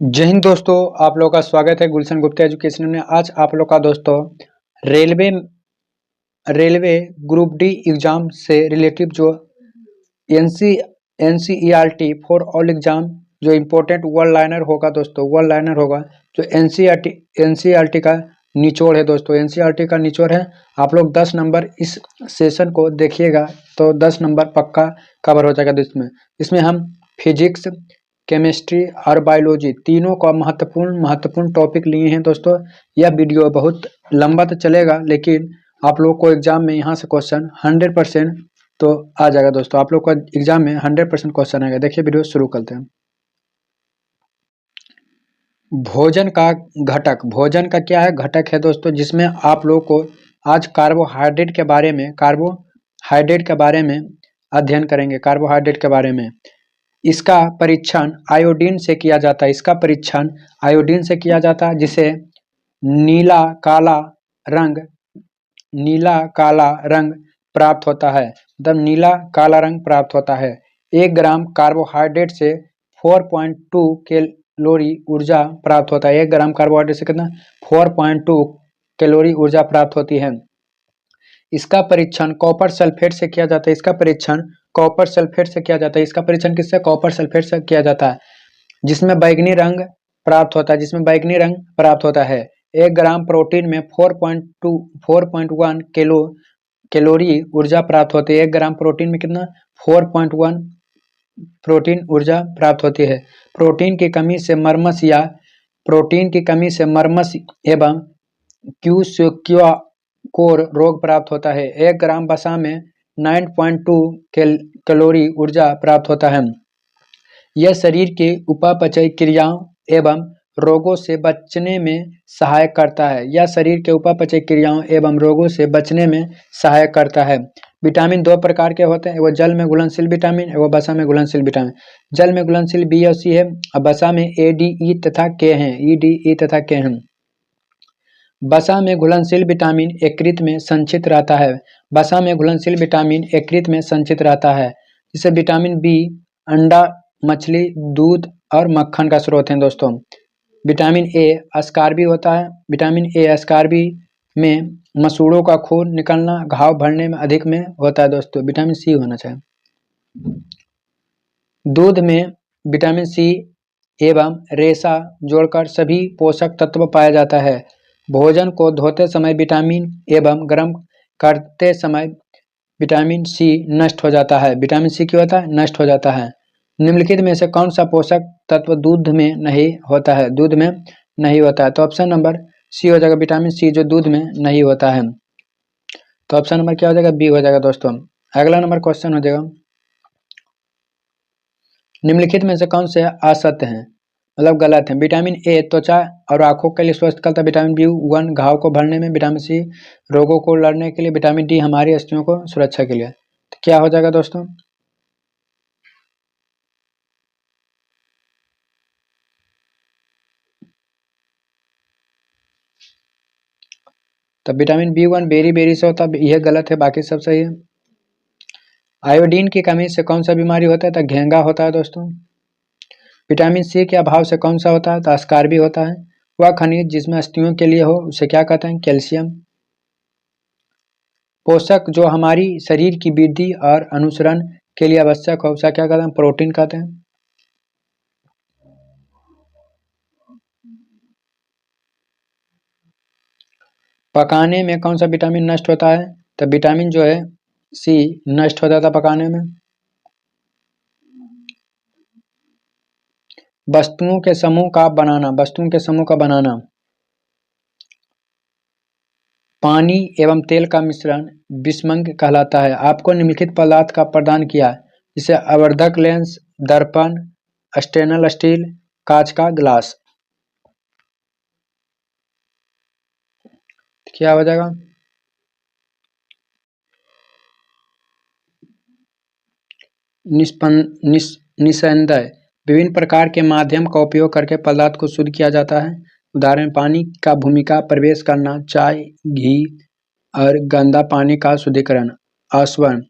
जय हिंद दोस्तों, आप लोगों का स्वागत है गुलशन गुप्ता एजुकेशन में। आज आप लोग का दोस्तों railway railway group D exam से रिलेटिव जो एनसीईआरटी फॉर ऑल एग्जाम जो इम्पोर्टेंट वन लाइनर होगा दोस्तों, वन लाइनर होगा जो एनसीईआरटी का निचोड़ है दोस्तों। एनसीईआरटी का निचोड़ है। आप लोग 10 नंबर इस सेशन को देखिएगा तो 10 नंबर पक्का कवर हो जाएगा। इसमें हम फिजिक्स, केमिस्ट्री और बायोलॉजी तीनों का महत्वपूर्ण टॉपिक लिए हैं दोस्तों। यह वीडियो बहुत लंबा तो चलेगा, लेकिन आप लोग को एग्जाम में यहाँ से क्वेश्चन 100% तो आ जाएगा दोस्तों। आप लोग का एग्जाम में 100% क्वेश्चन आएगा। देखिए वीडियो शुरू करते हैं। भोजन का घटक, भोजन का क्या है घटक है दोस्तों, जिसमें आप लोग को आज कार्बोहाइड्रेट के बारे में अध्ययन करेंगे। कार्बोहाइड्रेट के बारे में इसका परीक्षण आयोडीन से किया जाता है। जिसे नीला काला रंग प्राप्त होता है। मतलब नीला काला रंग प्राप्त होता है। 1 ग्राम कार्बोहाइड्रेट से 4.2 कैलोरी ऊर्जा प्राप्त होता है। 1 ग्राम कार्बोहाइड्रेट से कितना 4.2 कैलोरी ऊर्जा प्राप्त होती है। इसका परीक्षण कॉपर सल्फेट से किया जाता है। इसका परीक्षण किससे? कॉपर सल्फेट से किया जाता है, जिसमें बैगनी रंग प्राप्त होता है। 1 ग्राम प्रोटीन में 4.1 कैलोरी ऊर्जा प्राप्त होती है। 1 ग्राम प्रोटीन में कितना 4.1 प्रोटीन ऊर्जा प्राप्त होती है। प्रोटीन की कमी से मर्मस एवं क्यूसिक्योर रोग प्राप्त होता है। 1 ग्राम वसा में 9.2 कैलोरी ऊर्जा प्राप्त होता है। यह शरीर के उपापचय क्रियाओं एवं रोगों से बचने में सहायक करता है। विटामिन 2 प्रकार के होते हैं, वो जल में घुलनशील विटामिन एवं वसा में घुलनशील विटामिन। जल में घुलनशील बी और सी है, और वसा में EDE तथा K हैं। वसा में घुलनशील विटामिन यकृत में संचित रहता है। जिसे विटामिन बी अंडा, मछली, दूध और मक्खन का स्रोत है दोस्तों। विटामिन ए अस्कार्बी होता है। विटामिन ए अस्कार्बी में मसूड़ों का खून निकलना, घाव भरने में अधिक में होता है दोस्तों। विटामिन सी होना चाहिए। दूध में विटामिन सी एवं रेशा जोड़कर सभी पोषक तत्व पाया जाता है। भोजन को धोते समय विटामिन एवं गर्म करते समय विटामिन सी नष्ट हो जाता है। विटामिन सी क्या होता है? नष्ट हो जाता है। निम्नलिखित में से कौन सा पोषक तत्व दूध में नहीं होता है? तो ऑप्शन नंबर सी हो जाएगा, विटामिन सी जो दूध में नहीं होता है। तो ऑप्शन नंबर क्या हो जाएगा? बी हो जाएगा दोस्तों। अगला नंबर क्वेश्चन हो जाएगा, निम्नलिखित में से कौन से असत्य हैं, मतलब गलत है? विटामिन ए त्वचा और आंखों के लिए स्वस्थ करता है। विटामिन बी1 घाव को भरने में। विटामिन सी रोगों को लड़ने के लिए। विटामिन डी हमारी अस्थियों को सुरक्षा के लिए। तो क्या हो जाएगा दोस्तों? तब विटामिन बी1 बेरी से होता है, यह गलत है, बाकी सब सही है। आयोडीन की कमी से कौन सा बीमारी होता है? तो घेंगा होता है दोस्तों। विटामिन सी के अभाव से कौन सा होता है? तो अस्कार्बी होता है। वह खनिज जिसमें अस्थियों के लिए हो उसे क्या कहते हैं? कैल्शियम। पोषक जो हमारी शरीर की वृद्धि और अनुसरण के लिए आवश्यक हो उसे क्या कहते हैं? प्रोटीन कहते हैं। पकाने में कौन सा विटामिन नष्ट होता है? तो विटामिन जो है सी नष्ट हो जाता है पकाने में। वस्तुओं के समूह का बनाना। पानी एवं तेल का मिश्रण बिस्मंग कहलाता है। आपको निम्नलिखित पदार्थ का प्रदान किया, जिसे आवर्धक लेंस, दर्पण, स्टेनलेस स्टील, कांच का गिलास। क्या हो जाएगा? निस्संदेह विभिन्न प्रकार के माध्यम का उपयोग करके पदार्थ को शुद्ध किया जाता है। उदाहरण पानी का भूमिका प्रवेश करना, चाय, घी और गंदा पानी का शुद्धिकरण। आसवन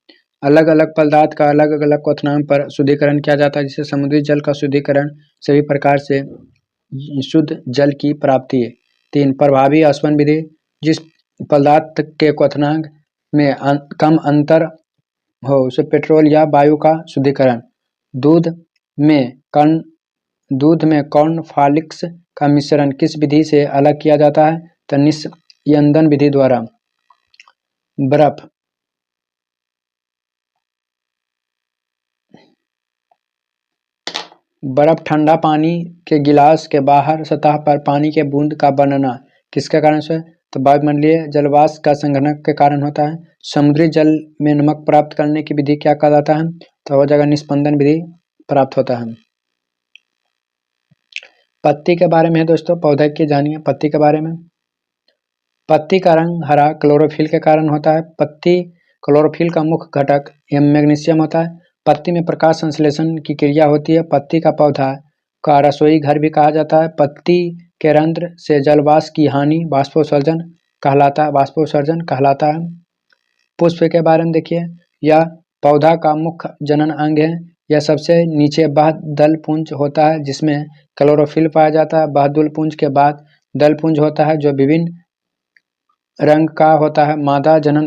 अलग अलग पदार्थ का अलग अलग क्वथनांक पर शुद्धिकरण किया जाता है, जिसे समुद्री जल का शुद्धिकरण सभी प्रकार से शुद्ध जल की प्राप्ति। 3 प्रभावी आसवन विधि, जिस पदार्थ के क्वथनांक में कम अंतर हो उसे पेट्रोल या वायु का शुद्धिकरण। दूध में कॉर्नफ्लैक्स का मिश्रण किस विधि से अलग किया जाता है? तो निस्यंदन विधि द्वारा। बर्फ ठंडा पानी के गिलास के बाहर सतह पर पानी के बूंद का बनना किसके कारण से? तो वायुमंडलीय जलवाष्प का संघनन के कारण होता है। समुद्री जल में नमक प्राप्त करने की विधि क्या कहलाता है? तो हो जाएगा निस्पंदन विधि प्राप्त होता है। पत्ती के बारे में दोस्तों, पौधे की जानिए पत्ती के बारे में। पत्ती का रंग हरा क्लोरोफिल के कारण होता है। पत्ती क्लोरोफिल का मुख्य घटक मैग्नीशियम होता है। पत्ती में प्रकाश संश्लेषण की क्रिया होती है। पत्ती का पौधा का रसोई घर भी कहा जाता है। पत्ती के रंध्र से जलवाष्प की हानि वाष्पोत्सर्जन कहलाता है। पुष्प के बारे में देखिए, यह पौधा का मुख्य जनन अंग है। यह सबसे नीचे दल पुंज होता है जिसमें क्लोरोफिल पाया जाता है। दल पुंज के बाद दल पुंज होता है जो विभिन्न रंग का होता है। मादा जनन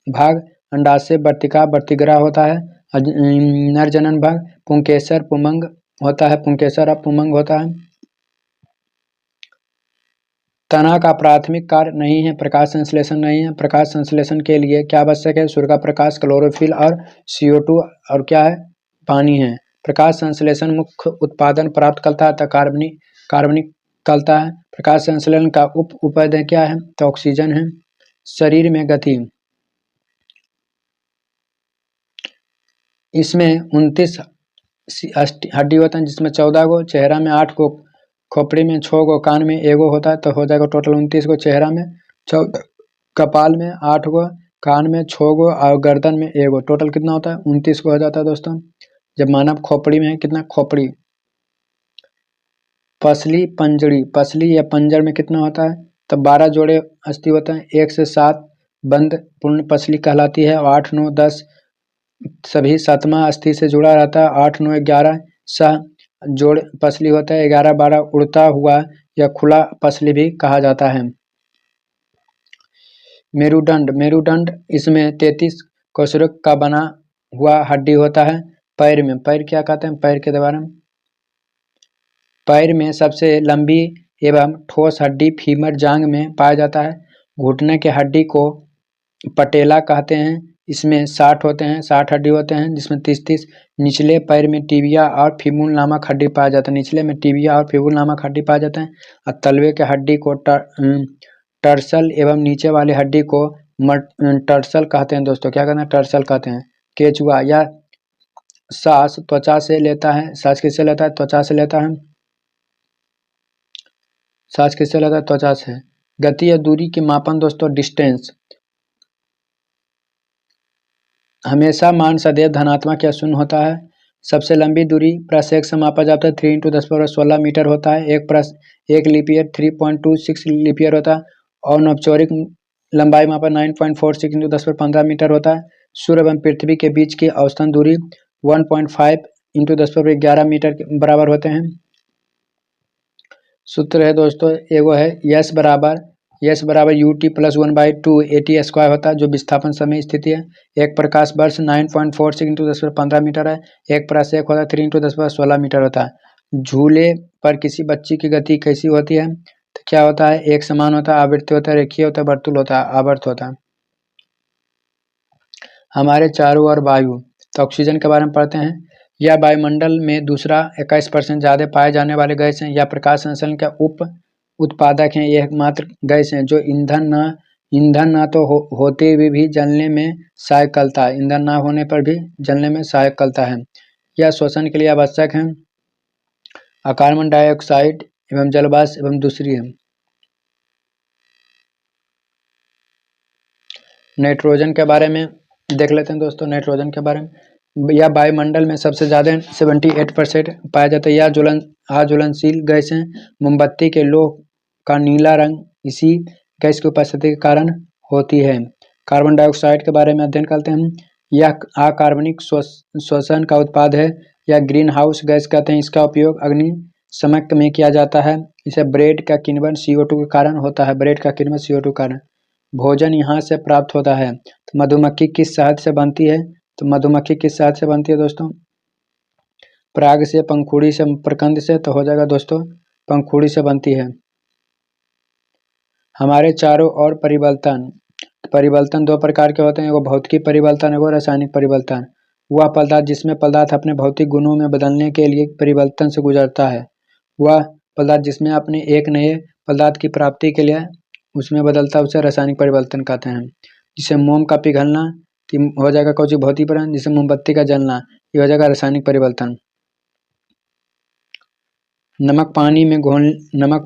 भाग अंडाशय वर्तिका वर्तिग्रह होता है। नर जनन भाग पुंकेसर पुमंग होता है। पुंकेसर और पुमंग होता है। तना का प्राथमिक कार्य नहीं है प्रकाश संश्लेषण नहीं है। प्रकाश संश्लेषण के लिए क्या आवश्यक है? सूर्य का प्रकाश, क्लोरोफिल और CO2 और क्या है? पानी है। प्रकाश संश्लेषण मुख्य उत्पादन प्राप्त करता है तो कार्बनिक करता है। प्रकाश संश्लेषण का उप उत्पादन क्या है? तो ऑक्सीजन है। शरीर में गति, इसमें 29 हड्डी होता है जिसमें 14 गो, चेहरा में 8 गो, खोपड़ी में 6 गो, कान में 1 गो होता है तो हो जाएगा टोटल 29 गो। चेहरा में 14, कपाल में 8 गो, कान में 6 गो और गर्दन में 1 गो, टोटल कितना होता है? 29 गो हो जाता है दोस्तों। जब मानव खोपड़ी में है कितना? खोपड़ी। पसली या पंजर में कितना होता है? तो 12 जोड़े अस्थि होते हैं। 1 से 7 बंद पूर्ण पसली कहलाती है और 8, 9, 10 सभी 7वां अस्थि से जुड़ा रहता है। 8, 9, 11 सह जोड़ पसली होता है। 11, 12 उड़ता हुआ या खुला पसली भी कहा जाता है। मेरुदंड इसमें 33 कोशिका का बना हुआ हड्डी होता है। पैर क्या कहते हैं? पैर के द्वारा पैर में सबसे लंबी एवं ठोस हड्डी फीमर जांघ में पाया जाता है। घुटने के हड्डी को पटेला कहते हैं। इसमें 60 होते हैं, 60 हड्डी होते हैं जिसमें 30 निचले पैर में टिबिया और फिबुल नामक हड्डी पाया जाता है। निचले में टिबिया और फिबुल नामक हड्डी पाया जाता है। और तलवे के हड्डी को टर्सल एवं नीचे वाली हड्डी को टर्सल कहते हैं दोस्तों। क्या कहते हैं? टर्सल कहते हैं। केचुआ या सांस त्वचा से लेता है। सांस किससे लेता है? त्वचा से लेता है। सांस किससे लेता है? त्वचा से। गति या दूरी की मापन दोस्तों, डिस्टेंस हमेशा मान सदैव धनात्मक या शून्य होता है। सबसे लंबी दूरी प्रसेक से मापा जाता है 3 × 10⁻16 मीटर होता है। एक लीपियर 3.26 लीपियर होता है। और औपचारिक लंबाई मापा 9.46 × 10⁻15 मीटर होता है। सूर्य एवं पृथ्वी के बीच की औसतन दूरी 1.5 × 10⁻11 मीटर के बराबर होते हैं। सूत्र है दोस्तों, एगो है यस बराबर UT + 1/2 AT² होता है जो विस्थापन समय स्थिति है। एक प्रकाश वर्ष 9.46 × 10⁻15 मीटर है। एक प्रसेक होता है 3 × 10⁻16 मीटर होता है। झूले पर किसी बच्ची की गति कैसी होती है? तो क्या होता है? एक समान होता है, आवृत्ति होता है, रेखीय होता है, वर्तुल होता है, आवर्त होता है। हमारे चारों ओर वायु, तो ऑक्सीजन के बारे में पढ़ते हैं। यह वायुमंडल में दूसरा 21% ज़्यादा पाए जाने वाले गैस हैं। यह प्रकाश संश्लेषण का उत्पादक हैं। यह एकमात्र गैस है जो ईंधन ना तो होते हुए भी जलने में सहायक करता है। ईंधन ना होने पर भी जलने में सहायक करता है। यह श्वसन के लिए आवश्यक है। कार्बन डाइऑक्साइड एवं जलवाष्प एवं दूसरी है। नाइट्रोजन के बारे में देख लेते हैं दोस्तों। नाइट्रोजन के बारे में, यह वायुमंडल में सबसे ज़्यादा 78% पाया जाता है। यह ज्वलनशील गैस है। मोमबत्ती के लोह का नीला रंग इसी गैस की उपस्थिति के कारण होती है। कार्बन डाइऑक्साइड के बारे में अध्ययन करते हैं। यह अकार्बनिक श्वसन का उत्पाद है। यह ग्रीन हाउस गैस कहते हैं। इसका उपयोग अग्नि समक में किया जाता है। इसे ब्रेड का किण्वन CO2 के कारण होता है। ब्रेड का किण्वन CO2 के कारण। भोजन यहाँ से प्राप्त होता है। तो मधुमक्खी किस शहद से बनती है? तो मधुमक्खी किस शहद से बनती है दोस्तों? पराग से, पंखुड़ी से, प्रकंद से। तो हो जाएगा दोस्तों पंखुड़ी से बनती है। हमारे चारों ओर परिवर्तन। परिवर्तन दो प्रकार के होते हैं, एगो भौतिकी परिवर्तन, एगो रासायनिक परिवर्तन। वह पदार्थ जिसमें पदार्थ अपने भौतिक गुणों में बदलने के लिए परिवर्तन से गुजरता है, वह पदार्थ जिसमें अपने एक नए पदार्थ की प्राप्ति के लिए उसमें बदलता है, उसे रासायनिक परिवर्तन कहते हैं। जिसे मोम का पिघलना हो जाएगा कौन सी भौतिक परिवर्तन, जिसे मोमबत्ती का जलना ये हो जाएगा रासायनिक परिवर्तन। नमक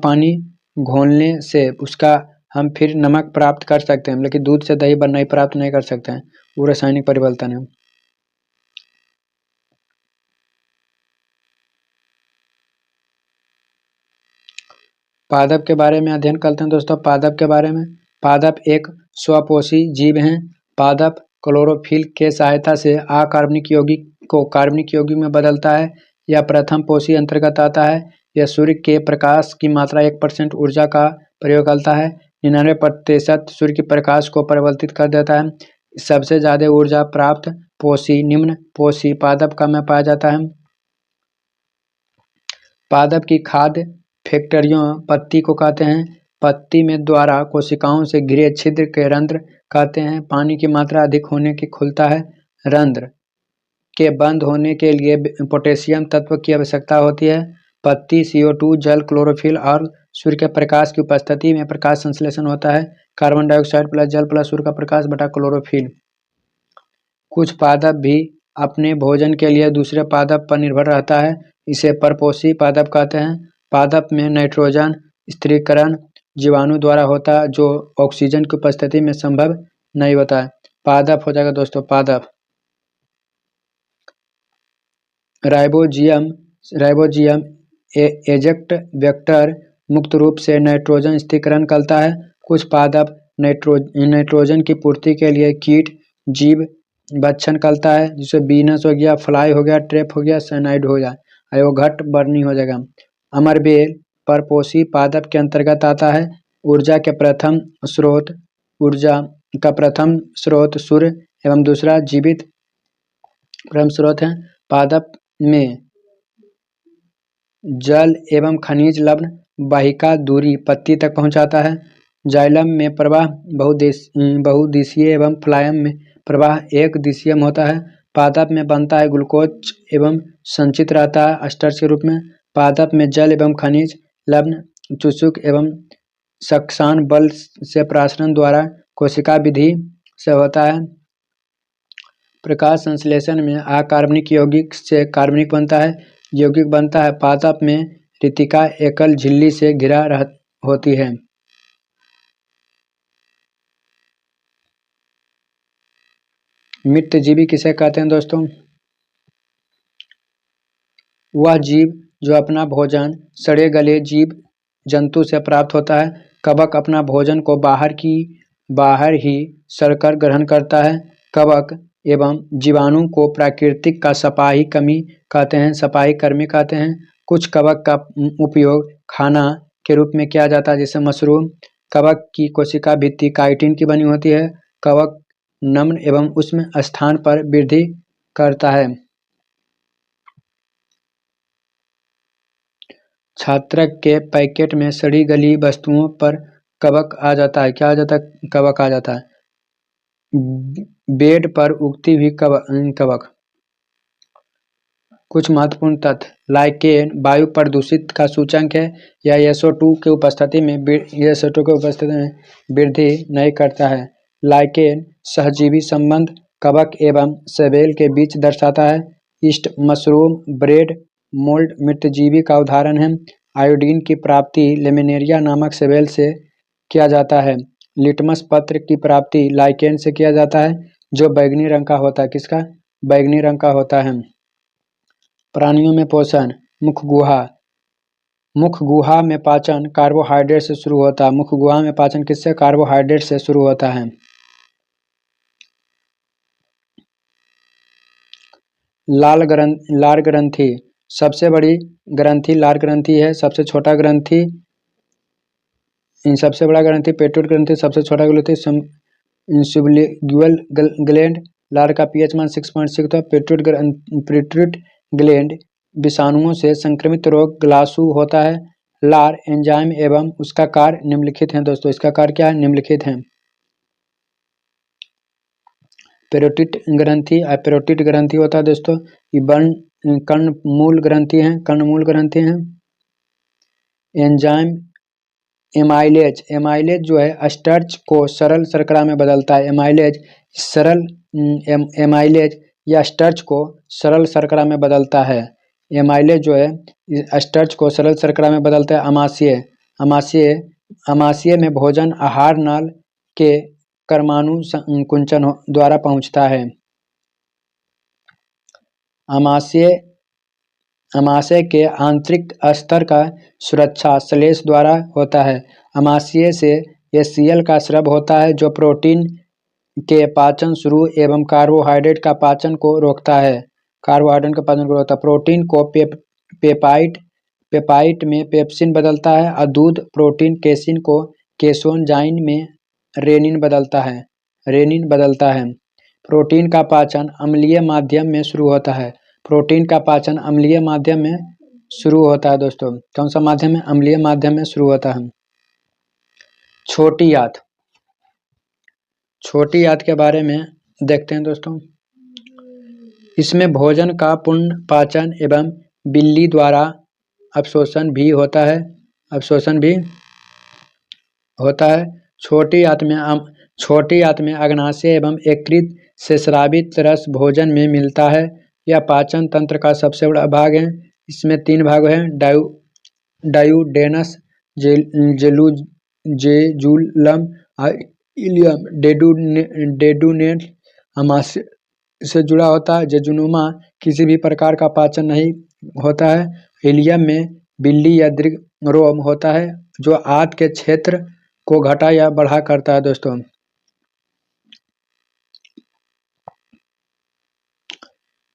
पानी घोलने से उसका हम फिर नमक प्राप्त कर सकते हैं, लेकिन दूध से दही नहीं प्राप्त नहीं कर सकते हैं, वो रासायनिक परिवर्तन है। पादप के बारे में अध्ययन करते हैं दोस्तों। पादप के बारे में, पादप एक स्वपोषी जीव हैं। पादप क्लोरोफिल के सहायता से अकार्बनिक यौगिक को कार्बनिक यौगिक में बदलता है। यह प्रथम पोषी अंतर्गत आता है। यह सूर्य के प्रकाश की मात्रा 1% ऊर्जा का प्रयोग करता है। 99% सूर्य के प्रकाश को परिवर्तित कर देता है। सबसे ज्यादा ऊर्जा प्राप्त पोषी निम्न पोषी पादप का में पाया जाता है। पादप की खाद्य फैक्टरियों पत्ती को कहते हैं। पत्ती में द्वारा कोशिकाओं से घिरे छिद्र के रंध्र कहते हैं। पानी की मात्रा अधिक होने की खुलता है। रंध्र के बंद होने के लिए पोटेशियम तत्व की आवश्यकता होती है। पत्ती CO2 जल क्लोरोफिल और सूर्य के प्रकाश की उपस्थिति में प्रकाश संश्लेषण होता है। कार्बन डाइऑक्साइड प्लस जल प्लस सूर्य का प्रकाश बटा क्लोरोफिल। कुछ पादप भी अपने भोजन के लिए दूसरे पादप पर निर्भर रहता है, इसे परपोषी पादप कहते हैं। पादप में नाइट्रोजन स्थिरीकरण जीवाणु द्वारा होता है, जो ऑक्सीजन की उपस्थिति में संभव नहीं होता है। पादप हो जाएगा दोस्तों पादप। राइबोजियम एजेक्ट वेक्टर मुक्त रूप से नाइट्रोजन स्थिरीकरण करता है। कुछ पादप नाइट्रोजन की पूर्ति के लिए कीट जीव भक्षण करता है, जिसे बीनस हो गया, फ्लाई हो गया, ट्रेप हो गया, साइनाइड हो गया, अयोघट बर्नी हो जाएगा। अमरबेल परपोषी पादप के अंतर्गत आता है। ऊर्जा का प्रथम स्रोत सूर्य एवं दूसरा जीवित परम स्रोत है। पादप में जल एवं खनिज लवण वाहिका दूरी पत्ती तक पहुंचाता है। जाइलम में प्रवाह बहुदिशीय एवं फ्लायम में प्रवाह एक दिशीय होता है। पादप में बनता है ग्लूकोज एवं संचित रहता है स्टार्च के रूप में। पादप में जल एवं खनिज लवण चूसक एवं सक्सान बल से प्रासरण द्वारा कोशिका विधि से होता है। प्रकाश संश्लेषण में अकार्बनिक यौगिक से कार्बनिक बनता है। यौगिक बनता है पादप में रितिका एकल झिल्ली से घिरा होती है। मित्रजीवी किसे कहते हैं दोस्तों? वह जीव जो अपना भोजन सड़े गले जीव जंतु से प्राप्त होता है। कवक अपना भोजन को बाहर ही सड़कर ग्रहण करता है। कवक एवं जीवाणु को प्राकृतिक का सफाई कर्मी कहते हैं। कुछ कवक का उपयोग खाना के रूप में किया जाता है, जैसे मशरूम। कवक की कोशिका भित्ति काइटिन की बनी होती है। कवक नम्र एवं उष्ण स्थान पर वृद्धि करता है। छात्रक के पैकेट में सड़ी गली वस्तुओं पर कवक आ जाता है। क्या आ जाता है? कवक आ जाता है। बेड पर उगती हुई कवक। कुछ महत्वपूर्ण तथ्य। लाइकेन वायु प्रदूषित का सूचक है। यह SO2 के उपस्थिति में वृद्धि नहीं करता है। लाइकेन सहजीवी संबंध कवक एवं सेबेल के बीच दर्शाता है। ईस्ट मशरूम ब्रेड मोल्ड मित्रजीवी का उदाहरण है। आयोडीन की प्राप्ति लेमिनेरिया नामक सेबेल से किया जाता है। लिटमस पत्र की प्राप्ति लाइकेन से किया जाता है, जो बैंगनी रंग का होता है। किसका? बैंगनी रंग का होता है। प्राणियों में पोषण। मुख गुहा में पाचन कार्बोहाइड्रेट से शुरू होता है। मुख गुहा में पाचन किससे? कार्बोहाइड्रेट से शुरू होता है। लाल ग्रंथि सबसे बड़ी ग्रंथि लार ग्रंथि है, सबसे छोटा ग्रंथि सबसे बड़ा ग्रंथि पेट्रोल ग्रंथि, सबसे छोटा ग्रंथि सबलिंगुअल ग्लैंड। लार का पीएच मान 6.6 था। पेट्यूट ग्लैंड विषाणुओं से संक्रमित रोग ग्लासू होता है। लार एंजाइम एवं उसका कार्य निम्नलिखित है दोस्तों। इसका कार्य क्या है? निम्नलिखित है। पेरोटिड ग्रंथि, पेरोटिड ग्रंथि होता है दोस्तों। ये कर्णमूल ग्रंथि है, कर्णमूल ग्रंथि है। एंजाइम एमाइलेज, एमाइलेज जो है स्टार्च को सरल शर्करा में बदलता है। एमाइलेज सरल एमाइलेज या स्टार्च को सरल शर्करा में बदलता है। एमाइलेज जो है स्टार्च को सरल शर्करा में बदलता है। अमाशय, अमाशय अमाशय में भोजन आहार नाल के कर्माणु कुंचन द्वारा पहुंचता है। अमाशय अमाशय के आंतरिक स्तर का सुरक्षा श्लेष द्वारा होता है। अमाशय से HCl का स्राव होता है जो प्रोटीन के पाचन शुरू एवं कार्बोहाइड्रेट का पाचन को रोकता है। कार्बोहाइड्रेट का पाचन को रोकता है। प्रोटीन को पेपाइट में पेप्सिन बदलता है और दूध प्रोटीन केसिन को केसोनजाइन में रेनिन बदलता है। रेनिन बदलता है। प्रोटीन का पाचन अम्लीय माध्यम में शुरू होता है। प्रोटीन का पाचन अम्लीय माध्यम में शुरू होता है दोस्तों। कौन सा माध्यम में? अम्लीय माध्यम में शुरू होता है। छोटी आंत, छोटी आंत के बारे में देखते हैं दोस्तों। इसमें भोजन का पूर्ण पाचन एवं बिल्ली द्वारा अवशोषण भी होता है। अवशोषण भी होता है। छोटी आंत में अग्नाशय एवं यकृत से स्रावित रस भोजन में मिलता है। यह पाचन तंत्र का सबसे बड़ा भाग है। इसमें 3 भाग हैं, डायोडेनस, जेजुलम और इलियम। डेडुनेट अमाशय से जुड़ा होता है। जेजुनुमा किसी भी प्रकार का पाचन नहीं होता है। इलियम में बिल्ली या दीर्घ रोम होता है जो आंत के क्षेत्र को घटा या बढ़ा करता है दोस्तों।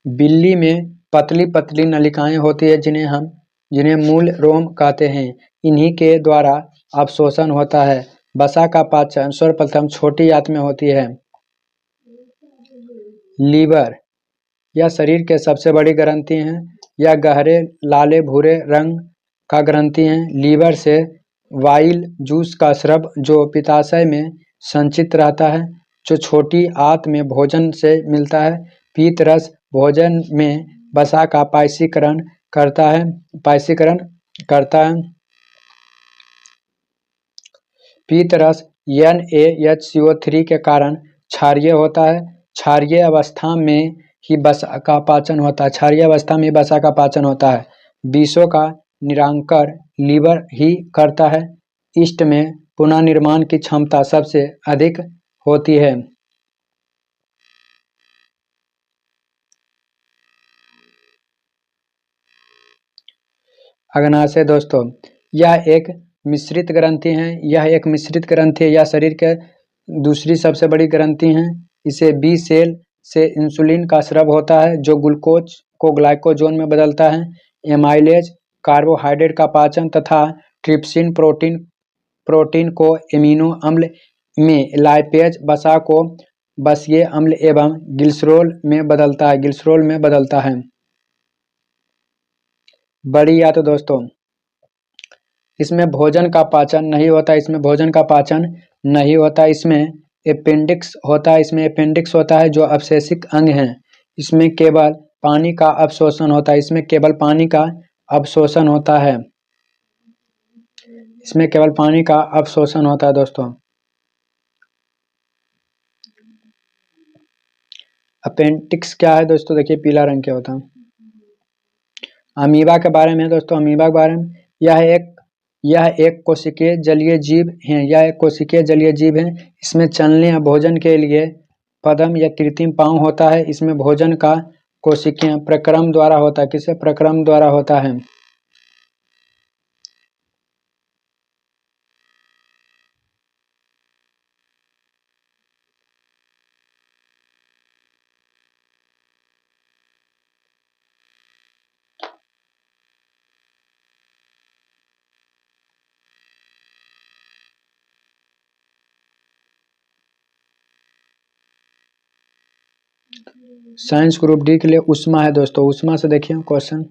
बिल्ली में पतली पतली नलिकाएं होती है जिन्हें मूल रोम कहते हैं। इन्हीं के द्वारा अवशोषण होता है। वसा का पाचन सर्वप्रथम छोटी आंत में होती है। लीवर, यह शरीर के सबसे बड़ी ग्रंथि है। यह गहरे लाले भूरे रंग का ग्रंथि है। लीवर से वाइल जूस का स्राव जो पित्ताशय में संचित रहता है, जो छोटी आंत में भोजन से मिलता है। पीत रस भोजन में वसा का पायसीकरण करता है। पीत रस NaHCO3 के कारण क्षारीय होता है। क्षारीय अवस्था में ही वसा का पाचन होता है। क्षारीय अवस्था में वसा का पाचन होता है। विषों का निराकरण लीवर ही करता है। ईस्ट में पुनः निर्माण की क्षमता सबसे अधिक होती है। अग्नाशय दोस्तों, यह एक मिश्रित ग्रंथि है। यह शरीर के दूसरी सबसे बड़ी ग्रंथि है। इसे बी सेल से इंसुलिन का स्राव होता है जो ग्लूकोज को ग्लाइकोजन में बदलता है। एमाइलेज कार्बोहाइड्रेट का पाचन तथा ट्रिप्सिन प्रोटीन को एमिनो अम्ल में, लाइपेज वसा को बसीय अम्ल एवं ग्लिसरॉल में बदलता है। बड़ी आंत दोस्तों, इसमें भोजन का पाचन नहीं होता। इसमें अपेंडिक्स होता है जो अवशेषिक अंग है। इसमें केवल पानी का अवशोषण होता है दोस्तों। अपेंडिक्स क्या है दोस्तों? देखिए पीला रंग क्या होता है। अमीबा के बारे में दोस्तों, अमीबा के बारे में यह एक कोशिकीय जलीय जीव है। इसमें चलने या भोजन के लिए पदम या कृत्रिम पाँव होता है। इसमें भोजन का कोशिकीय प्रक्रम द्वारा होता है। किससे? प्रक्रम द्वारा होता है। साइंस ग्रुप डी के लिए ऊष्मा है दोस्तों। ऊष्मा से देखिए क्वेश्चन,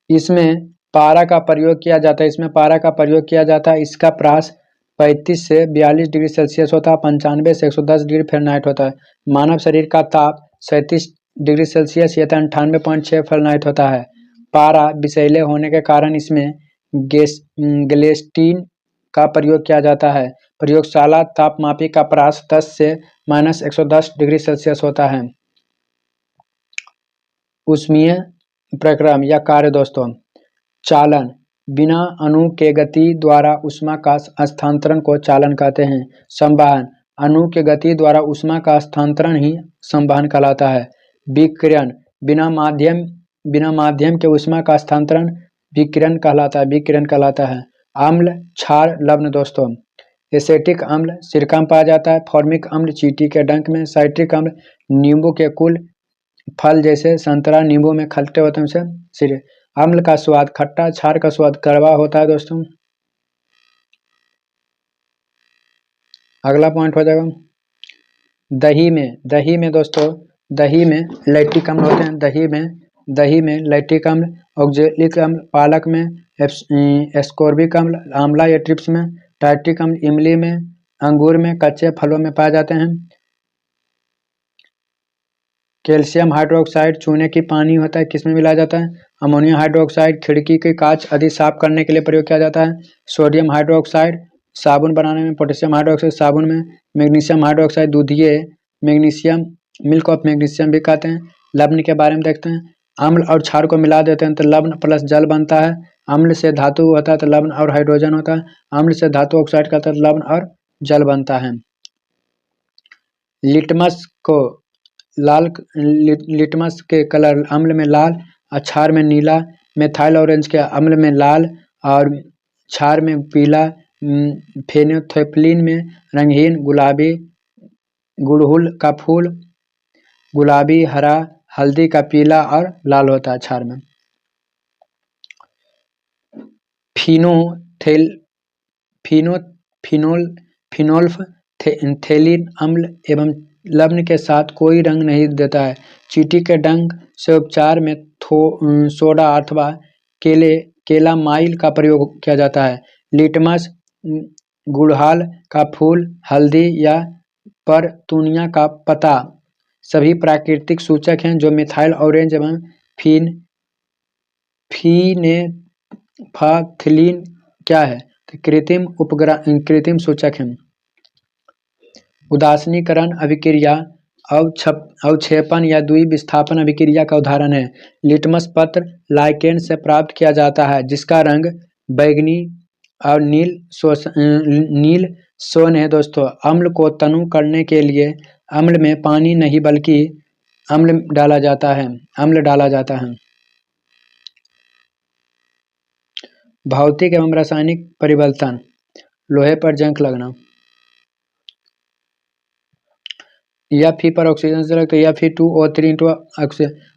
इसमें पारा का प्रयोग किया जाता है। इसमें पारा का प्रयोग किया जाता है। इसका प्रास 35 से 42 डिग्री सेल्सियस होता है। 95 से 110 डिग्री फ़ारेनहाइट होता है। मानव शरीर का ताप 37 डिग्री सेल्सियस या 98.6 फ़ारेनहाइट होता है। पारा विषैले होने के कारण इसमें ग्लेस्टीन का प्रयोग किया जाता है। प्रयोगशाला तापमापी का प्रास 10 से -110 डिग्री सेल्सियस होता है। ऊष्मीय प्रक्रम या कार्य दोस्तों, चालन, बिना अणु के गति द्वारा ऊष्मा का स्थानांतरण को चालन कहते हैं। संवहन, अणु के गति द्वारा ऊष्मा का स्थानांतरण ही संवहन कहलाता है। विकिरण, बिना माध्यम के ऊष्मा का स्थानांतरण विकिरण कहलाता है। अम्ल, क्षार, लवण दोस्तों, एसेटिक अम्ल सिरका में पाया जाता है। फॉर्मिक अम्ल चींटी के डंक में। साइट्रिक अम्ल नींबू के कुल फल जैसे संतरा नींबू में खट्टे होते हैं उसे सिरे। अम्ल का स्वाद खट्टा, क्षार का स्वाद कड़वा होता है दोस्तों। अगला पॉइंट हो जाएगा दही में दोस्तों, दही में लैक्टिक अम्ल होते हैं। दही में लैक्टिक अम्ल, ऑक्जेलिक अम्ल, पालक में एस्कोर्बिक अम्ल, आंवला या ट्रिप्स में टाइट्रिक अम्ल, इमली में, अंगूर में, कच्चे फलों में पाए जाते हैं। कैल्शियम हाइड्रोक्साइड चूने की पानी होता है, किसमें मिलाया जाता है? अमोनियम हाइड्रोक्साइड खिड़की के कांच आदि साफ करने के लिए प्रयोग किया जाता है। सोडियम हाइड्रोक्साइड साबुन बनाने में। पोटेशियम हाइड्रोक्साइड साबुन में। मैग्नीशियम हाइड्रोक्साइड दूधिये मैग्नीशियम, मिल्क ऑफ मैग्नीशियम भी कहते हैं। लवण के बारे में देखते हैं। अम्ल और क्षार को मिला देते हैं तो लवण प्लस जल बनता है। अम्ल से धातु होता है तो लवण और हाइड्रोजन होता है। अम्ल से धातु ऑक्साइड का तो लवण और जल बनता है। लिटमस को लिटमस के कलर अम्ल में लाल, क्षार में नीला। मेथाइल ऑरेंज के अम्ल में लाल और क्षार में पीला। फेनोल्फथालीन में रंगहीन गुलाबी। गुड़हल का फूल गुलाबी, हरा। हल्दी का पीला और लाल होता है क्षार में। फिनोल्फथेलिन अम्ल एवं लवण के साथ कोई रंग नहीं देता है। चींटी के डंक से उपचार में सोडा अथवा केलामाइल का प्रयोग किया जाता है। लिटमस, गुड़हल का फूल, हल्दी या परतूनिया का पत्ता सभी प्राकृतिक सूचक हैं जो मिथाइल ऑरेंज एवं फिनेल्फथलीन क्या है? तो कृत्रिम सूचक हैं। उदासीनीकरण अभिक्रिया अवक्षेपण या द्विविस्थापन अभिक्रिया का उदाहरण है। लिटमस पत्र लाइकेन से प्राप्त किया जाता है जिसका रंग बैंगनी और नील सोन है दोस्तों। अम्ल को तनु करने के लिए अम्ल में पानी नहीं बल्कि अम्ल डाला जाता है। भौतिक एवं रासायनिक परिवर्तन, लोहे पर जंग लगना। Fe पर ऑक्सीजन से लगता है Fe2O3 इंटू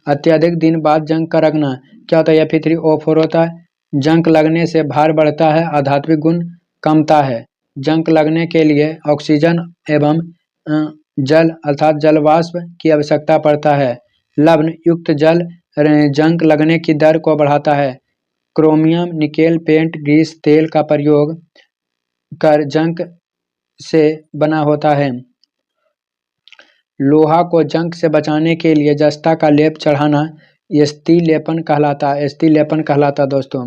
अत्यधिक दिन बाद जंग का लगना क्या होता है? Fe3O4 होता है। जंग लगने से भार बढ़ता है, आध्यात्मिक गुण कमता है। जंग लगने के लिए ऑक्सीजन एवं जल अर्थात जलवाष्प की आवश्यकता पड़ता है। लवण युक्त जल जंग लगने की दर को बढ़ाता है। क्रोमियम, निकेल, पेंट, ग्रीस, तेल का प्रयोग कर जंग से बना होता है। लोहा को जंग से बचाने के लिए जस्ता का लेप चढ़ाना स्थिलेपन कहलाता दोस्तों।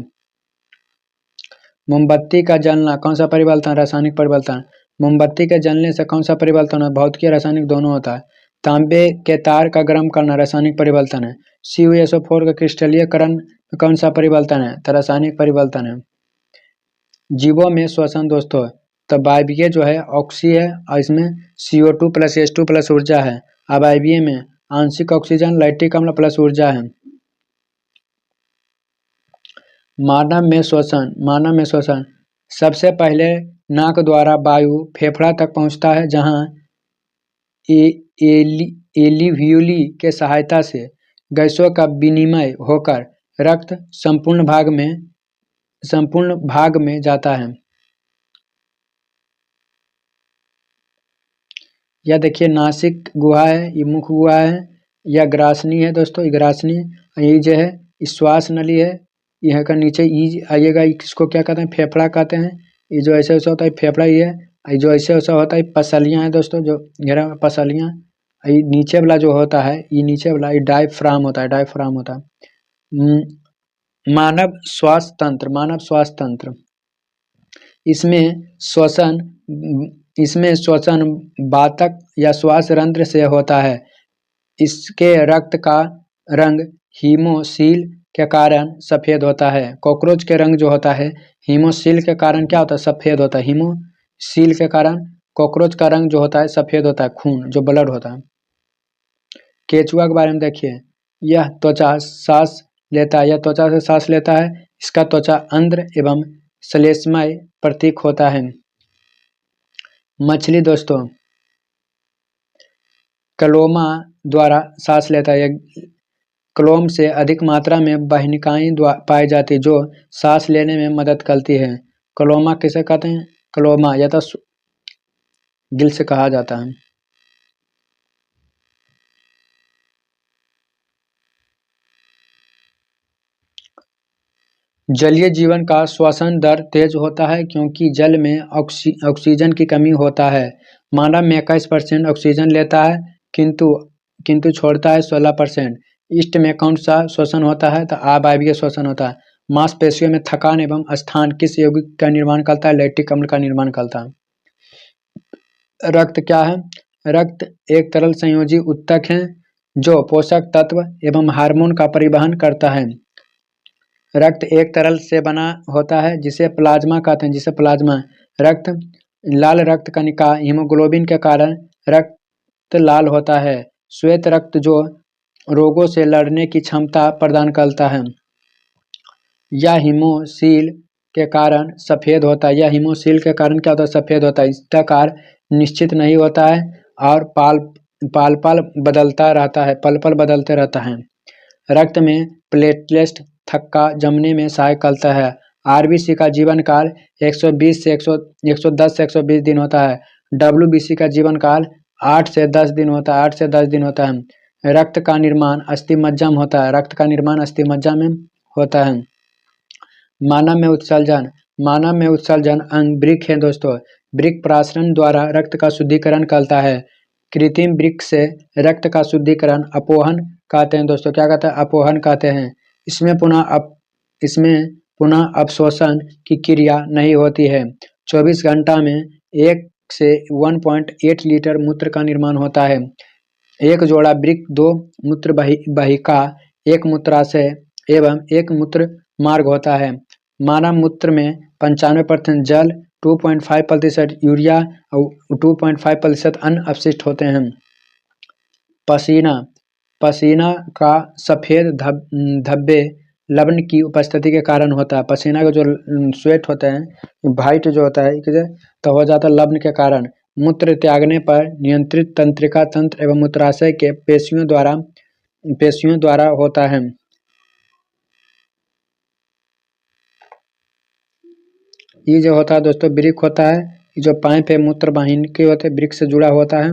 मोमबत्ती का जलना कौन सा परिवर्तन? रासायनिक परिवर्तन। मोमबत्ती के जलने से कौन सा परिवर्तन है? भौतिक रासायनिक दोनों होता है। तांबे के तार का गर्म करना रासायनिक परिवर्तन है। CuSO4 का क्रिस्टलीयकरण कौन सा परिवर्तन है? तो रासायनिक परिवर्तन है। जीवों में श्वसन दोस्तों, तो वायवीय जो है ऑक्सी है और इसमें CO2 + H2 + ऊर्जा है। अवायवीय में आंशिक ऑक्सीजन, लैक्टिक अम्ल प्लस ऊर्जा है। मानव में श्वसन सबसे पहले नाक द्वारा वायु फेफड़ा तक पहुंचता है जहां एल्वियोली के सहायता से गैसों का विनिमय होकर रक्त संपूर्ण भाग में जाता है। या देखिए नासिक गुहा है, ये मुख गुहा है, या ग्रासनी है दोस्तों, ये ग्रासनी। ये जो है श्वास नली है, यहाँ का नीचे ई आइएगा, इसको क्या कहते हैं, फेफड़ा कहते हैं। ये जो ऐसे ऐसा होता है फेफड़ा ही है। ये जो ऐसे ऐसा होता है पसलियाँ है दोस्तों, जो घेरा पसलियाँ। ये नीचे वाला जो होता है, ये नीचे वाला ये डायफ्राम होता है, डायफ्राम होता है। मानव श्वास तंत्र, मानव श्वास तंत्र, इसमें श्वसन इसमें श्वसन वातक या श्वास रंध्र से होता है। इसके रक्त का रंग हीमोसील के कारण सफेद होता है। कॉकरोच के रंग जो होता है हीमोसील के कारण क्या होता है, सफेद होता है। हीमोसील के कारण कॉकरोच का रंग जो होता है सफेद होता है, खून जो ब्लड होता है। केचुआ के बारे में देखिए, यह त्वचा सांस लेता है, यह त्वचा से सांस लेता है। इसका त्वचा अंध्र एवं श्लेष्मय प्रतीक होता है। मछली दोस्तों क्लोमा द्वारा सांस लेता है। क्लोम से अधिक मात्रा में वाहिनिकाएं पाई जाती जो सांस लेने में मदद करती है। क्लोमा किसे कहते हैं, क्लोमा या तो गिल से कहा जाता है। जलीय जीवन का श्वसन दर तेज होता है क्योंकि जल में ऑक्सीजन की कमी होता है। मानव में 21% ऑक्सीजन लेता है किंतु छोड़ता है 16%। ईस्ट में कौन सा श्वसन होता है, तो अवायवीय श्वसन होता है। मांसपेशियों में थकान एवं स्थान किस यौगिक का निर्माण करता है, लैक्टिक अम्ल का निर्माण करता है। रक्त क्या है, रक्त एक तरल संयोजी ऊतक है जो पोषक तत्व एवं हार्मोन का परिवहन करता है। रक्त एक तरल से बना होता है जिसे प्लाज्मा कहते हैं, जिसे प्लाज्मा। रक्त लाल रक्त कणिका हीमोग्लोबिन के कारण रक्त लाल होता है। श्वेत रक्त जो रोगों से लड़ने की क्षमता प्रदान करता है। यह हीमोसील के कारण सफेद होता है, यह हीमोसील के कारण क्या होता है, सफेद होता है। इसका आकार निश्चित नहीं होता है और पाल पल बदलता रहता है, पल पल बदलते रहता है। रक्त में प्लेटलेट थक्का जमने में सहायक करता है। आरबीसी का जीवन काल 110 से 120 दिन होता है। डब्ल्यूबीसी का जीवन काल 8 से 10 दिन होता है, 8 से 10 दिन होता है। रक्त का निर्माण अस्थिमज्जा में होता है, रक्त का निर्माण अस्थिमज्जा में होता है। मानव में उत्सर्जन, मानव में उत्सर्जन अंग वृक्क है दोस्तों। वृक्क प्रासरण द्वारा रक्त का शुद्धिकरण करता है। कृत्रिम वृक्क से रक्त का शुद्धिकरण अपोहन कहते हैं दोस्तों, क्या कहते हैं, अपोहन कहते हैं। इसमें पुनः अवशोषण की क्रिया नहीं होती है। 24 घंटा में 1 से 1.8 लीटर मूत्र का निर्माण होता है। एक जोड़ा वृक्क 2 मूत्र वाहिका, एक मूत्राशय एवं एक मूत्र मार्ग होता है। मानव मूत्र में 95% जल, 2.5% यूरिया और 2.5% अन्य अपशिष्ट होते हैं। पसीना, पसीना का सफेद धब्बे लवण की उपस्थिति के कारण होता है। पसीना का जो स्वेट होता है, वाइट जो होता है तो हो जाता है लवण के कारण। मूत्र त्यागने पर नियंत्रित तंत्रिका तंत्र एवं मूत्राशय के पेशियों द्वारा होता है। ये जो होता है दोस्तों वृक्क होता है, ये जो पाइप है मूत्र वाहिनी के होते हैं, वृक्क से जुड़ा होता है।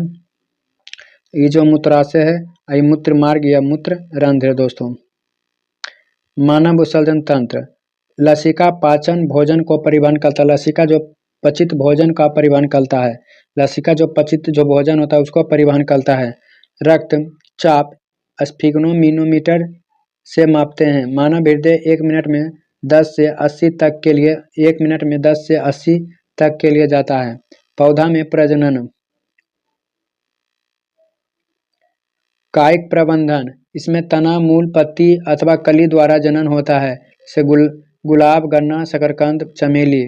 ये जो मूत्राशय है, ये मूत्र मार्ग या मूत्र रंध्र है दोस्तों। मानव विसर्जन तंत्र, लसिका पाचन भोजन को परिवहन करता है। लसिका जो पचित भोजन का परिवहन करता है, लसिका जो पचित जो भोजन होता है उसको परिवहन करता है। रक्त चाप स्फिग्नोमीटर से मापते हैं। मानव हृदय 1 मिनट में 10 से 80 तक के लिए 1 मिनट में 10 से 80 तक के लिए जाता है। पौधा में प्रजनन, कायिक प्रबंधन, इसमें तना, मूल, पत्ती अथवा कली द्वारा जनन होता है, जैसे गुलाब, गन्ना, शकरकंद, चमेली।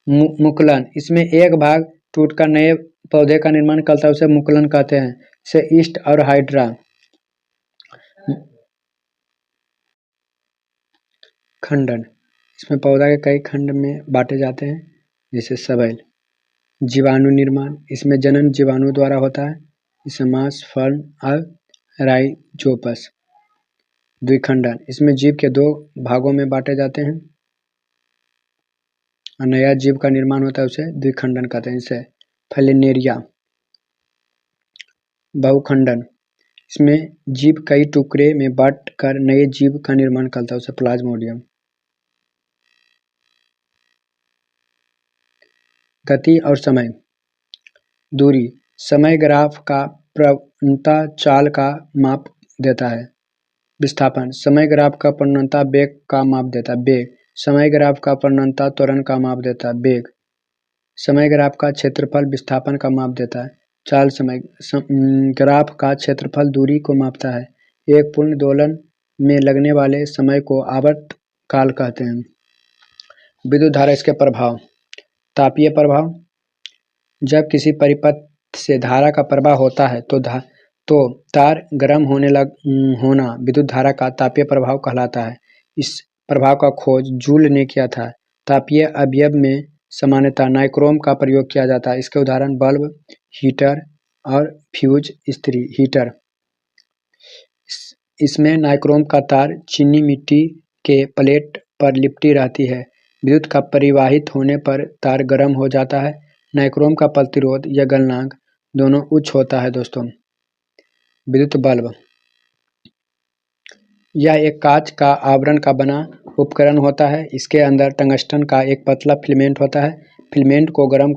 मुकुलन, इसमें एक भाग टूटकर नए पौधे का निर्माण करता है, उसे मुकुलन कहते हैं, जैसे ईस्ट और हाइड्रा। खंडन, इसमें पौधा के कई खंड में बांटे जाते हैं, जैसे सबैल। जीवाणु निर्माण, इसमें जनन जीवाणु द्वारा होता है, जैसे मांस, फर्न और राइजोपस। द्विखंडन, इसमें जीव के 2 भागों में बांटे जाते हैं और नया जीव का निर्माण होता है, उसे द्विखंडन कहते हैं, जैसे फ्लेनेरिया। बहुखंडन, इसमें जीव कई टुकड़े में बांट कर नए जीव का निर्माण करता है, उसे प्लाज्मोडियम। गति और समय, दूरी, समय ग्राफ का प्रवणता चाल का माप देता है। विस्थापन, समय ग्राफ का प्रवणता वेग का माप देता है। वेग, समय ग्राफ का प्रवणता त्वरण का माप देता है। वेग, समय ग्राफ का क्षेत्रफल विस्थापन का माप देता है। चाल, समय ग्राफ का क्षेत्रफल दूरी को मापता है। एक पूर्ण दोलन में लगने वाले समय को आवर्त काल कहते हैं। विद्युत धारा, इसके प्रभाव, तापीय प्रभाव, जब किसी परिपथ से धारा का प्रवाह होता है तो तार गर्म होना विद्युत धारा का तापीय प्रभाव कहलाता है। इस प्रभाव का खोज जूल ने किया था। तापीय अवयव में सामान्यतः नाइक्रोम का प्रयोग किया जाता है। इसके उदाहरण बल्ब, हीटर और फ्यूज स्त्री हीटर। इसमें नाइक्रोम का तार चीनी मिट्टी के प्लेट पर लिपटी रहती है। विद्युत का परिवाहित होने पर तार गर्म हो जाता है। नाइक्रोम का प्रतिरोध या गलनांक दोनों उच्च होता है दोस्तों। विद्युत बल्ब, यह एक कांच का आवरण का बना उपकरण होता है। इसके अंदर टंगस्टन का एक पतला फिलामेंट होता है। फिलामेंट को गर्म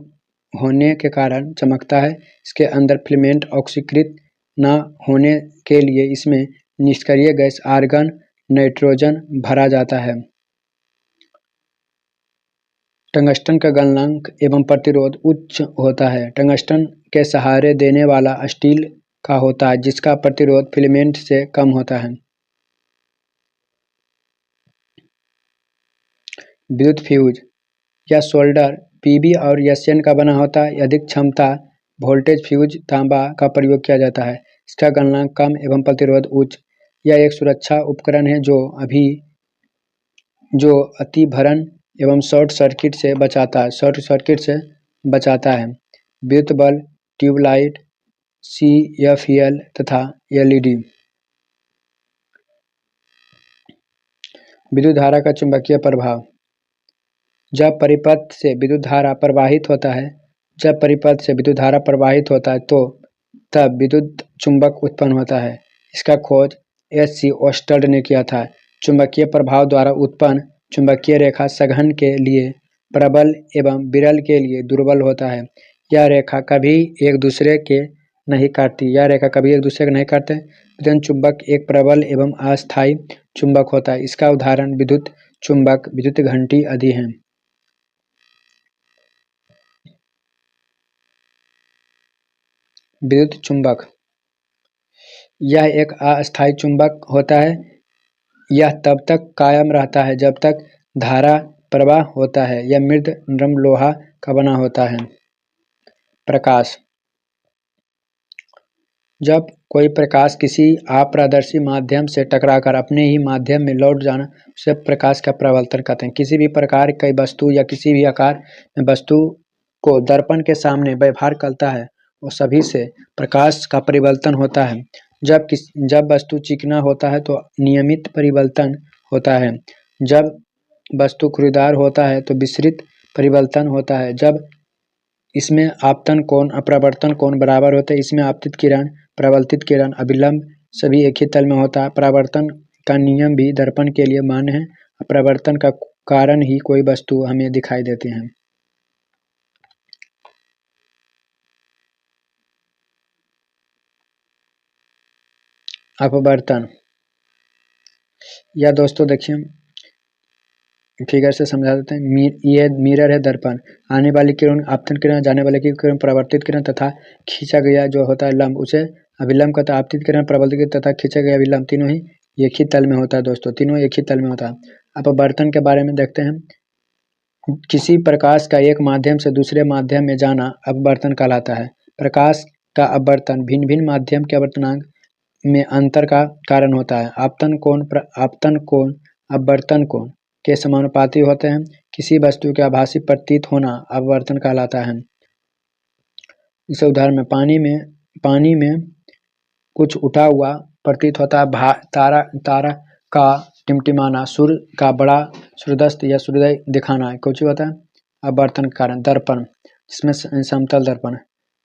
होने के कारण चमकता है। इसके अंदर फिलामेंट ऑक्सीकृत न होने के लिए इसमें निष्क्रिय गैस आर्गन नाइट्रोजन भरा जाता है। टंगस्टन का गलनांक एवं प्रतिरोध उच्च होता है। टंगस्टन के सहारे देने वाला स्टील का होता है, जिसका प्रतिरोध फिलामेंट से कम होता है। विद्युत फ्यूज, यह सोल्डर, पीबी और एसएन का बना होता है। अधिक क्षमता वोल्टेज फ्यूज तांबा का प्रयोग किया जाता है। इसका गलनांक कम एवं प्रतिरोध उच्च। यह एक सुरक्षा उपकरण है जो अतिभरण एवं शॉर्ट सर्किट से बचाता है। विद्युत बल्ब, ट्यूबलाइट, सीएफएल तथा एलईडी। विद्युत धारा का चुंबकीय प्रभाव, जब परिपथ से विद्युत धारा प्रवाहित होता है तो तब विद्युत चुंबक उत्पन्न होता है। इसका खोज एच.सी. ओस्टर्ड ने किया था। चुंबकीय प्रभाव द्वारा उत्पन्न चुंबकीय रेखा सघन के लिए प्रबल एवं विरल के लिए दुर्बल होता है। यह रेखा कभी एक दूसरे के नहीं काटती। विद्युत चुंबक एक प्रबल एवं अस्थायी चुंबक होता है। इसका उदाहरण विद्युत चुंबक, विद्युत घंटी आदि हैं। विद्युत चुंबक, यह एक अस्थायी चुंबक होता है। यह तब तक कायम रहता है जब तक धारा प्रवाह होता है। यह मृद नरम लोहा का बना होता है। प्रकाश, जब कोई प्रकाश किसी अपारदर्शी माध्यम से टकराकर अपने ही माध्यम में लौट जाना उसे प्रकाश का परावर्तन कहते हैं। किसी भी प्रकार की वस्तु या किसी भी आकार में वस्तु को दर्पण के सामने व्यवहार करता है वो सभी से प्रकाश का परिवर्तन होता है। जब वस्तु चिकना होता है तो नियमित परिवर्तन होता है। जब वस्तु खुरीदार होता है तो विसरित परिवर्तन होता है। जब इसमें आपतन कोण अपरावर्तन कोण बराबर होते हैं। इसमें आपतित किरण, परावर्तित किरण, अभिलंब सभी एक ही तल में होता है। परावर्तन का नियम भी दर्पण के लिए मान्य है। अपरावर्तन का कारण ही कोई वस्तु हमें दिखाई देती है। अपवर्तन, या दोस्तों देखिए फिगर से समझा देते हैं। ये मिरर है दर्पण। आने वाली किरण आपतन किरण, जाने वाली किरण परावर्तित किरण तथा खींचा गया जो होता है लंब उसे अभिलंब कहता है। आपतित किरण, परावर्तित किरण तथा खींचा गया अभिलंब तीनों ही एक ही तल में होता है दोस्तों। तीनों एक ही तल में होता है। अपवर्तन के बारे में देखते हैं। किसी प्रकाश का एक माध्यम से दूसरे माध्यम में जाना अपवर्तन कहलाता है। प्रकाश का अपवर्तन भिन्न भिन्न माध्यम के अपवर्तनांक में अंतर का कारण होता है। आपतन कोण अपवर्तन कोण के समानुपाती होते हैं। किसी वस्तु के आभासी प्रतीत होना अपवर्तन कहलाता है। इस उदाहरण में पानी में कुछ उठा हुआ प्रतीत होता है। तारा का टिमटिमाना, सूर्य का बड़ा सूर्यास्त या सूर्योदय दिखाना कुछ होता है अपवर्तन के कारण। दर्पण, जिसमें समतल दर्पण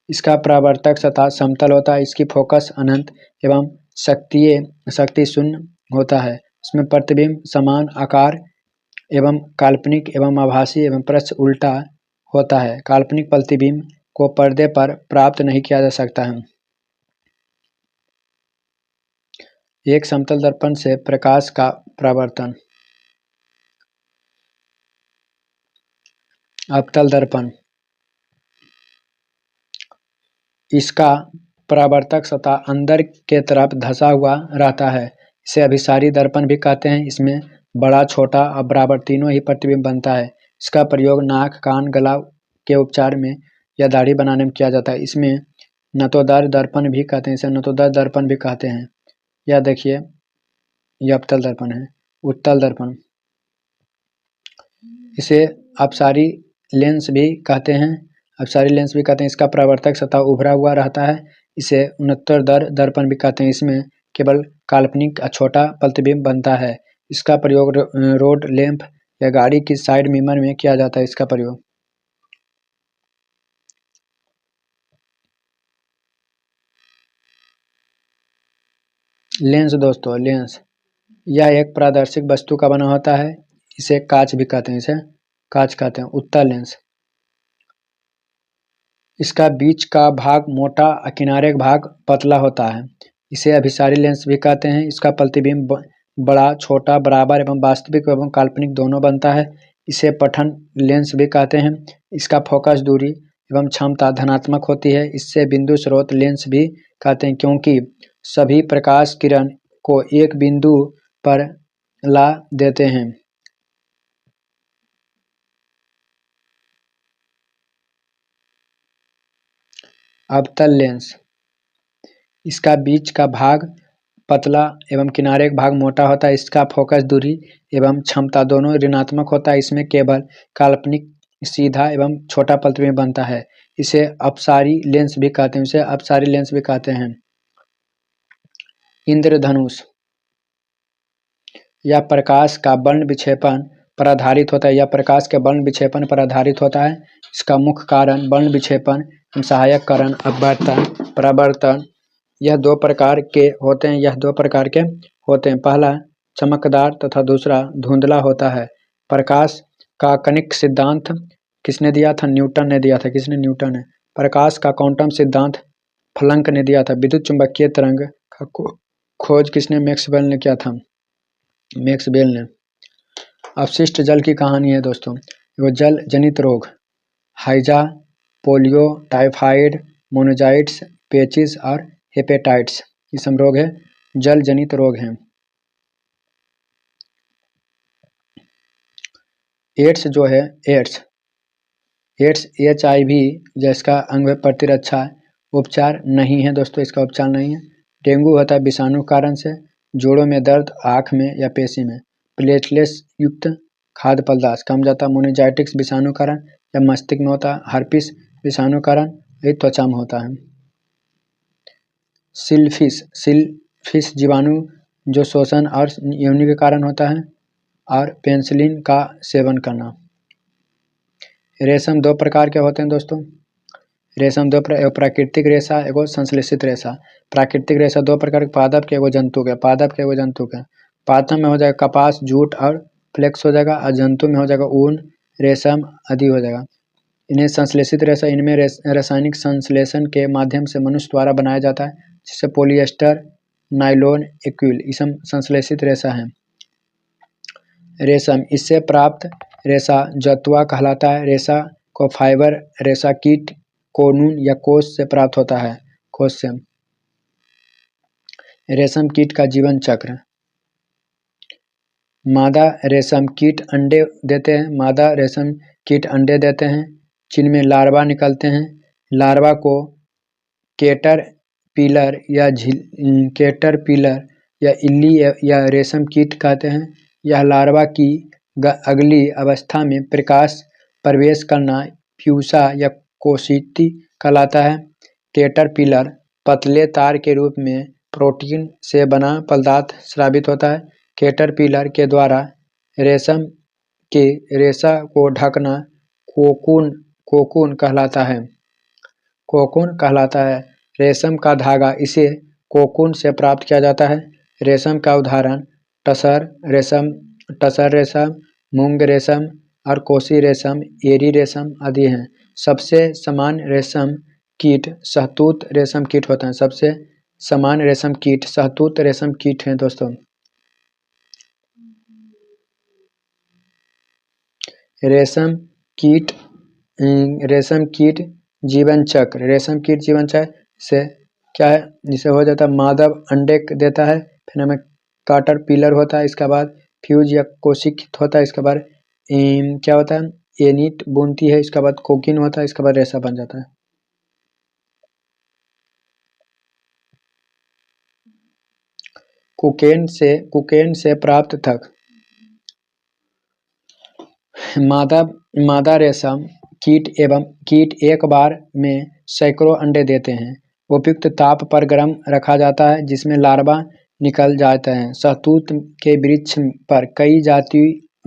इसका परावर्तक सतह समतल होता है। इसकी फोकस अनंत एवं शक्ति शून्य होता है। इसमें प्रतिबिंब समान आकार एवं काल्पनिक एवं आभासी एवं पृष्ठ उल्टा होता है। काल्पनिक प्रतिबिंब को पर्दे पर प्राप्त नहीं किया जा सकता है। एक समतल दर्पण से प्रकाश का परावर्तन। अवतल दर्पण, इसका परावर्तक सतह अंदर के तरफ धंसा हुआ रहता है। इसे अभिसारी दर्पण भी कहते हैं। इसमें बड़ा, छोटा और बराबर तीनों ही प्रतिबिंब बनता है। इसका प्रयोग नाक, कान, गला के उपचार में या दाढ़ी बनाने में किया जाता है। इसमें नतोदर दर्पण भी कहते हैं, इसे नतोदर दर्पण भी कहते हैं। यह देखिए, यह अवतल दर्पण है। उत्तल दर्पण, इसे अपसारी लेंस भी कहते हैं। अपसारी लेंस भी कहते हैं। इसका परावर्तक सतह उभरा हुआ रहता है। इसे उत्तलदर दर्पण भी कहते हैं। इसमें केवल काल्पनिक छोटा प्रतिबिंब बनता है। इसका प्रयोग रोड लैंप या गाड़ी की साइड मिरर में किया जाता है। इसका प्रयोग लेंस दोस्तों, लेंस यह एक पारदर्शी वस्तु का बना होता है। इसे कांच भी कहते हैं। इसे कांच कहते हैं। उत्तल लेंस, इसका बीच का भाग मोटा और किनारे का भाग पतला होता है। इसे अभिसारी लेंस भी कहते हैं। इसका प्रतिबिंब बड़ा, छोटा, बराबर एवं वास्तविक एवं काल्पनिक दोनों बनता है। इसे पठन लेंस भी कहते हैं। इसका फोकस दूरी एवं क्षमता धनात्मक होती है। इससे बिंदु स्रोत लेंस भी कहते हैं, क्योंकि सभी प्रकाश किरण को एक बिंदु पर ला देते हैं। अवतल लेंस, इसका बीच का भाग पतला एवं किनारे का भाग मोटा होता है। इसका फोकस दूरी एवं क्षमता दोनों ऋणात्मक होता है। इसमें केवल काल्पनिक सीधा एवं छोटा प्रतिबिंब बनता है। इसे अपसारी लेंस भी कहते हैं। इसे अपसारी लेंस भी कहते हैं। इंद्रधनुष, यह प्रकाश का वर्ण विक्षेपण पर आधारित होता है। यह प्रकाश के वर्ण विक्षेपण पर आधारित होता है। इसका मुख्य कारण वर्ण विक्षेपण, सहायक कारण अपवर्तन, परावर्तन। यह दो प्रकार के होते हैं। पहला चमकदार तथा दूसरा धुंधला होता है। प्रकाश का कनिक सिद्धांत किसने दिया था? न्यूटन ने दिया था। किसने? न्यूटन ने। प्रकाश का क्वांटम सिद्धांत फ्लैंक ने दिया था। विद्युत चुंबकीय तरंग का खोज किसने? मैक्सवेल ने किया था। मैक्सवेल ने। अपशिष्ट जल की कहानी है दोस्तों। वो जल जनित रोग, हाइजा, पोलियो, टाइफाइड, मोनोजाइट्स, पेचिस और हेपेटाइटिस, ये सब रोग है, जल जनित रोग हैं। एड्स जो है, एड्स HIV जिसका अंग प्रतिरक्षा उपचार नहीं है दोस्तों, इसका उपचार नहीं है। डेंगू होता है विषाणु कारण से। जोड़ों में दर्द, आँख में या पेशी में। प्लेटलेट्स युक्त खाद्य पदार्थ कम जाता। मोनिजाइटिक्स विषाणु कारण या मस्तिष्क में होता है। हर्पिस विषाणु कारण ये त्वचा में होता है। सिलफिश जीवाणु जो शोषण और योनि के कारण होता है। और पेनिसिलिन का सेवन करना। रेशम दो प्रकार के होते हैं दोस्तों। रेशम दो प्राकृतिक रेशा एगो संश्लेषित रेशा। प्राकृतिक रेशा दो प्रकार के, पादप के एगो जंतु के। पादप में हो जाएगा कपास, जूट और फ्लेक्स हो जाएगा। और जंतु में हो जाएगा ऊन, रेशम आदि हो जाएगा। इन्हें संश्लेषित रेशा, इनमें रासायनिक संश्लेषण के माध्यम से मनुष्य द्वारा बनाया जाता है, जिससे पॉलिएस्टर, नायलॉन, एक्रिल ये सब संश्लेषित रेशा है। रेशम, इससे प्राप्त रेशा जतुआ कहलाता है। रेशा को फाइबर रेशा कीट, कोकून या कोश से प्राप्त होता है। कोश से। रेशम कीट का जीवन चक्र। मादा रेशम कीट अंडे देते हैं। मादा रेशम कीट अंडे देते हैं, जिनमें लार्वा निकलते हैं। लार्वा को कैटरपिलर या इल्ली या रेशम कीट कहते हैं। यह लार्वा की अगली अवस्था में प्रकाश प्रवेश करना प्यूसा या कोशिकी कहलाता है। कैटरपिलर पतले तार के रूप में प्रोटीन से बना पदार्थ स्रावित होता है। कैटरपिलर के द्वारा रेशम के रेशा को ढकना कोकून कहलाता है। कोकून कहलाता है। रेशम का धागा, इसे कोकून से प्राप्त किया जाता है। रेशम का उदाहरण टसर रेशम, मूंग रेशम और कोसी रेशम, एरी रेशम आदि हैं। सबसे सामान्य रेशम कीट शहतूत रेशम कीट होता है। सबसे सामान्य रेशम कीट शहतूत रेशम कीट हैं दोस्तों। रेशम कीट जीवन चक्र, रेशम कीट जीवन चक्र से क्या है, जिसे हो जाता है मादा अंडे देता है, फिर हमें काटर पिलर होता है, इसके बाद फ्यूज या कोशिक होता है, इसके बाद क्या होता है, एनिट बुनती है, इसके बाद कोकिन होता है, इसके बाद रेशा बन जाता है। कुकेन से प्राप्त थक, मादा रेशम कीट एक बार में सैकड़ों अंडे देते हैं। उपयुक्त ताप पर गर्म रखा जाता है, जिसमें लार्वा निकल जाते हैं। शहतूत के वृक्ष पर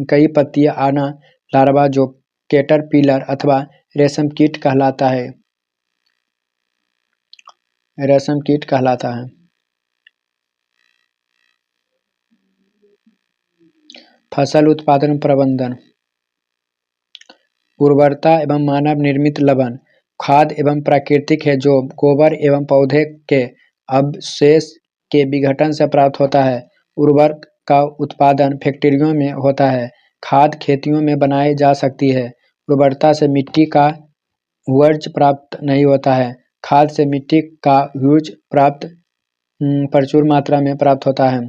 कई पत्तियां आना लार्वा, जो कैटरपिलर अथवा रेशम कीट कहलाता है। फसल उत्पादन प्रबंधन, उर्वरता एवं मानव निर्मित लवण खाद एवं प्राकृतिक है, जो गोबर एवं पौधे के अवशेष के विघटन से प्राप्त होता है। उर्वरक का उत्पादन फैक्ट्रियों में होता है। खाद खेतियों में बनाई जा सकती है। उर्वरता से मिट्टी का वर्ज्य प्राप्त नहीं होता है। खाद से मिट्टी का वर्ज्य प्रचुर मात्रा में प्राप्त होता है।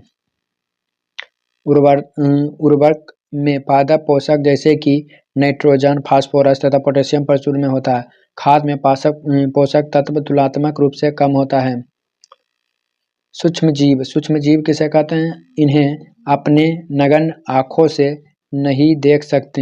उर्वरक में पादप पोषक जैसे कि नाइट्रोजन, फास्फोरस तथा पोटेशियम प्रचुर में होता है। खाद में पोषक तत्व तुलनात्मक रूप से कम होता है। सूक्ष्म जीव किसे कहते हैं? इन्हें अपने नग्न आँखों से नहीं देख सकते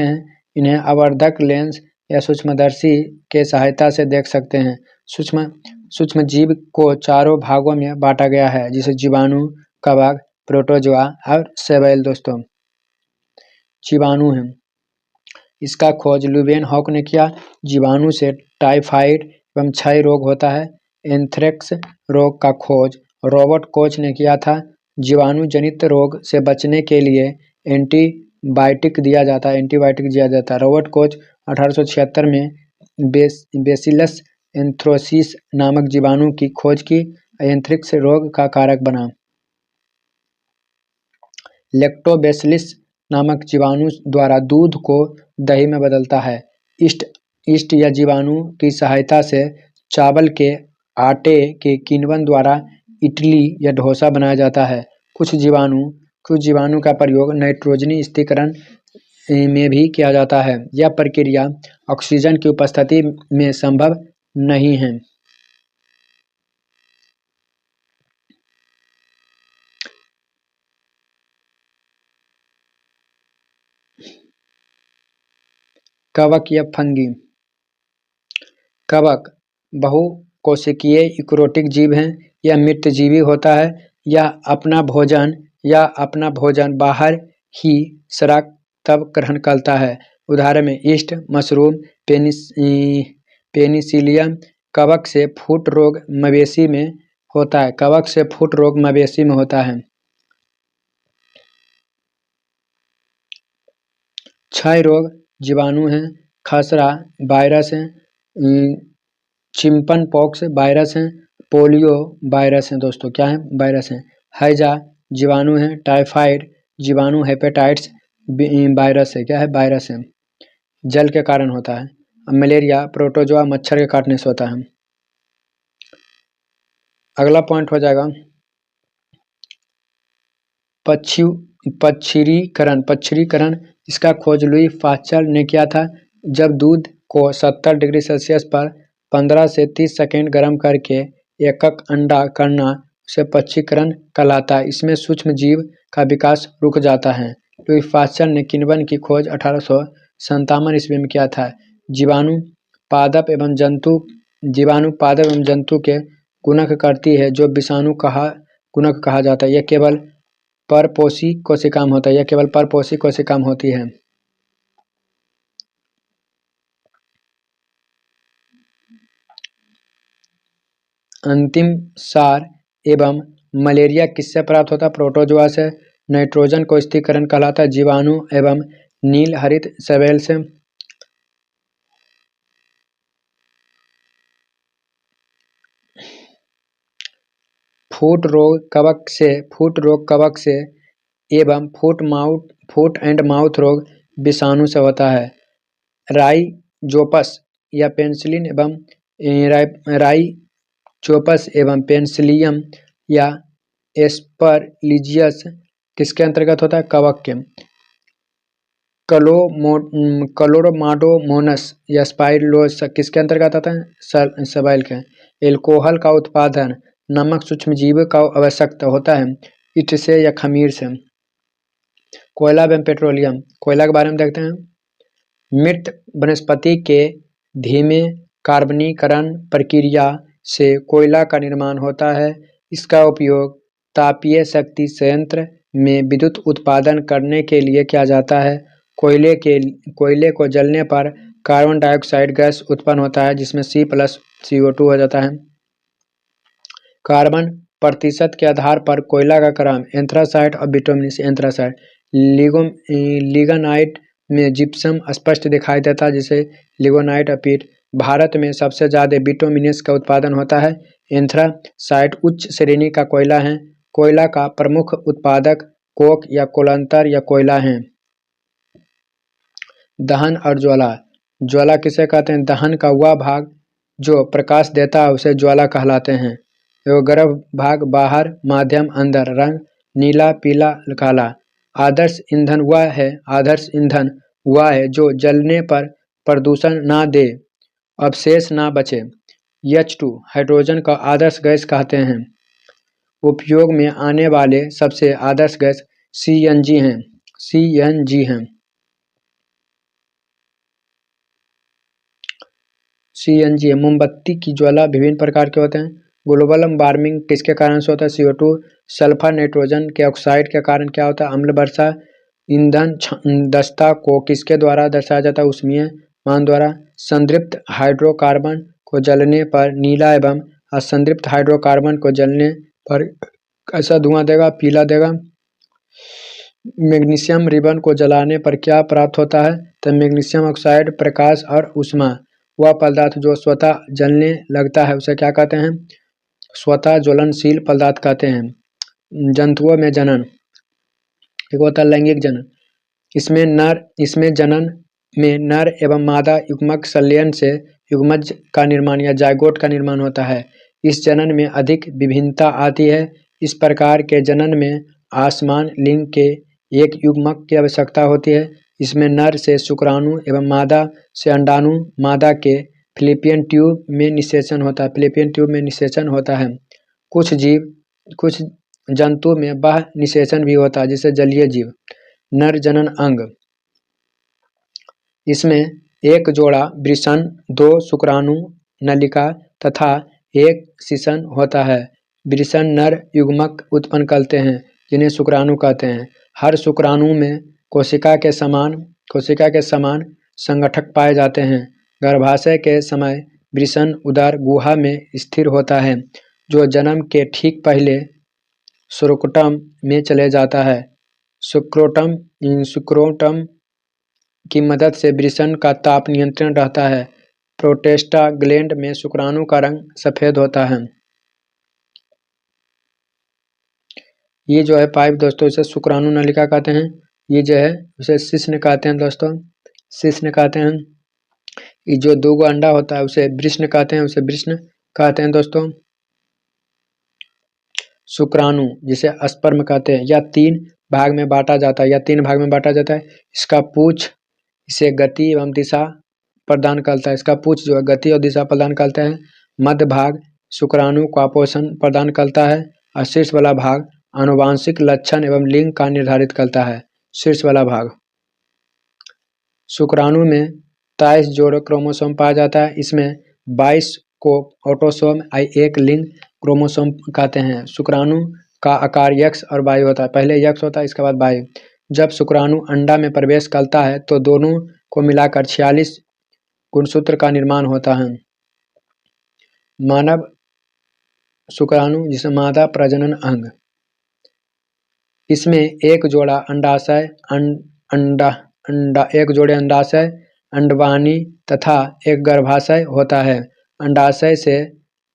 हैं। इन्हें आवर्धक लेंस या सूक्ष्मदर्शी के सहायता से देख सकते हैं। सूक्ष्म जीव को चारों भागों में बांटा गया है, जिसे जीवाणु, कवक, प्रोटोजोआ और सेबेल दोस्तों। जीवाणु है, इसका खोज ल्यूवेनहॉक ने किया। जीवाणु से टाइफाइड एवं क्षय रोग होता है। एंथ्रेक्स रोग का खोज रॉबर्ट कोच ने किया था। जीवाणु जनित रोग से बचने के लिए एंटीबायोटिक दिया जाता है। रॉबर्ट कोच 1876 में बेसिलस एंथ्रोसिस नामक जीवाणु की खोज की, एंथ्रेक्स रोग का कारक बना। लैक्टोबैसिलस नामक जीवाणु द्वारा दूध को दही में बदलता है। ईस्ट या जीवाणु की सहायता से चावल के आटे के किण्वन द्वारा इडली या डोसा बनाया जाता है। कुछ जीवाणु का प्रयोग नाइट्रोजनी स्थिरीकरण में भी किया जाता है। यह प्रक्रिया ऑक्सीजन की उपस्थिति में संभव नहीं है। कवक या फंगी। कवक बहुकोशिकीय यूकैरियोटिक जीव हैं। यह मित्रजीवी होता है। यह अपना भोजन बाहर ही सराग ग्रहण करता है। उदाहरण में ईस्ट, मशरूम, पेनिसिलियम। कवक से फूट रोग मवेशी में होता है। क्षय रोग जीवाणु हैं। खसरा वायरस हैं। चिकन पॉक्स वायरस हैं। पोलियो वायरस हैं दोस्तों। क्या है? वायरस हैं। हैजा जीवाणु हैं। टाइफाइड जीवाणु, हेपेटाइटिस वायरस है। क्या है? वायरस है। जल के कारण होता है। मलेरिया प्रोटोजोआ मच्छर के काटने से होता है। अगला पॉइंट हो जाएगा पच्छरीकरण। इसका खोज लुई पास्चर ने किया था। जब दूध को 70 डिग्री सेल्सियस पर 15 से 30 सेकेंड गर्म करके एकक अंडा करना उसे पच्छरीकरण कहलाता है। इसमें सूक्ष्म जीव का विकास रुक जाता है। लुई पास्चर ने किण्वन की खोज 1857 ईस्वी में किया था। जीवाणु पादप एवं जंतु के गुणक करती है, जो विषाणु गुणक कहा जाता है। यह केवल परपोषी कोशिका में होती है। अंतिम सार एवं मलेरिया किससे प्राप्त होता है? प्रोटोजोआ से। नाइट्रोजन को स्थिरीकरण कहलाता है जीवाणु एवं नील हरित शैवाल से। फुट रोग कवक से एवं फुट एंड माउथ रोग विषाणु से होता है। राइजोपस या पेनिसिलिन एवं राइजोपस एवं पेनिसिलियम या एस्परलिजियस किसके अंतर्गत होता है? कवक के। क्लोरोमाडोमोनस या स्पाइरोलोस किसके अंतर्गत आता है? शैवाल के। एल्कोहल का उत्पादन नमक सूक्ष्मजीव का आवश्यकता होता है ईंट से या खमीर से। कोयला एवं पेट्रोलियम, कोयला के बारे में देखते हैं। मृत वनस्पति के धीमे कार्बनीकरण प्रक्रिया से कोयला का निर्माण होता है। इसका उपयोग तापीय शक्ति संयंत्र में विद्युत उत्पादन करने के लिए किया जाता है। कोयले को जलने पर कार्बन डाइऑक्साइड गैस उत्पन्न होता है जिसमें C+CO2 हो जाता है। कार्बन प्रतिशत के आधार पर कोयला का क्रम एंथ्रासाइट और बिटुमिनस एंथ्रासाइट। लिग्नाइट में जिप्सम स्पष्ट दिखाई देता है जिसे लिग्नाइट और पीट। भारत में सबसे ज़्यादा बिटुमिनस का उत्पादन होता है। एंथ्रासाइट उच्च श्रेणी का कोयला है। कोयला का प्रमुख उत्पादक कोक या कोलंतर या कोयला हैं। दहन और ज्वाला, ज्वाला किसे कहते हैं? दहन का वह भाग जो प्रकाश देता है उसे ज्वाला कहलाते हैं। गर्भ भाग बाहर, माध्यम, अंदर। रंग नीला, पीला, काला। आदर्श ईंधन वह है जो जलने पर प्रदूषण ना दे, अवशेष ना बचे। H2 हाइड्रोजन का आदर्श गैस कहते हैं। उपयोग में आने वाले सबसे आदर्श गैस CNG हैं। CNG है। मोमबत्ती की ज्वाला विभिन्न प्रकार के होते हैं। ग्लोबल वार्मिंग किसके कारण से होता है? CO2। सल्फर नाइट्रोजन के ऑक्साइड के कारण क्या होता है? अम्ल वर्षा। ईंधन दक्षता को किसके द्वारा दर्शाया जाता है? ऊष्मीय मान द्वारा। संतृप्त हाइड्रोकार्बन को जलने पर नीला एवं असंतृप्त हाइड्रोकार्बन को जलने पर कैसा धुआं देगा? पीला देगा। मैग्नीशियम रिबन को जलाने पर क्या प्राप्त होता है? तो मैग्नीशियम ऑक्साइड, प्रकाश और ऊष्मा। वह पदार्थ जो स्वतः जलने लगता है उसे क्या कहते हैं? स्वतः ज्वलनशील पदार्थ कहते हैं। जंतुओं में जनन, एक होता है लैंगिक जनन। इसमें जनन में नर एवं मादा युग्मक संलयन से युग्मज का निर्माण या जायगोट का निर्माण होता है। इस जनन में अधिक विभिन्नता आती है। इस प्रकार के जनन में असमान लिंग के एक युग्मक की आवश्यकता होती है। इसमें नर से शुक्राणु एवं मादा से अंडाणु। मादा के फैलोपियन ट्यूब में निषेचन होता है। कुछ जंतु में बाह्य निषेचन भी होता है जैसे जलीय जीव। नर जनन अंग, इसमें एक जोड़ा वृषण, 2 शुक्राणु नलिका तथा 1 शिशन होता है। वृषण नर युग्मक उत्पन्न करते हैं जिन्हें शुक्राणु कहते हैं। हर शुक्राणु में कोशिका के समान संगठक पाए जाते हैं। गर्भाशय के समय वृषण उदर गुहा में स्थिर होता है जो जन्म के ठीक पहले स्क्रोटम में चले जाता है। स्क्रोटम की मदद से वृषण का ताप नियंत्रण रहता है। प्रोस्टाग्लैंड में शुक्राणु का रंग सफेद होता है। ये जो है पाइप दोस्तों इसे शुक्राणु नलिका कहते हैं। ये जो है उसे शिश्न कहते हैं दोस्तों, शिश्न कहते हैं। ये जो 2 अंडा होता है उसे वृषण कहते हैं, दोस्तों। शुक्राणु जिसे स्पर्म कहते हैं या 3 भाग में बांटा जाता है। इसका पूंछ इसे गति एवं दिशा प्रदान करता है। इसका पूंछ जो है गति और दिशा प्रदान करता है। मध्य भाग शुक्राणु को पोषण प्रदान करता है और शीर्ष वाला भाग आनुवांशिक लक्षण एवं लिंग का निर्धारित करता है। शीर्ष वाला भाग शुक्राणु में 23 जोड़ क्रोमोसोम पाया जाता है। इसमें 22 को ऑटोसोम 1 लिंग क्रोमोसोम कहते हैं। शुक्राणु का आकार X और Y होता है। पहले X होता है इसके बाद Y। जब शुक्राणु अंडा में प्रवेश करता है तो दोनों को मिलाकर 46 गुणसूत्र का निर्माण होता है। मानव शुक्राणु जिसे मादा प्रजनन अंग, इसमें एक जोड़ा अंडाशय अंडा अंडा एक जोड़े अंडाशय अंडवाहिनी तथा एक गर्भाशय होता है। अंडाशय से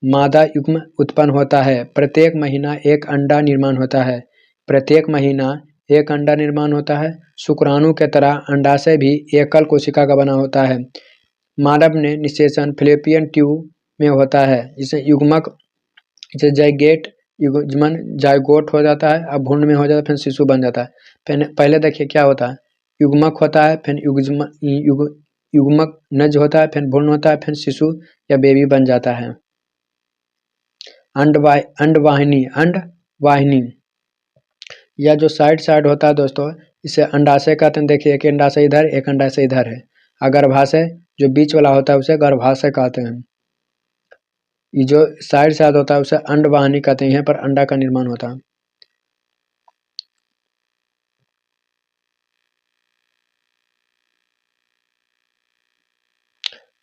मादा युग्म उत्पन्न होता है। प्रत्येक महीना एक अंडा निर्माण होता है। प्रत्येक महीना एक अंडा निर्माण होता है। शुक्राणु के तरह अंडाशय भी एकल कोशिका का बना होता है। मानव में निषेचन फैलोपियन ट्यूब में होता है। इसे युग्मक इसे जाइगेट युग्मन जाइगोट हो जाता है, अब भ्रूण में हो जाता है, फिर शिशु बन जाता है। पहले देखिए क्या होता है, युग्मक होता है, फिर युग्मक नज होता है, फिर भ्रूण होता है, फिर शिशु या बेबी बन जाता है। अंडवाहिनी अंडवाहिनी या जो साइड होता है दोस्तों, इसे अंडाशय कहते हैं। देखिए एक अंडाशय इधर, एक अंडाशय इधर है। गर्भाशय जो बीच वाला होता है उसे गर्भाशय कहते हैं। ये जो साइड होता है उसे अंडवाहिनी कहते हैं। यहाँ पर अंडा का निर्माण होता है।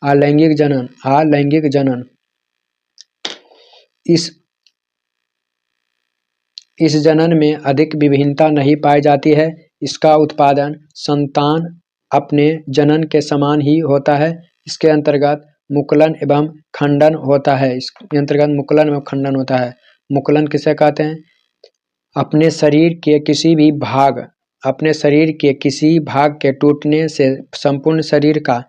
अलैंगिक जनन, अलैंगिक जनन इस जनन में अधिक विभिन्नता नहीं पाई जाती है। इसका उत्पादन संतान अपने जनन के समान ही होता है। इसके अंतर्गत मुकुलन एवं खंडन होता है। इसके अंतर्गत मुकुलन एवं खंडन होता है। मुकुलन किसे कहते हैं? अपने शरीर के किसी भाग के टूटने से संपूर्ण शरीर का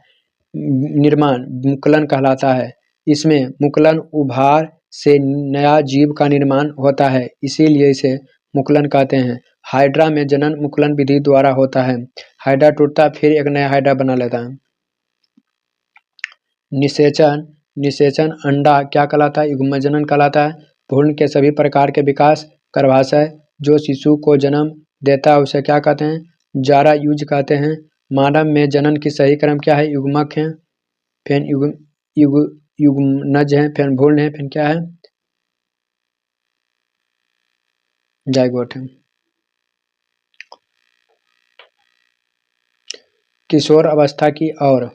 निर्माण मुकुलन कहलाता है। इसमें मुकुलन उभार से नया जीव का निर्माण होता है, इसीलिए इसे मुकुलन कहते हैं। हाइड्रा में जनन मुकुलन विधि द्वारा होता है। हाइड्रा टूटता फिर एक नया हाइड्रा बना लेता है। निषेचन अंडा क्या कहलाता है? युग्म जनन कहलाता है। भ्रूण के सभी प्रकार के विकास गर्भाशय जो शिशु को जन्म देता है उसे क्या कहते हैं? जारा यूज कहते हैं। मानव में जनन की सही क्रम क्या है? युग्मक है, फिर युग्मनज है, फिर भ्रूण है, फिर क्या है? जाइगोट है। किशोर अवस्था की और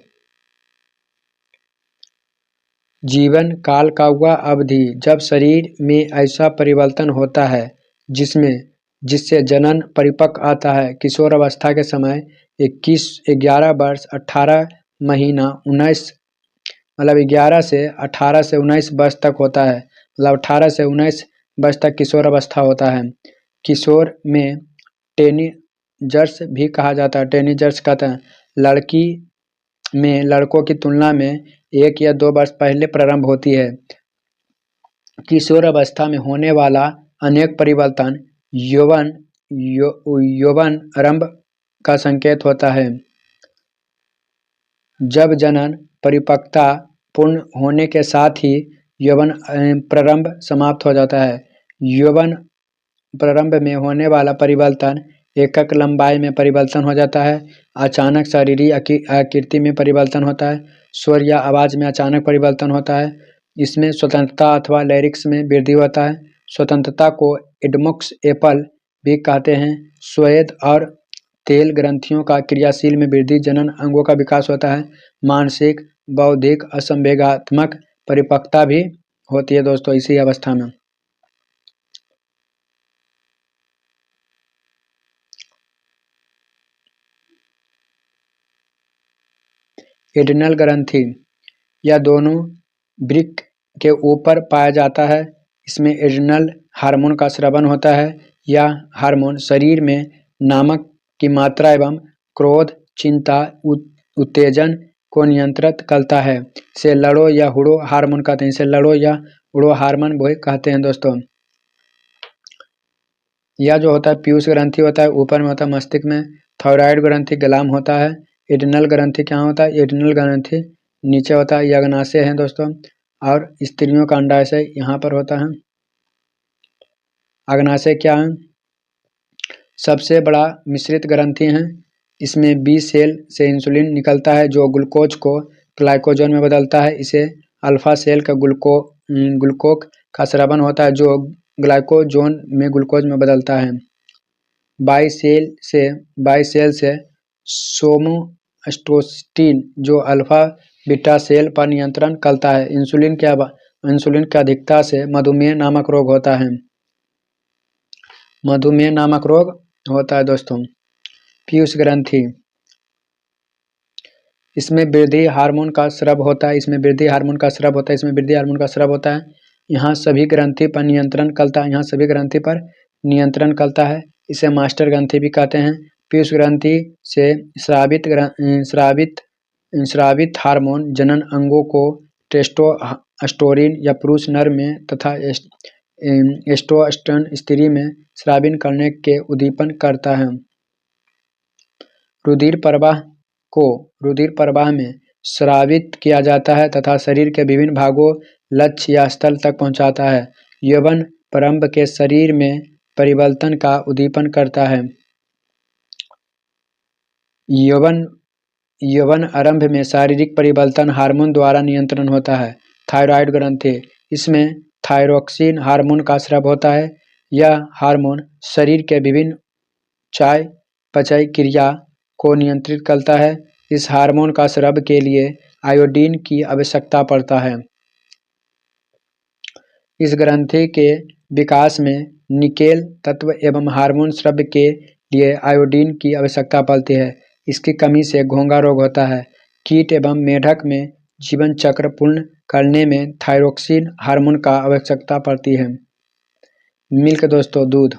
जीवन काल का वह अवधि जब शरीर में ऐसा परिवर्तन होता है जिससे जनन परिपक्व आता है। किशोर अवस्था के समय 11 वर्ष 18 महीना 19 मतलब 11 से 18 से 19 वर्ष तक होता है। मतलब 18 से 19 वर्ष तक किशोर अवस्था होता है। किशोर में टीनेजर्स भी कहा जाता है। टीनेजर्स कहते हैं। लड़की में लड़कों की तुलना में 1 या 2 वर्ष पहले प्रारंभ होती है। किशोर अवस्था में होने वाला अनेक परिवर्तन यौवन आरंभ का संकेत होता है। जब जनन परिपक्वता पूर्ण होने के साथ ही यौवन प्रारंभ समाप्त हो जाता है। यौवन प्रारंभ में होने वाला परिवर्तन एकक लंबाई में परिवर्तन हो जाता है। अचानक शारीरिक आकृति में परिवर्तन होता है। स्वर या आवाज में अचानक परिवर्तन होता है। इसमें स्वतंत्रता अथवा लिरिक्स में वृद्धि होता है। स्वतंत्रता को एडमॉक्स एपल भी कहते हैं। स्वेद और तेल ग्रंथियों का क्रियाशील में वृद्धि जनन अंगों का विकास होता है। मानसिक बौद्धिक असंवेगात्मक परिपक्वता भी होती है दोस्तों इसी अवस्था में। एड्रिनल ग्रंथि यह दोनों वृक्क के ऊपर पाया जाता है। इसमें एड्रिनल हार्मोन का स्रावन होता है। यह हार्मोन शरीर में नमक की मात्रा एवं क्रोध चिंता उत्तेजन को नियंत्रित करता है। इसे लड़ो या हुड़ो हार्मोन कहते हैं। इसे लड़ो या उड़ो हार्मोन वो कहते हैं दोस्तों। यह जो होता है पीयूष ग्रंथि होता है ऊपर में होता है मस्तिष्क में। थायराइड ग्रंथि गला में होता है। एड्रिनल ग्रंथि क्या होता है? एड्रिनल ग्रंथि नीचे होता है। यह अग्नाशय है दोस्तों। और स्त्रियों का अंडाशय यहाँ पर होता है। अग्नाशय क्या है? सबसे बड़ा मिश्रित ग्रंथि है। इसमें बी सेल से इंसुलिन निकलता है जो ग्लूकोज को ग्लाइकोजन में बदलता है। इसे अल्फा सेल का ग्लूकोक का स्रावन होता है जो ग्लाइकोजन में ग्लूकोज में बदलता है। बाई सेल से सोमोस्टोस्टिन जो अल्फा बीटा सेल पर नियंत्रण करता है। इंसुलिन के इंसुलिन की अधिकता से मधुमेह नामक रोग होता है। मधुमेह नामक रोग होता है दोस्तों। पीयूष ग्रंथि, इसमें वृद्धि हार्मोन का स्राव होता है। इसमें वृद्धि हार्मोन का स्राव होता है। इसमें वृद्धि हार्मोन का स्राव होता है। यहाँ सभी ग्रंथि पर नियंत्रण करता है। यहाँ सभी ग्रंथि पर नियंत्रण करता है। इसे मास्टर ग्रंथि भी कहते हैं। पीयूष ग्रंथि से स्रावित हार्मोन जनन अंगों को टेस्टोस्टेरोन या पुरुष नर में तथा एस्ट्रोस्टेरोन स्त्री में स्रावित करने के उद्दीपन करता है। रुधिर प्रवाह में स्रावित किया जाता है तथा शरीर के विभिन्न भागों, लक्ष्य या स्थल तक पहुंचाता है। यौवन प्रारंभ के शरीर में परिवर्तन का उद्दीपन करता है। यौवन आरंभ में शारीरिक परिवर्तन हार्मोन द्वारा नियंत्रण होता है। थायराइड ग्रंथि, इसमें थायरोक्सिन हार्मोन का स्राव होता है। यह हार्मोन शरीर के विभिन्न चयापचय क्रिया को नियंत्रित करता है। इस हार्मोन का स्राव के लिए आयोडीन की आवश्यकता पड़ता है। इस ग्रंथि के विकास में निकेल तत्व एवं हार्मोन स्राव के लिए आयोडीन की आवश्यकता पड़ती है। इसकी कमी से घोंघा रोग होता है। कीट एवं मेढक में जीवन चक्र पूर्ण करने में थायरोक्सिन हार्मोन का आवश्यकता पड़ती है। मिल्क दोस्तों, दूध,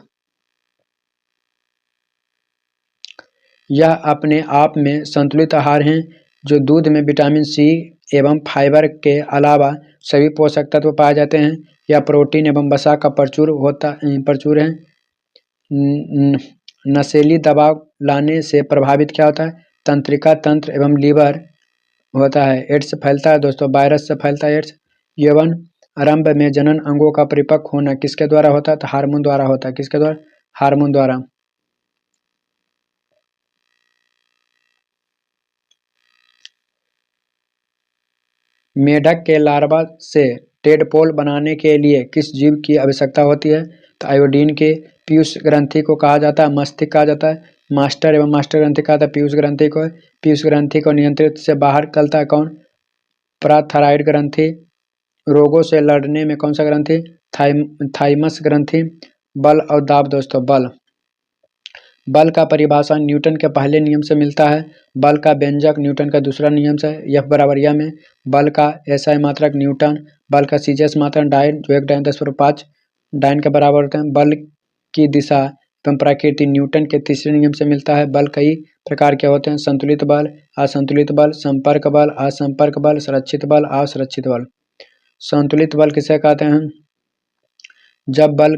यह अपने आप में संतुलित आहार हैं जो दूध में विटामिन सी एवं फाइबर के अलावा सभी पोषक तत्व पाए जाते हैं। यह प्रोटीन एवं वसा का प्रचुर है। नशीली दबाव लाने से प्रभावित क्या होता है? तंत्रिका तंत्र एवं लीवर होता है। एड्स फैलता है दोस्तों, वायरस से फैलता है एड्स। यौवन आरंभ में जनन अंगों का परिपक्व होना किसके द्वारा होता है? तो हार्मोन द्वारा होता है। किसके द्वारा? हार्मोन द्वारा। मेढक के लार्वा से टेडपोल बनाने के लिए किस जीव की आवश्यकता होती है? तो आयोडीन के। पीयूष ग्रंथि को कहा जाता है मस्तिष्क कहा जाता है। मास्टर एवं मास्टर ग्रंथि कहा जाता है पीयूष ग्रंथि को। पीयूष ग्रंथि को नियंत्रित से बाहर करता है कौन? पाराथायरॉइड ग्रंथि। रोगों से लड़ने में कौन सा ग्रंथि? थाइमस ग्रंथि। बल और दाब दोस्तों, बल का परिभाषा न्यूटन के पहले नियम से मिलता है। बल का व्यंजक न्यूटन का दूसरा नियम से F बराबर यम है। बल का SI मात्रक न्यूटन। बल का CGS मात्रक डाइन, जो 1 डाइन 10/5 डाइन के बराबर होते हैं। बल की दिशा एवं प्रकृति न्यूटन के तीसरे नियम से मिलता है। बल कई प्रकार के होते हैं: संतुलित बल, असंतुलित बल, संपर्क बल, असंपर्क बल, सुरक्षित बल, असुरक्षित बल। संतुलित बल किसे कहते हैं? जब बल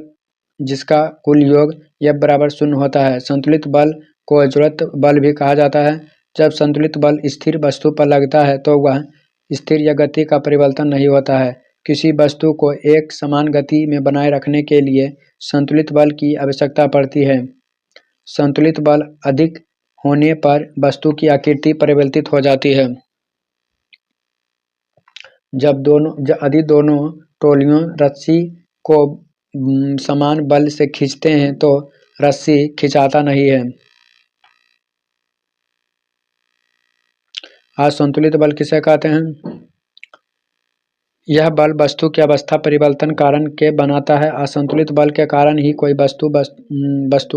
जिसका कुल योग F बराबर 0 होता है। संतुलित बल को जड़त्व बल भी कहा जाता है। जब संतुलित बल स्थिर वस्तु पर लगता है तो वह स्थिर या गति का परिवर्तन नहीं होता है। किसी वस्तु को एक समान गति में बनाए रखने के लिए संतुलित बल की आवश्यकता पड़ती है। संतुलित बल अधिक होने पर वस्तु की आकृति परिवर्तित हो जाती है। यदि दोनों टोलियों रस्सी को समान बल से खींचते हैं तो रस्सी खिंचाता नहीं है। असंतुलित बल किसे कहते हैं? यह बल वस्तु की अवस्था परिवर्तन कारण के बनाता है। असंतुलित बल के कारण ही कोई वस्तु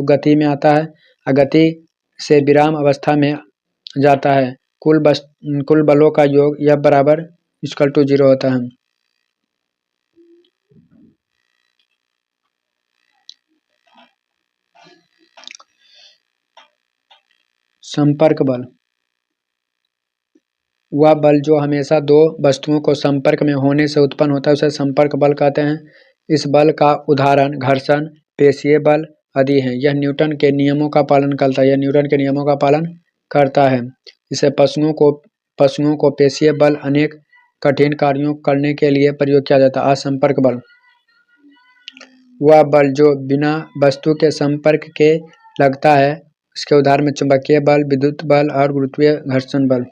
गति में आता है, अगति से विराम अवस्था में जाता है। कुल बलों का योग F बराबर = 0 होता है। संपर्क बल, वह बल जो हमेशा दो वस्तुओं को संपर्क में होने से उत्पन्न होता है उसे संपर्क बल कहते हैं। इस बल का उदाहरण घर्षण, पेशीय बल आदि हैं। यह न्यूटन के नियमों का पालन करता है। इसे पशुओं को पेशीय बल अनेक कठिन कार्यों करने के लिए प्रयोग किया जाता है। असंपर्क बल, वह बल जो बिना वस्तु के संपर्क के लगता है। इसके उदाहरण में चुंबकीय बल, विद्युत बल और गुरुत्वीय घर्षण बल।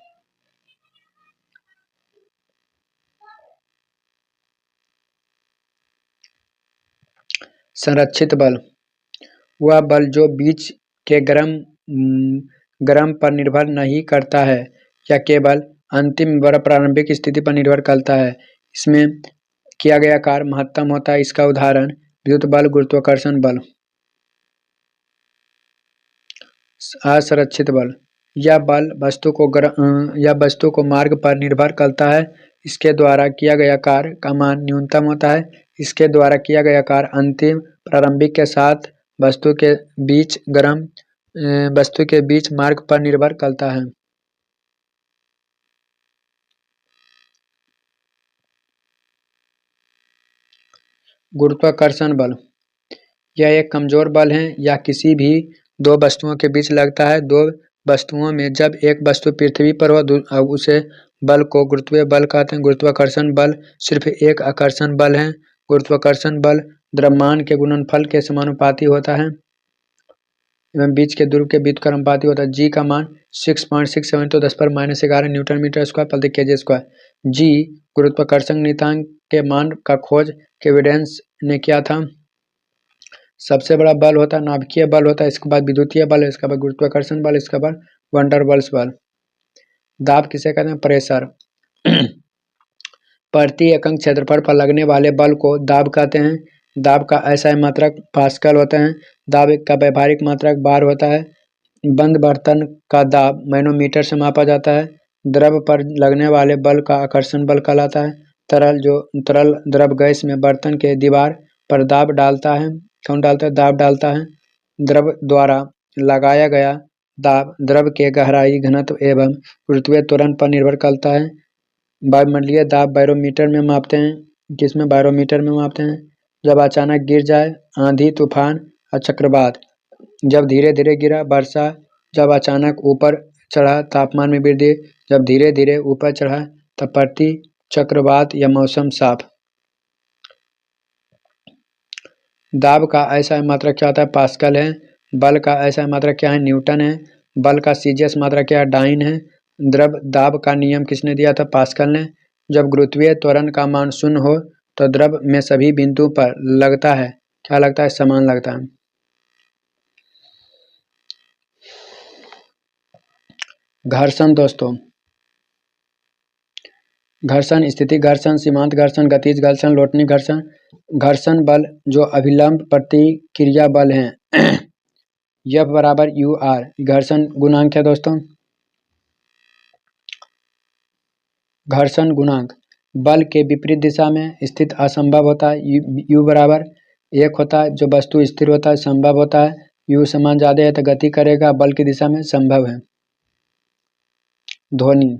संरक्षित बल, वह बल जो बीच के गर्म पर निर्भर नहीं करता है या केवल अंतिम प्रारंभिक स्थिति पर निर्भर करता है। इसमें किया गया कार्य महत्तम होता है। इसका उदाहरण विद्युत बल, गुरुत्वाकर्षण बल। असंरक्षित बल, यह बल वस्तु को मार्ग पर निर्भर करता है। इसके द्वारा किया गया कार्य का मान न्यूनतम होता है। इसके द्वारा किया गया कार्य अंतिम प्रारंभिक के साथ वस्तु के बीच मार्ग पर निर्भर करता है। गुरुत्वाकर्षण बल, यह एक कमजोर बल है। यह किसी भी दो वस्तुओं के बीच लगता है। दो वस्तुओं में जब एक वस्तु पृथ्वी पर हो उसे बल को गुरुत्वीय बल कहते हैं। गुरुत्वाकर्षण बल सिर्फ एक आकर्षण बल है। गुरुत्वाकर्षण बल द्रव्यमान के गुणनफल के समानुपाती होता है एवं बीच के ध्रुव के व्युत्क्रमानुपाती होता है। जी का मान 6.67 तो 10⁻⁻11 न्यूटन मीटर स्क्वायर प्रति केजी स्क्वायर। जी गुरुत्वाकर्षण नियतांक के मान का खोज केविडेंस ने किया था। सबसे बड़ा बल होता है नाभिकीय बल होता है, इसके बाद विद्युतीय बल है, इसके बाद गुरुत्वाकर्षण बल, इसके बाद वंडरवॉल्स बल। दाब किसे कहते हैं? प्रेशर। प्रति एकक क्षेत्रफल पर लगने वाले बल को दाब कहते हैं। दाब का ऐसा मात्रक पास्कल होता है। दाब का व्यावहारिक मात्रक बार होता है। बंद बर्तन का दाब मैनोमीटर से मापा जाता है। द्रव पर लगने वाले बल का आकर्षण बल कहलाता है। तरल द्रव गैस में बर्तन के दीवार पर दाब डालता है। कौन डालता है? दाब डालता है। द्रव द्वारा लगाया गया दाब द्रव के गहराई, घनत्व एवं गुरुत्वीय त्वरण पर निर्भर करता है। वायुमंडलीय दाब बैरोमीटर में मापते हैं। किसमें? बैरोमीटर में मापते हैं। जब अचानक गिर जाए, आंधी, तूफान और चक्रवात। जब धीरे धीरे गिरा, वर्षा। जब अचानक ऊपर चढ़ा, तापमान में वृद्धि। जब धीरे धीरे ऊपर चढ़ा, तब प्रति चक्रवात या मौसम साफ। दाब का ऐसा मात्रक क्या होता है? पास्कल है। बल का ऐसा मात्रक क्या है? न्यूटन है। बल का सीजीएस मात्रक क्या है? डाइन है। द्रव दाब का नियम किसने दिया था? पास्कल ने। जब गुरुत्वीय त्वरण का मान 0 हो तो द्रव में सभी बिंदु पर लगता है, क्या लगता है? समान लगता है। घर्षण दोस्तों, घर्षण, स्थिति घर्षण, सीमांत घर्षण, गतिज घर्षण, लोटनी घर्षण। घर्षण बल जो अभिलंब प्रतिक्रिया बल है F बराबर UR घर्षण गुणांक है दोस्तों। घर्षण गुणांक बल के विपरीत दिशा में स्थित असंभव होता है। U बराबर 1 होता है। जो वस्तु स्थिर होता है संभव होता है। U समान ज्यादा है तो गति करेगा, बल की दिशा में संभव है। ध्वनि,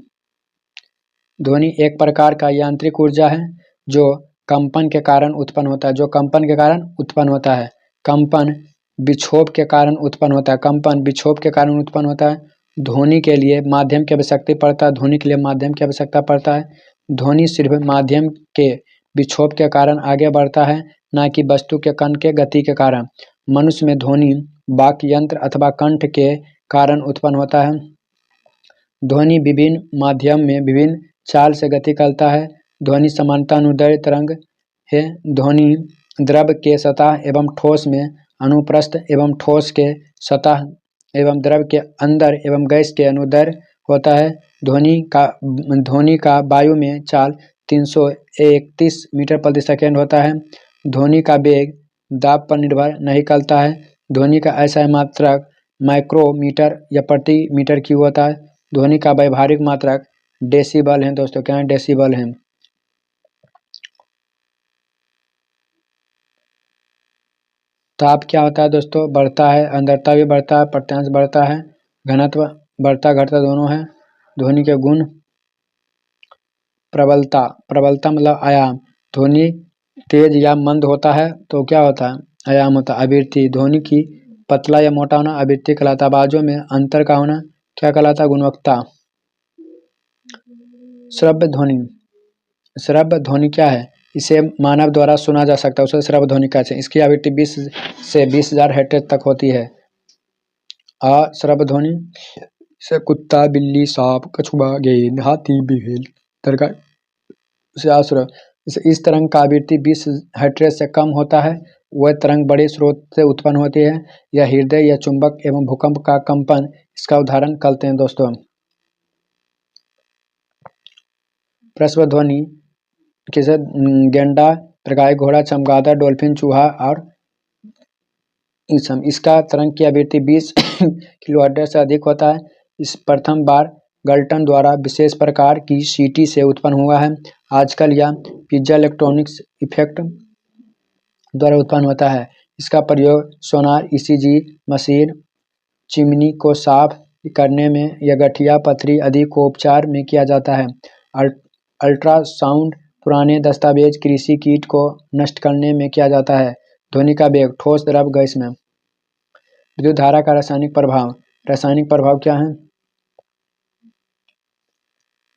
ध्वनि एक प्रकार का यांत्रिक ऊर्जा है जो कंपन के कारण उत्पन्न होता है। जो कंपन के कारण उत्पन्न होता है। कंपन विक्षोभ के कारण उत्पन्न होता है। कंपन विक्षोभ के कारण उत्पन्न होता है। ध्वनि के लिए माध्यम की आवश्यकता पड़ता है। ध्वनि के लिए माध्यम की आवश्यकता पड़ता है। ध्वनि सिर्फ माध्यम के विक्षोभ के कारण आगे बढ़ता है, न कि वस्तु के कण के गति के कारण। मनुष्य में ध्वनि वाक् यंत्र अथवा कंठ के कारण उत्पन्न होता है। ध्वनि विभिन्न माध्यम में विभिन्न चाल से गति करता है। ध्वनि समानता अनुदैर्ध्य तरंग है। ध्वनि द्रव के सतह एवं ठोस में अनुप्रस्थ एवं ठोस के सतह एवं द्रव के अंदर एवं गैस के अनुदैर्ध्य होता है। ध्वनि का वायु में चाल 331 मीटर प्रति सेकेंड होता है। ध्वनि का वेग दाब पर निर्भर नहीं करता है। ध्वनि का ऐसा मात्रक माइक्रोमीटर या प्रति मीटर क्यूब होता है। ध्वनि का व्यावहारिक मात्रक डेसिबल है दोस्तों। क्या है? डेसिबल है। ताप क्या होता है दोस्तों? बढ़ता है, अंदरता भी बढ़ता है, प्रत्यांश बढ़ता है, घनत्व बढ़ता घटता दोनों है। ध्वनि के गुण प्रबलता, प्रबलता मतलब आयाम। ध्वनि तेज या मंद होता है तो क्या होता है? आयाम होता है। आवृत्ति, ध्वनि की पतला या मोटा होना आवृत्ति कहलाता है। आवाजों में अंतर का होना क्या कहलाता है? गुणवत्ता। श्रव्य ध्वनि, श्रव्य ध्वनि क्या है? इसे मानव द्वारा सुना जा सकता है, उसे श्रव्य ध्वनि कहते हैं। इसकी आवृत्ति 20 से 20,000 हेर्ट्ज तक होती है। अश्रव्य ध्वनि से कुत्ता, बिल्ली, सांप, कछुआ, गेंद, हाथी, बिल्ली, दरगाह से अश्रव्य। इस तरंग का आवृत्ति 20 हेर्ट्ज से कम होता है। वह तरंग बड़े स्रोत से उत्पन्न होती है। यह हृदय या चुंबक एवं भूकंप का कंपन इसका उदाहरण करते हैं दोस्तों। प्रसव ध्वनि किसे गेंडा, त्रिगाई, घोड़ा, चमगादड़, डॉल्फिन, चूहा और इसका तरंग की आवृत्ति 20 किलोहर्ट्ज़ से अधिक होता है। इस प्रथम बार गल्टन द्वारा विशेष प्रकार की सीटी से उत्पन्न हुआ है। आजकल यह पिज्जा इलेक्ट्रॉनिक्स इफेक्ट द्वारा उत्पन्न होता है। इसका प्रयोग सोनार, ईसीजी मशीन, चिमनी को साफ करने में या गठिया, पथरी आदि को उपचार में किया जाता है। अल्ट्रासाउंड पुराने दस्तावेज कृषि कीट को नष्ट करने में किया जाता है। ध्वनि का वेग ठोस, द्रव, गैस में। विद्युत धारा का रासायनिक प्रभाव। रासायनिक प्रभाव क्या है?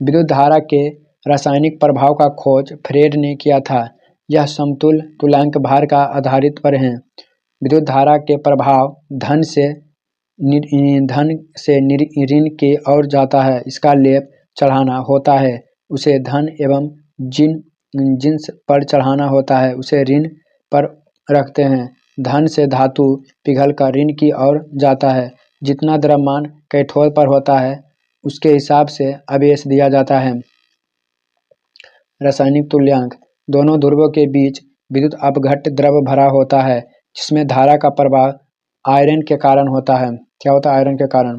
विद्युत धारा के रासायनिक प्रभाव का खोज फ्रेड ने किया था। यह समतुल्य तुल्यांक भार का आधारित पर है। विद्युत धारा के प्रभाव धन से ऋण की ओर जाता है। इसका लेप चढ़ाना होता है उसे धन एवं जिन्स पर चढ़ाना होता है उसे ऋण पर रखते हैं। धन से धातु पिघलकर ऋण की ओर जाता है। जितना द्रव्यमान कैथोड पर होता है उसके हिसाब से आवेश दिया जाता है। रासायनिक तुल्यांक। दोनों ध्रुवों के बीच विद्युत अपघट्य द्रव भरा होता है जिसमें धारा का प्रवाह आयरन के कारण होता है। क्या होता है? आयरन के कारण।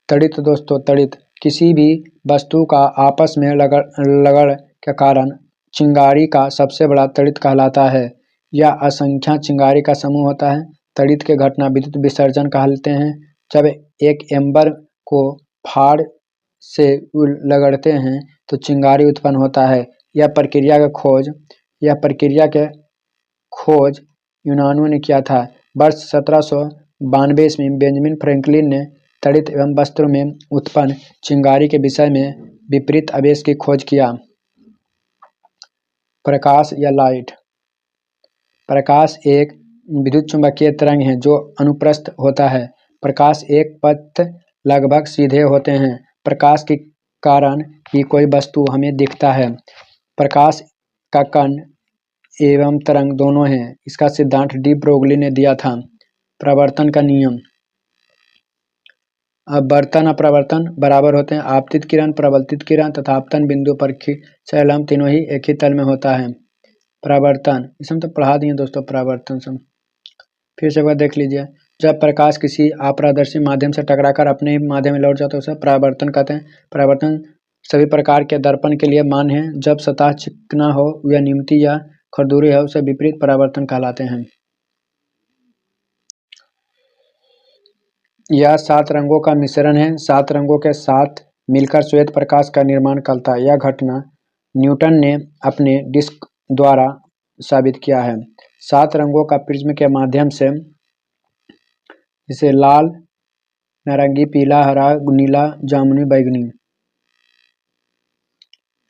तड़ित दोस्तों, तड़ित किसी भी वस्तु का आपस में लगड़ के कारण चिंगारी का सबसे बड़ा तड़ित कहलाता है। यह असंख्य चिंगारी का समूह होता है। तड़ित के घटना विद्युत विसर्जन कहलाते हैं। जब एक एम्बर को फाड़ से लगड़ते हैं तो चिंगारी उत्पन्न होता है। यह प्रक्रिया के खोज यूनानियों ने किया था। वर्ष 1792 ईस्वी में बेंजामिन फ्रैंकलिन ने तड़ित एवं वस्त्रों में उत्पन्न चिंगारी के विषय में विपरीत आवेश की खोज किया। प्रकाश या लाइट। प्रकाश एक विद्युत चुंबकीय तरंग है जो अनुप्रस्थ होता है। प्रकाश एक पथ लगभग सीधे होते हैं। प्रकाश के कारण ही कोई वस्तु हमें दिखता है। प्रकाश का कण एवं तरंग दोनों हैं। इसका सिद्धांत डी ब्रोगली ने दिया था। प्रवर्तन का नियम। अपवर्तन अपवर्तन बराबर होते हैं। आपतित किरण, प्रबलित किरण तथा आपतन बिंदु पर छलम तीनों ही एक ही तल में होता है। परावर्तन इसमें तो पढ़ा दिए दोस्तों। परावर्तन से फिर से एक बार देख लीजिए। जब प्रकाश किसी अपारदर्शी माध्यम से टकराकर अपने माध्यम में लौट जाता है उसे परावर्तन कहते हैं। परावर्तन सभी प्रकार के दर्पण के लिए मान्य है। जब सतह चिकना हो या निमती या खुरदुरी है उसे विपरीत परावर्तन कहलाते हैं। यह 7 रंगों का मिश्रण है। 7 रंगों के साथ मिलकर श्वेत प्रकाश का निर्माण करता है। यह घटना न्यूटन ने अपने डिस्क द्वारा साबित किया है। 7 रंगों का प्रिज्म के माध्यम से जैसे लाल, नारंगी, पीला, हरा, नीला, जामुनी, बैंगनी।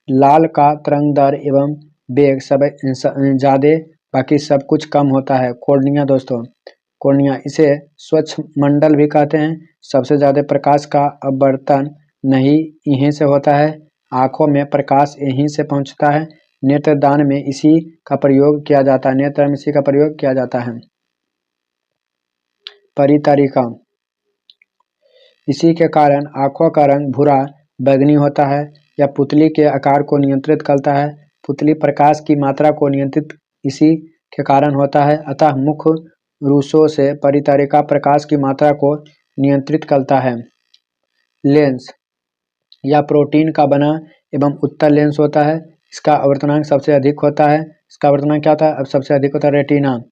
लाल का तरंग दर एवं वेग सब ज्यादा, बाकी सब कुछ कम होता है। कोर्निया दोस्तों, कोर्निया इसे स्वच्छ मंडल भी कहते हैं। सबसे ज्यादा प्रकाश का अपवर्तन नहीं यहीं से होता है। आंखों में प्रकाश यहीं से पहुंचता है। नेत्रदान में इसी का प्रयोग किया जाता है। नेत्र में इसी का प्रयोग किया जाता है। परितारिका। इसी के कारण आंखों का रंग भूरा बैंगनी होता है। यह पुतली के आकार को नियंत्रित करता है। पुतली प्रकाश की मात्रा को नियंत्रित इसी के कारण होता है। अतः मुख्य रूपों से परितारिका प्रकाश की मात्रा को नियंत्रित करता है। लेंस या प्रोटीन का बना एवं उत्तल लेंस होता है। इसका आवर्तनांक सबसे अधिक होता है। इसका आवर्तनांक क्या होता है? अब सबसे अधिक होता है रेटिना।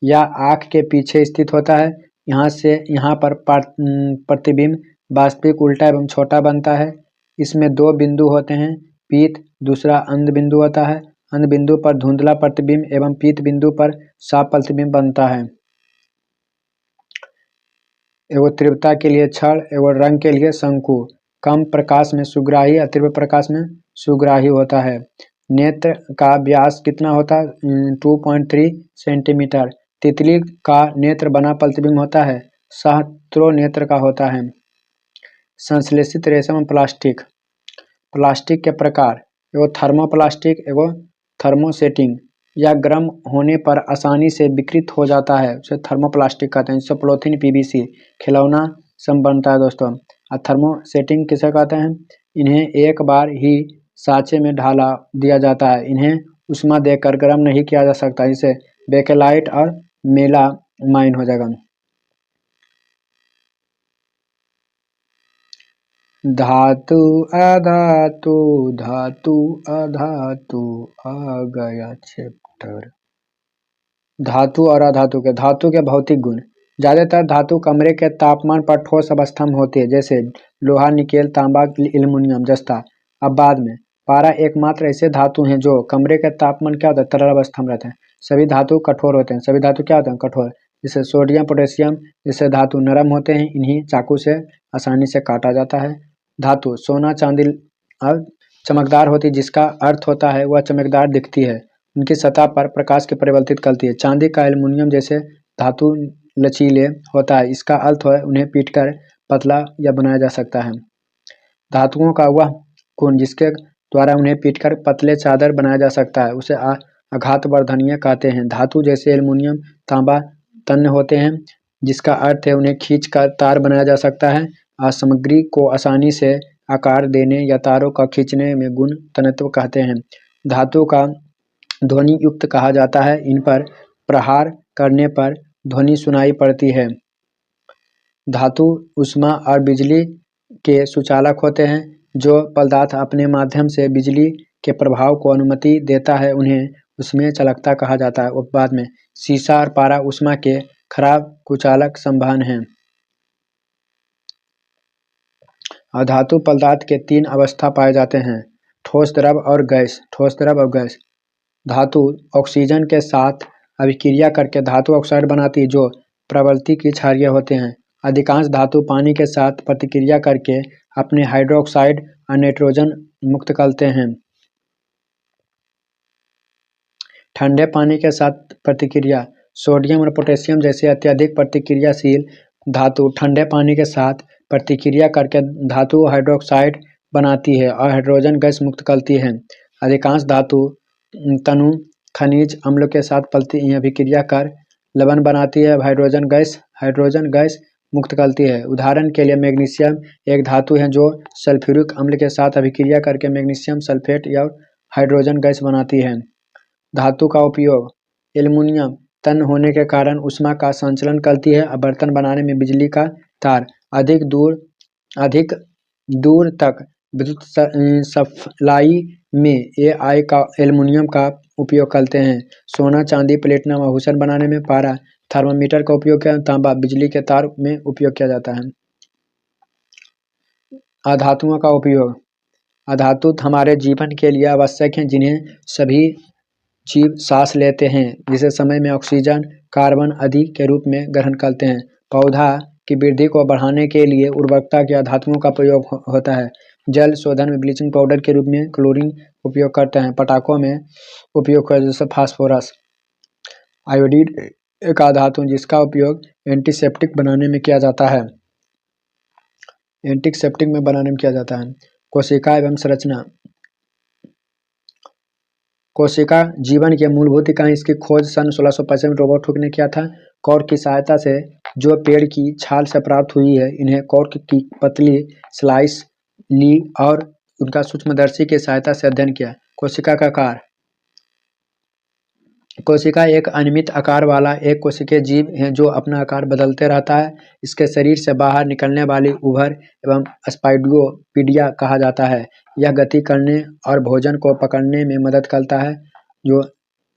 यह आँख के पीछे स्थित होता है। यहाँ पर प्रतिबिंब वास्तविक उल्टा एवं छोटा बनता है। इसमें 2 बिंदु होते हैं। पीत दूसरा अंध बिंदु होता है। अंध बिंदु पर धुंधला प्रतिबिंब एवं पीत बिंदु पर साफ प्रतिबिंब बनता है। एवं तीव्रता के लिए छड़ एवं रंग के लिए शंकु। कम प्रकाश में सुग्राही, तीव्र प्रकाश में सुग्राही होता है। नेत्र का व्यास कितना होता है? 2.3 सेंटीमीटर। तितली का नेत्र बना प्रतिबिंब होता है। सहस्त्रों नेत्र का होता है। संश्लेषित रेशम प्लास्टिक। प्लास्टिक के प्रकार एवं थर्मोप्लास्टिक एवं थर्मोसेटिंग। यह गर्म होने पर आसानी से विकृत हो जाता है उसे थर्मोप्लास्टिक कहते हैं। जिससे पॉलीथीन, पीवीसी, खिलौना सब बनता है दोस्तों। और थर्मोसेटिंग किसे कहते हैं? इन्हें एक बार ही साँचे में ढाला दिया जाता है। इन्हें ऊष्मा देकर गर्म नहीं किया जा सकता, इसे बेकेलाइट और मेलामाइन हो जाएगा। धातु अधातु धातु अधातु आ गया चैप्टर। धातु और अधातु के भौतिक गुण। ज्यादातर धातु कमरे के तापमान पर ठोस अवस्था में होती है, जैसे लोहा, निकेल, तांबा, एल्युमिनियम, जस्ता। अब बाद में पारा एकमात्र ऐसे धातु हैं जो कमरे के तापमान क्या होता है, तरल अवस्था में रहते हैं। सभी धातु कठोर होते हैं। सभी धातु क्या होते हैं, कठोर। जैसे सोडियम, पोटेशियम जैसे धातु नरम होते हैं, इन्हीं चाकू से आसानी से काटा जाता है। धातु सोना, चांदी और चमकदार होती है, जिसका अर्थ होता है वह चमकदार दिखती है। उनकी सतह पर प्रकाश की परिवर्तित करती है। चांदी का एल्युमिनियम जैसे धातु लचीले होता है, इसका अर्थ है उन्हें पीटकर पतला या बनाया जा सकता है। धातुओं का वह गुण जिसके द्वारा उन्हें पीटकर पतले चादर बनाया जा सकता है, उसे आघातवर्धनीय कहते हैं। धातु जैसे एल्युमिनियम, तांबा तन्य होते हैं, जिसका अर्थ है उन्हें खींचकर तार बनाया जा सकता है। सामग्री को आसानी से आकार देने या तारों का खींचने में गुण तन्यत्व कहते हैं। धातु का ध्वनि युक्त कहा जाता है। इन पर प्रहार करने पर ध्वनि सुनाई पड़ती है। धातु ऊष्मा और बिजली के सुचालक होते हैं। जो पदार्थ अपने माध्यम से बिजली के प्रभाव को अनुमति देता है, उन्हें उसमें चालकता कहा जाता है। उपवाद में सीसा और पारा ऊष्मा के खराब कुचालक संवहन हैं। अधातु पदार्थ के तीन अवस्था पाए जाते हैं, ठोस, द्रव और गैस। ठोस, द्रव और गैस। धातु ऑक्सीजन के साथ अभिक्रिया करके धातु ऑक्साइड बनाती है, जो प्रवृत्ति की क्षारीय होते हैं। अधिकांश धातु पानी के साथ प्रतिक्रिया करके अपने हाइड्रोक्साइड और नाइट्रोजन मुक्त करते हैं। ठंडे पानी के साथ प्रतिक्रिया। सोडियम और पोटेशियम जैसे अत्यधिक प्रतिक्रियाशील धातु ठंडे पानी के साथ प्रतिक्रिया करके धातु हाइड्रोक्साइड बनाती है और हाइड्रोजन गैस मुक्त करती है। अधिकांश धातु तनु खनिज अम्ल के साथ अभिक्रिया कर लवण बनाती है, हाइड्रोजन गैस मुक्त करती है। उदाहरण के लिए मैग्नीशियम एक धातु है जो सल्फ्यूरिक अम्ल के साथ अभिक्रिया करके मैग्नीशियम सल्फेट या हाइड्रोजन गैस बनाती है। धातु का उपयोग। एल्युमिनियम तन्य होने के कारण ऊष्मा का संचलन करती है और बर्तन बनाने में बिजली का तार अधिक दूर तक विद्युत सप्लाई में AI का एल्युमिनियम का उपयोग करते हैं। सोना, चांदी, प्लेटिनम आभूषण बनाने में पारा, थर्मामीटर का उपयोग किया। तांबा बिजली के तार में उपयोग किया जाता है। अधातुओं का उपयोग। अधातु हमारे जीवन के लिए आवश्यक हैं, जिन्हें सभी जीव सांस लेते हैं, जिसे समय में ऑक्सीजन, कार्बन आदि के रूप में ग्रहण करते हैं। पौधा की वृद्धि को बढ़ाने के लिए उर्वरकता के धातुओं का प्रयोग होता है। जल शोधन में ब्लीचिंग पाउडर के रूप में क्लोरीन उपयोग करते हैं। पटाखों में उपयोग करते जैसे फास्फोरस। आयोडीन एक धातु जिसका उपयोग एंटीसेप्टिक बनाने में किया जाता है। कोशिका एवं संरचना। कोशिका जीवन की मूलभूत इकाई। इसकी खोज सन 1650 में रॉबर्ट हुक ने किया था। कॉर्क की सहायता से जो पेड़ की छाल से प्राप्त हुई है, इन्हें कॉर्क की पतली स्लाइस ली और उनका सूक्ष्मदर्शी की सहायता से अध्ययन किया। कोशिका का आकार। कोशिका एक अनियमित आकार वाला एक कोशिकीय जीव है जो अपना आकार बदलते रहता है। इसके शरीर से बाहर निकलने वाली उभर एवं स्पाइडोपीडिया कहा जाता है। यह गति करने और भोजन को पकड़ने में मदद करता है। जो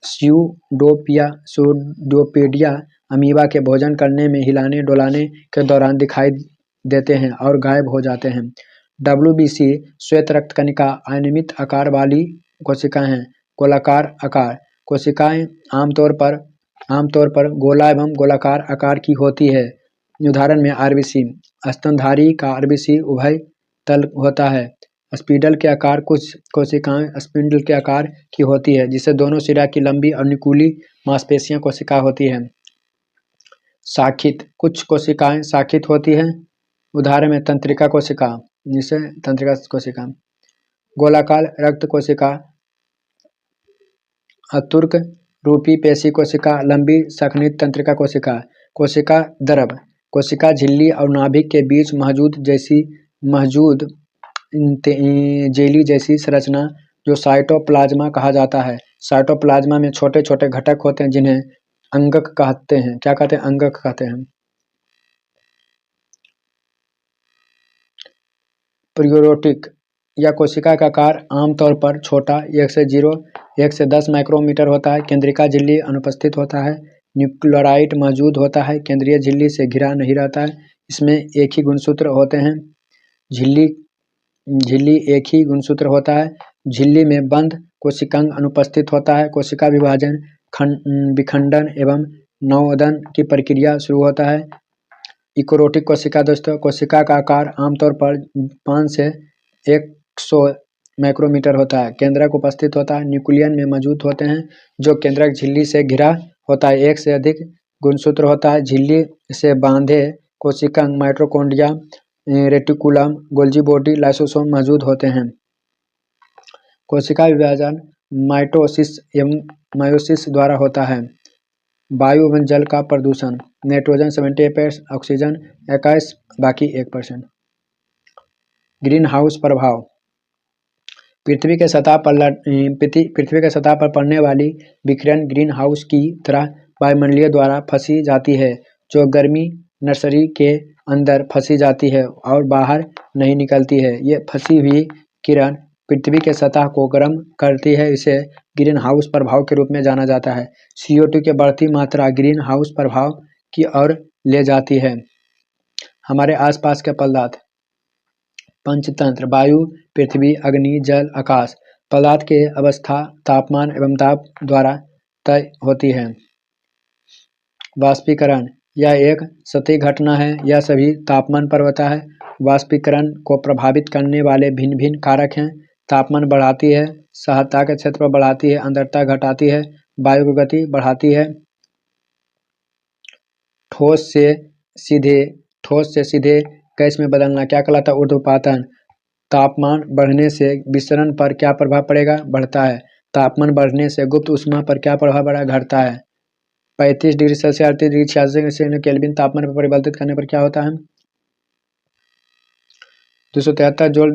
स्यूडोपीडिया अमीबा के भोजन करने में हिलाने डुलाने के दौरान दिखाई देते हैं और गायब हो जाते हैं। WBC श्वेत रक्त कणिका अनियमित आकार वाली कोशिकाएं हैं। गोलाकार आकार। कोशिकाएं आमतौर पर गोला एवं गोलाकार आकार की होती है। उदाहरण में RBC। स्तनधारी का RBC उभय तल होता है। स्पिंडल के आकार। कुछ कोशिकाएं स्पिंडल के आकार की होती है, जिसे दोनों सिरा की लंबी और नुकीली मांसपेशियां कोशिका होती है। शाखित। कुछ कोशिकाएं शाखित होती हैं। उदाहरण में तंत्रिका कोशिका, जिसे तंत्रिका कोशिका। गोलाकार रक्त कोशिका, अतुर्क रूपी पेशी कोशिका, लंबी संघनित तंत्रिका कोशिका। कोशिका द्रव। कोशिका झिल्ली और नाभिक के बीच मौजूद जैसी मौजूद जेली जैसी संरचना जो साइटोप्लाज्मा कहा जाता है। साइटोप्लाज्मा में छोटे छोटे घटक होते हैं जिन्हें अंगक कहते हैं। क्या कहते हैं? अंगक कहते हैं। प्रोकैरियोटिक या कोशिका का आकार आमतौर पर छोटा 1 से 10 माइक्रोमीटर होता है। केंद्रिका झिल्ली अनुपस्थित होता है। न्यूक्लियोटाइड मौजूद होता है। केंद्रीय झिल्ली से घिरा नहीं रहता है। इसमें एक ही गुणसूत्र होते हैं। झिल्ली एक ही गुणसूत्र होता है। झिल्ली में बंद कोशिकांग अनुपस्थित होता है। कोशिका विभाजन, विखंडन एवं नवोदन की प्रक्रिया शुरू होता है। यूकेरियोटिक कोशिका दोस्तों, कोशिका का आकार आमतौर पर 5 से 100 माइक्रोमीटर होता है। केंद्रक उपस्थित होता है। न्यूक्लियन में मौजूद होते हैं जो केंद्रक झिल्ली से घिरा होता है। एक से अधिक गुणसूत्र होता है। झिल्ली से बांधे कोशिकांग, mitochondria, reticulum, Golgi body, lysosome मौजूद होते हैं। कोशिका विभाजन माइटोसिस एवं मायोसिस द्वारा होता है। वायु एवं जल का प्रदूषण, नाइट्रोजन 78%, ऑक्सीजन 21%, बाकी 1%। ग्रीन हाउस प्रभाव, पृथ्वी के सतह पर पड़ने वाली विकिरण ग्रीन हाउस की तरह वायुमंडलीय द्वारा फंसी जाती है, जो गर्मी नर्सरी के अंदर फंसी जाती है और बाहर नहीं निकलती है। ये फंसी हुई किरण पृथ्वी के सतह को गर्म करती है। इसे ग्रीन हाउस प्रभाव के रूप में जाना जाता है। CO2 की बढ़ती मात्रा ग्रीन हाउस प्रभाव की ओर ले जाती है। हमारे आसपास के पदार्थ, पंचतंत्र, वायु, पृथ्वी, अग्नि, जल, आकाश। पदार्थ की अवस्था तापमान एवं दाब द्वारा तय होती है। वाष्पीकरण, यह एक सतही घटना है। यह सभी तापमान पर होता है। वाष्पीकरण को प्रभावित करने वाले भिन्न भिन्न कारक हैं। तापमान बढ़ाती है, सतह के क्षेत्र पर बढ़ाती है, आर्द्रता घटाती है, वायु की गति बढ़ाती है। ठोस से सीधे गैस में बदलना क्या कहलाता है? ऊर्ध्वपातन। तापमान बढ़ने से विसरण पर क्या प्रभाव पड़ेगा? बढ़ता है। तापमान बढ़ने से गुप्त ऊष्मा पर क्या प्रभाव पड़ेगा? घटता है। 35 डिग्री सेल्सियस 38 डिग्री 86 केल्विन तापमान पर परिवर्तित करने पर क्या होता है? 273 जोड़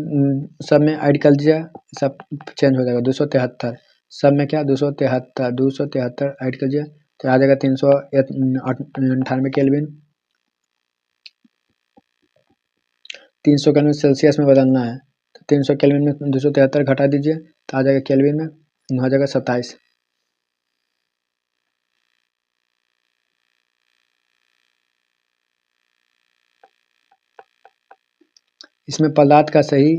सब में ऐड कर दीजिए, सब चेंज हो जाएगा। 273 सब में क्या? 273 ऐड कर दीजिए तो आ जाएगा 398 केल्विन। 300 केल्विन सेल्सियस में बदलना है तो 300 केल्विन में 273 घटा दीजिए तो आ जाएगा केल्विन में, हो जाएगा 27। इसमें पदार्थ का सही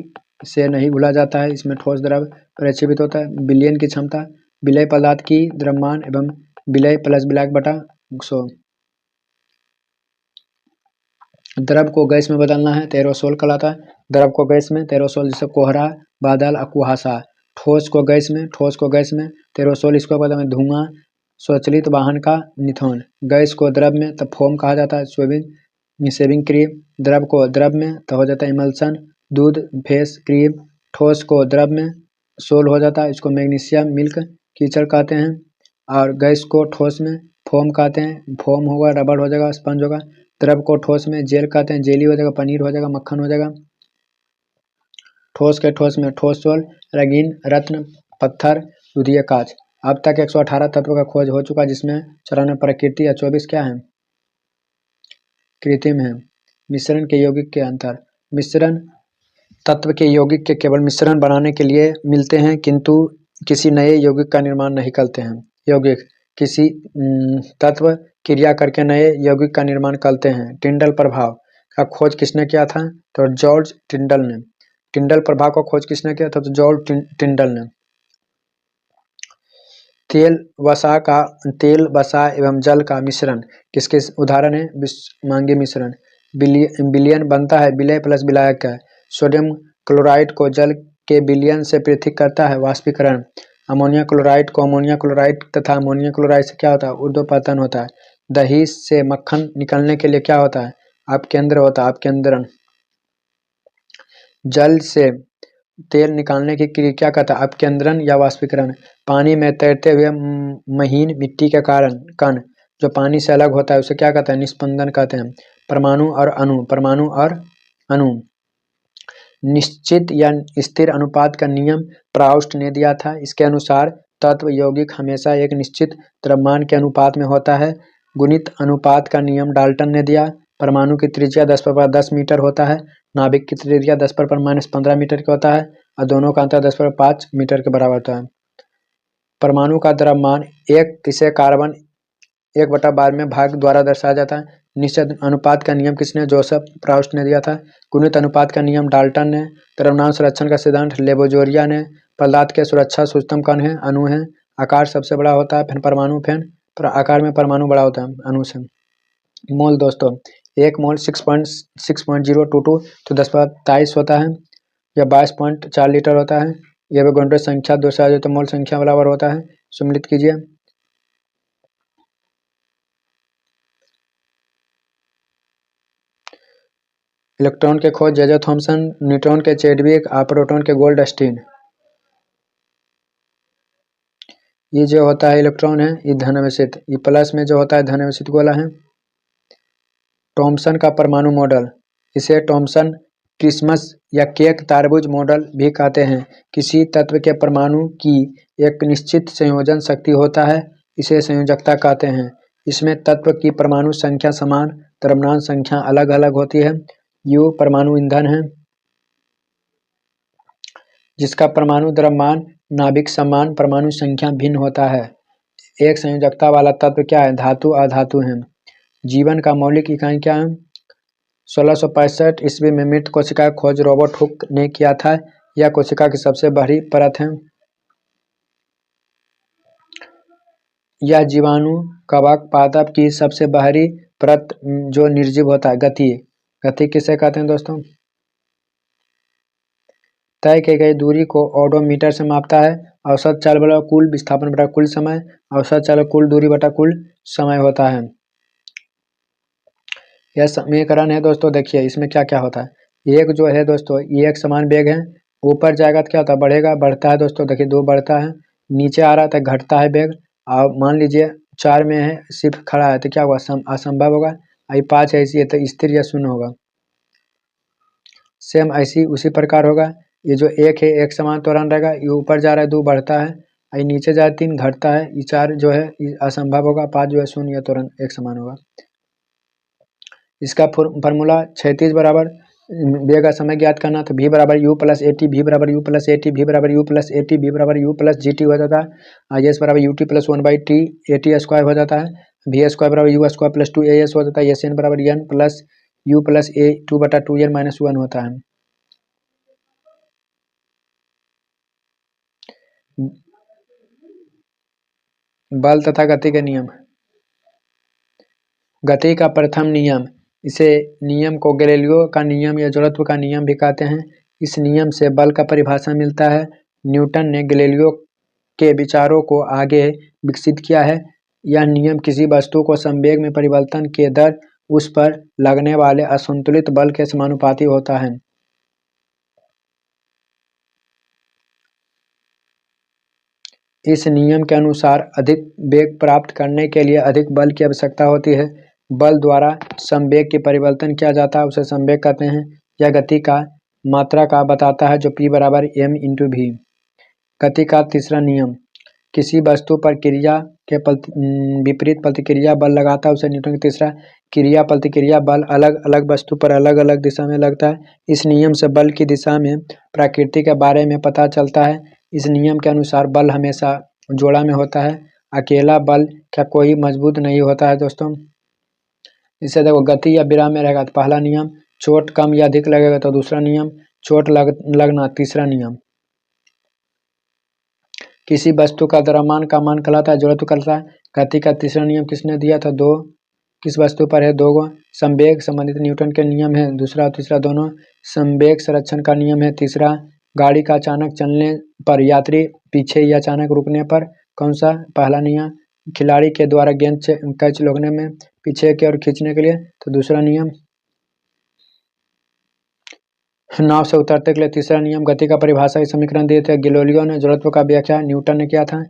से नहीं भूला जाता है। इसमें ठोस द्रव प्रक्षेपित होता है। विलयन की क्षमता, विलय पदार्थ की द्रव्यमान एवं विलय प्लस विलायक बटा 100। द्रव को गैस में बदलना है तो एरोसोल कहलाता है। द्रव को गैस में तो एरोसोल, जैसे कोहरा, बादल और कुहासा। ठोस को गैस में तो एरोसोल, इसको बदलना में धुआं, स्वचालित वाहन का मिथेन। गैस को द्रव में तो फोम कहा जाता है, शेविंग क्रीम। द्रव को द्रव में तो हो जाता है इमल्सन, दूध, फेस क्रीम। ठोस को द्रव में सोल हो जाता है, इसको मैग्नीशियम मिल्क कीचड़ कहते हैं। और गैस को ठोस में फोम कहते हैं, फोम होगा, रबड़ हो जाएगा, स्पंज होगा। द्रव को ठोस में जेल कहते हैं, जेली हो जाएगा, पनीर हो जाएगा, मक्खन हो जाएगा। ठोस के ठोस में ठोस सोल, रंगीन रत्न, पत्थर, दुधिया कांच। अब तक 118 तत्वों का खोज हो चुका, जिसमें 94 प्रकृति या 24 क्या है? कृत्रिम है। मिश्रण के यौगिक के अंतर, मिश्रण तत्व के यौगिक के केवल मिश्रण बनाने के लिए मिलते हैं, किंतु किसी नए यौगिक का निर्माण नहीं करते हैं। यौगिक किसी तत्व क्रिया करके नए यौगिक का निर्माण करते हैं। टिंडल प्रभाव का खोज किसने किया था? तो जॉर्ज टिंडल ने। टिंडल प्रभाव का खोज किसने किया था? तो जॉर्ज टिंडल ने। तेल, वसा एवं जल का मिश्रण किसके उदाहरण है? मांगे मिश्रण। विलयन बनता है विलय प्लस विलायक का। सोडियम क्लोराइड को जल के विलयन से पृथक करता है वाष्पीकरण। अमोनिया क्लोराइड को अमोनिया क्लोराइड तथा अमोनिया क्लोराइड से क्या होता है? ऊर्ध्वपतन होता है। दही से मक्खन निकलने के लिए क्या होता है? अपकेंद्र होता है, अपकेंद्रण। जल से तेल निकालने की क्रिया क्या कहता है? अपकेंद्रण या वाष्पीकरण। पानी में तैरते हुए महीन मिट्टी के कारण कण जो पानी से अलग होता है उसे क्या कहते हैं? निस्पंदन कहते हैं। परमाणु और अणु, परमाणु और अणु। निश्चित या स्थिर अनुपात का नियम प्राउस्ट ने दिया था। इसके अनुसार तत्व यौगिक हमेशा एक निश्चित द्रव्यमान के अनुपात में होता है। गुणित अनुपात का नियम डाल्टन ने दिया। परमाणु की त्रिज्या 10⁻10 मीटर होता है। नाभिक की त्रिज्या 10⁻−15 मीटर का होता है और दोनों का अंतर 10⁻5 मीटर के बराबर होता है। परमाणु का द्रव्यमान इसे कार्बन 1/12 में भाग द्वारा दर्शाया जाता है। निश्चित अनुपात का नियम किसने? जोसेफ प्राउस्ट ने दिया था। गुणित अनुपात का नियम डाल्टन ने। द्रव्यमान संरक्षण का सिद्धांत लेबोजोरिया ने। पदार्थ के सुरक्षा सूक्ष्मतम कण है अणु है। आकार सबसे बड़ा होता है, फिर परमाणु, फिर आकार में परमाणु बड़ा होता है अणु से। मोल दोस्तों, 1 मोल 6.022 तो 10⁻23 होता है, या 22.4 लीटर होता है। यह एवोगैड्रो संख्या 2 से तो मोल संख्या बराबर होता है। सम्मिलित कीजिए। इलेक्ट्रॉन के खोज जे थॉमसन, न्यूट्रॉन के चैडविक, प्रोटॉन के गोल्डस्टीन। ये जो होता है इलेक्ट्रॉन है ये धनावेशित, ये प्लस में जो होता है धनावेशित गोला है। थॉमसन का परमाणु मॉडल, इसे थॉमसन क्रिसमस या केक तारबूज मॉडल भी कहते हैं। किसी तत्व के परमाणु की एक निश्चित संयोजन शक्ति होता है, इसे संयोजकता कहते हैं। इसमें तत्व की परमाणु संख्या समान, द्रव्यमान संख्या अलग अलग होती है। यू परमाणु ईंधन है जिसका परमाणु द्रव्यमान नाभिक समान, परमाणु संख्या भिन्न होता है। एक संयोजकता वाला तत्व क्या है? धातु अधातु है। जीवन का मौलिक इकाई क्या है? 1665 ईस्वी में मृत कोशिका का खोज रॉबर्ट हुक ने किया था। यह कोशिका की सबसे बड़ी परत है। यह जीवाणु कवक पादप की सबसे बाहरी परत जो निर्जीव होता है। गति किसे कहते हैं दोस्तों? तय की गई दूरी को ओडोमीटर से मापता है। औसत चाल बटा कुल विस्थापन बटा कुल समय, औसत चाल कुल दूरी बटा कुल समय होता है। यह समीकरण है दोस्तों। देखिए इसमें क्या क्या होता है। एक जो है दोस्तों, ये एक समान वेग है, ऊपर जाएगा तो क्या होता है? बढ़ेगा, बढ़ता है दोस्तों। देखिए 2 बढ़ता है, नीचे आ रहा था घटता है वेग। और मान लीजिए 4 में है, सिर्फ खड़ा है तो क्या होगा? असंभव होगा। 5 ऐसी है तो स्थिर या शून्य होगा। सेम ऐसी उसी प्रकार होगा। ये जो 1 है, एक समान त्वरण रहेगा, ये ऊपर जा रहा है 2 बढ़ता है, ये नीचे जा रहा है 3 घटता है, ये 4 जो है ये असंभव होगा, 5 जो है शून्य या त्वरण एक समान होगा। इसका फार्मूला 36 बराबर वेग का समय ज्ञात करना, तो v बराबर u plus a t, v बराबर u plus a t, v बराबर u plus a t, v बराबर u प्लस जी टी हो जाता है। एस बराबर u t plus 1/t a t square हो जाता है। वी स्क्वायर बराबर यू स्क्वायर प्लस 2 एस हो जाता है। एस एन बराबर n plus u plus a 2/2n minus 1 होता है। बल तथा गति के नियम। गति का प्रथम नियम, इसे नियम को गैलीलियो का नियम या जड़त्व का नियम भी कहते हैं। इस नियम से बल का परिभाषा मिलता है। न्यूटन ने गैलीलियो के विचारों को आगे विकसित किया है। यह नियम किसी वस्तु को संवेग में परिवर्तन के दर उस पर लगने वाले असंतुलित बल के समानुपाती होता है। इस नियम के अनुसार अधिक वेग प्राप्त करने के लिए अधिक बल की आवश्यकता होती है। बल द्वारा संवेग की परिवर्तन किया जाता है, उसे संवेग कहते हैं। यह गति का मात्रा का बताता है, जो P बराबर m इंटू वी। गति का तीसरा नियम, किसी वस्तु पर क्रिया के विपरीत प्रतिक्रिया बल लगाता है, उसे न्यूटन का तीसरा क्रिया प्रतिक्रिया बल अलग अलग वस्तु पर अलग अलग दिशा में लगता है। इस नियम से बल की दिशा में प्रकृति के बारे में पता चलता है। इस नियम के अनुसार बल हमेशा जोड़ा में होता है, अकेला बल क्या कोई मजबूत नहीं होता है दोस्तों। इससे देखो गति या विराम में रहेगा तो पहला नियम, चोट कम या अधिक लगेगा तो दूसरा नियम, चोट लगना तीसरा नियम। किसी वस्तु का द्रव्यमान का मान कहलाता है जड़त्व कहलाता है। गति का तीसरा नियम किसने दिया था? 2 किस वस्तु पर है? 2 संवेग संबंधित न्यूटन के नियम है, दूसरा और तीसरा दोनों। संवेग संरक्षण का नियम है तीसरा। गाड़ी का अचानक चलने पर, यात्री पीछे या अचानक रुकने पर कौन सा? पहला नियम। खिलाड़ी के द्वारा गेंद कैच रोकने में पीछे की ओर खींचने के लिए तो दूसरा नियम। नाव से उतरते के लिए तीसरा नियम। गति का परिभाषा इस समीकरण दिए थे गैलीलियो ने। जड़त्व का व्याख्या न्यूटन ने किया था।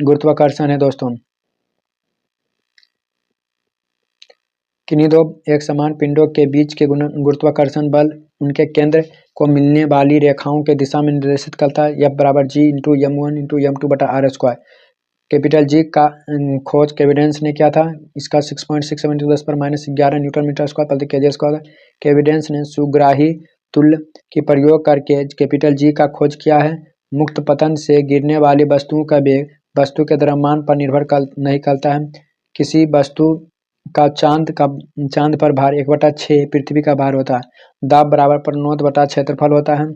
गुरुत्वाकर्षण है दोस्तों। किन्हीं दो एक समान पिंडों के बीच के गुरुत्वाकर्षण बल उनके केंद्र को मिलने वाली रेखाओं के दिशा में निर्देशित करता है। F बराबर G into M1 into M2 बटा R स्क्वायर। कैपिटल जी का खोज केविडेंस ने किया था। इसका 6.67 × 10⁻11 न्यूटन मीटर स्क्वायर प्रति केजी स्क्वायर। केविडेंस ने सुग्राही तुल्य की प्रयोग करके कैपिटल जी का खोज किया है। मुक्त पतन से गिरने वाली वस्तुओं का वेग वस्तु के द्रव्यमान पर निर्भर नहीं करता है। किसी वस्तु का चांद पर भार 1/6 पृथ्वी का भार होता है। दाब बराबर प्रणोद बटा क्षेत्रफल होता है।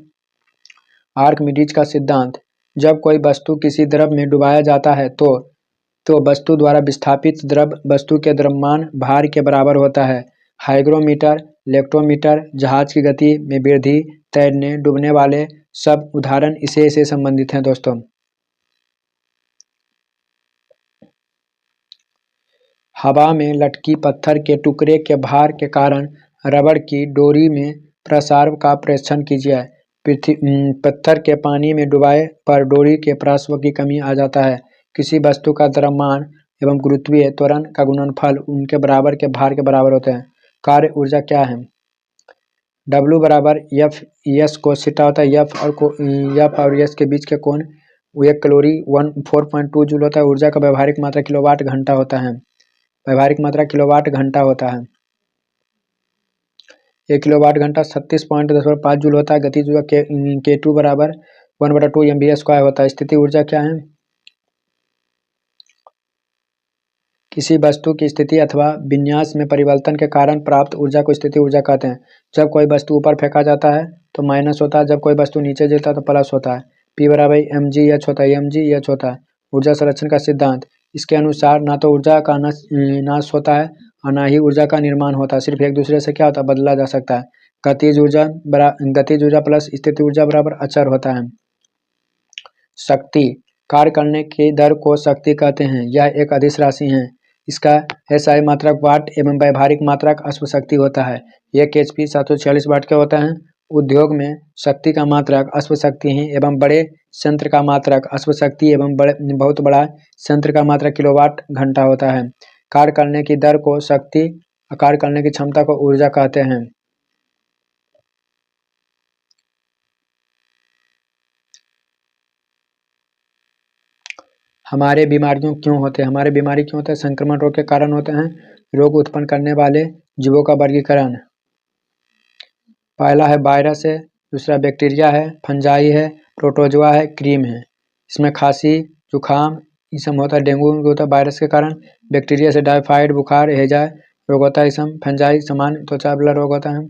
आर्किमिडीज का सिद्धांत। जब कोई वस्तु किसी द्रव में डुबाया जाता है तो वस्तु द्वारा विस्थापित द्रव वस्तु के द्रव्यमान भार के बराबर होता है। हाइग्रोमीटर, लेक्टोमीटर, जहाज की गति में वृद्धि, तैरने डूबने वाले सब उदाहरण इसे से संबंधित हैं दोस्तों। हवा में लटकी पत्थर के टुकड़े के भार के कारण रबड़ की डोरी में प्रसार का परीक्षण कीजिए। पत्थर के पानी में डुबाए पर डोरी के प्रवाह की कमी आ जाता है। किसी वस्तु का द्रव्यमान एवं गुरुत्वीय त्वरण का गुणनफल उनके बराबर के भार के बराबर होते हैं। कार्य ऊर्जा क्या है? W बराबर F S को सीटा होता है। F और S के बीच के कोण 1 कैलोरी 4.2 जूल होता है। ऊर्जा का व्यवहारिक मात्रा किलोवाट घंटा होता है। व्यवहारिक मात्रा किलोवाट घंटा होता है। 1 किलोवाट घंटा 36.5 जूल होता है। गतिज ऊर्जा K2 बराबर 1/2 MV स्क्वायर होता है। स्थिति ऊर्जा क्या है? किसी वस्तु की स्थिति अथवा विन्यास में परिवर्तन के कारण प्राप्त ऊर्जा को स्थिति ऊर्जा कहते हैं। जब कोई वस्तु ऊपर फेंका जाता है तो माइनस होता है, जब कोई वस्तु नीचे गिरता है तो प्लस होता है। P बराबर mgh होता है। mgh होता है ऊर्जा संरक्षण का सिद्धांत। इसके अनुसार ना तो ऊर्जा का नाश होता है और ना ही ऊर्जा का निर्माण होता है, सिर्फ एक दूसरे से क्या होता है, बदला जा सकता है। गतिज ऊर्जा प्लस स्थिति ऊर्जा बराबर अचर होता है। शक्ति कार्य करने की दर को शक्ति कहते हैं। यह एक अदिश राशि है। इसका SI मात्रक वाट एवं व्यावहारिक मात्रक अश्व शक्ति होता है। 1 HP 746 वाट के होता है। उद्योग में शक्ति का मात्रक अश्व शक्ति है एवं बड़े संयंत्र का मात्रक अश्व शक्ति एवं बहुत बड़ा संयंत्र का मात्रक किलोवाट घंटा होता है। कार्य करने की दर को शक्ति, कार्य करने की क्षमता को ऊर्जा कहते हैं। हमारे बीमारियों क्यों होते हैं? हमारे बीमारी क्यों होते हैं? संक्रमण रोग के कारण होते हैं। रोग उत्पन्न करने वाले जीवों का वर्गीकरण। पहला है वायरस है, दूसरा बैक्टीरिया है, फंजाई है, प्रोटोजोआ है, क्रीम है। इसमें खांसी, जुखाम ये सब होता है। डेंगू होता है वायरस के कारण। बैक्टीरिया से टाइफाइड, बुखार, हैजा रोग होता है। इसमें फंजाई सामान्य त्वचा वाला रोग होता है।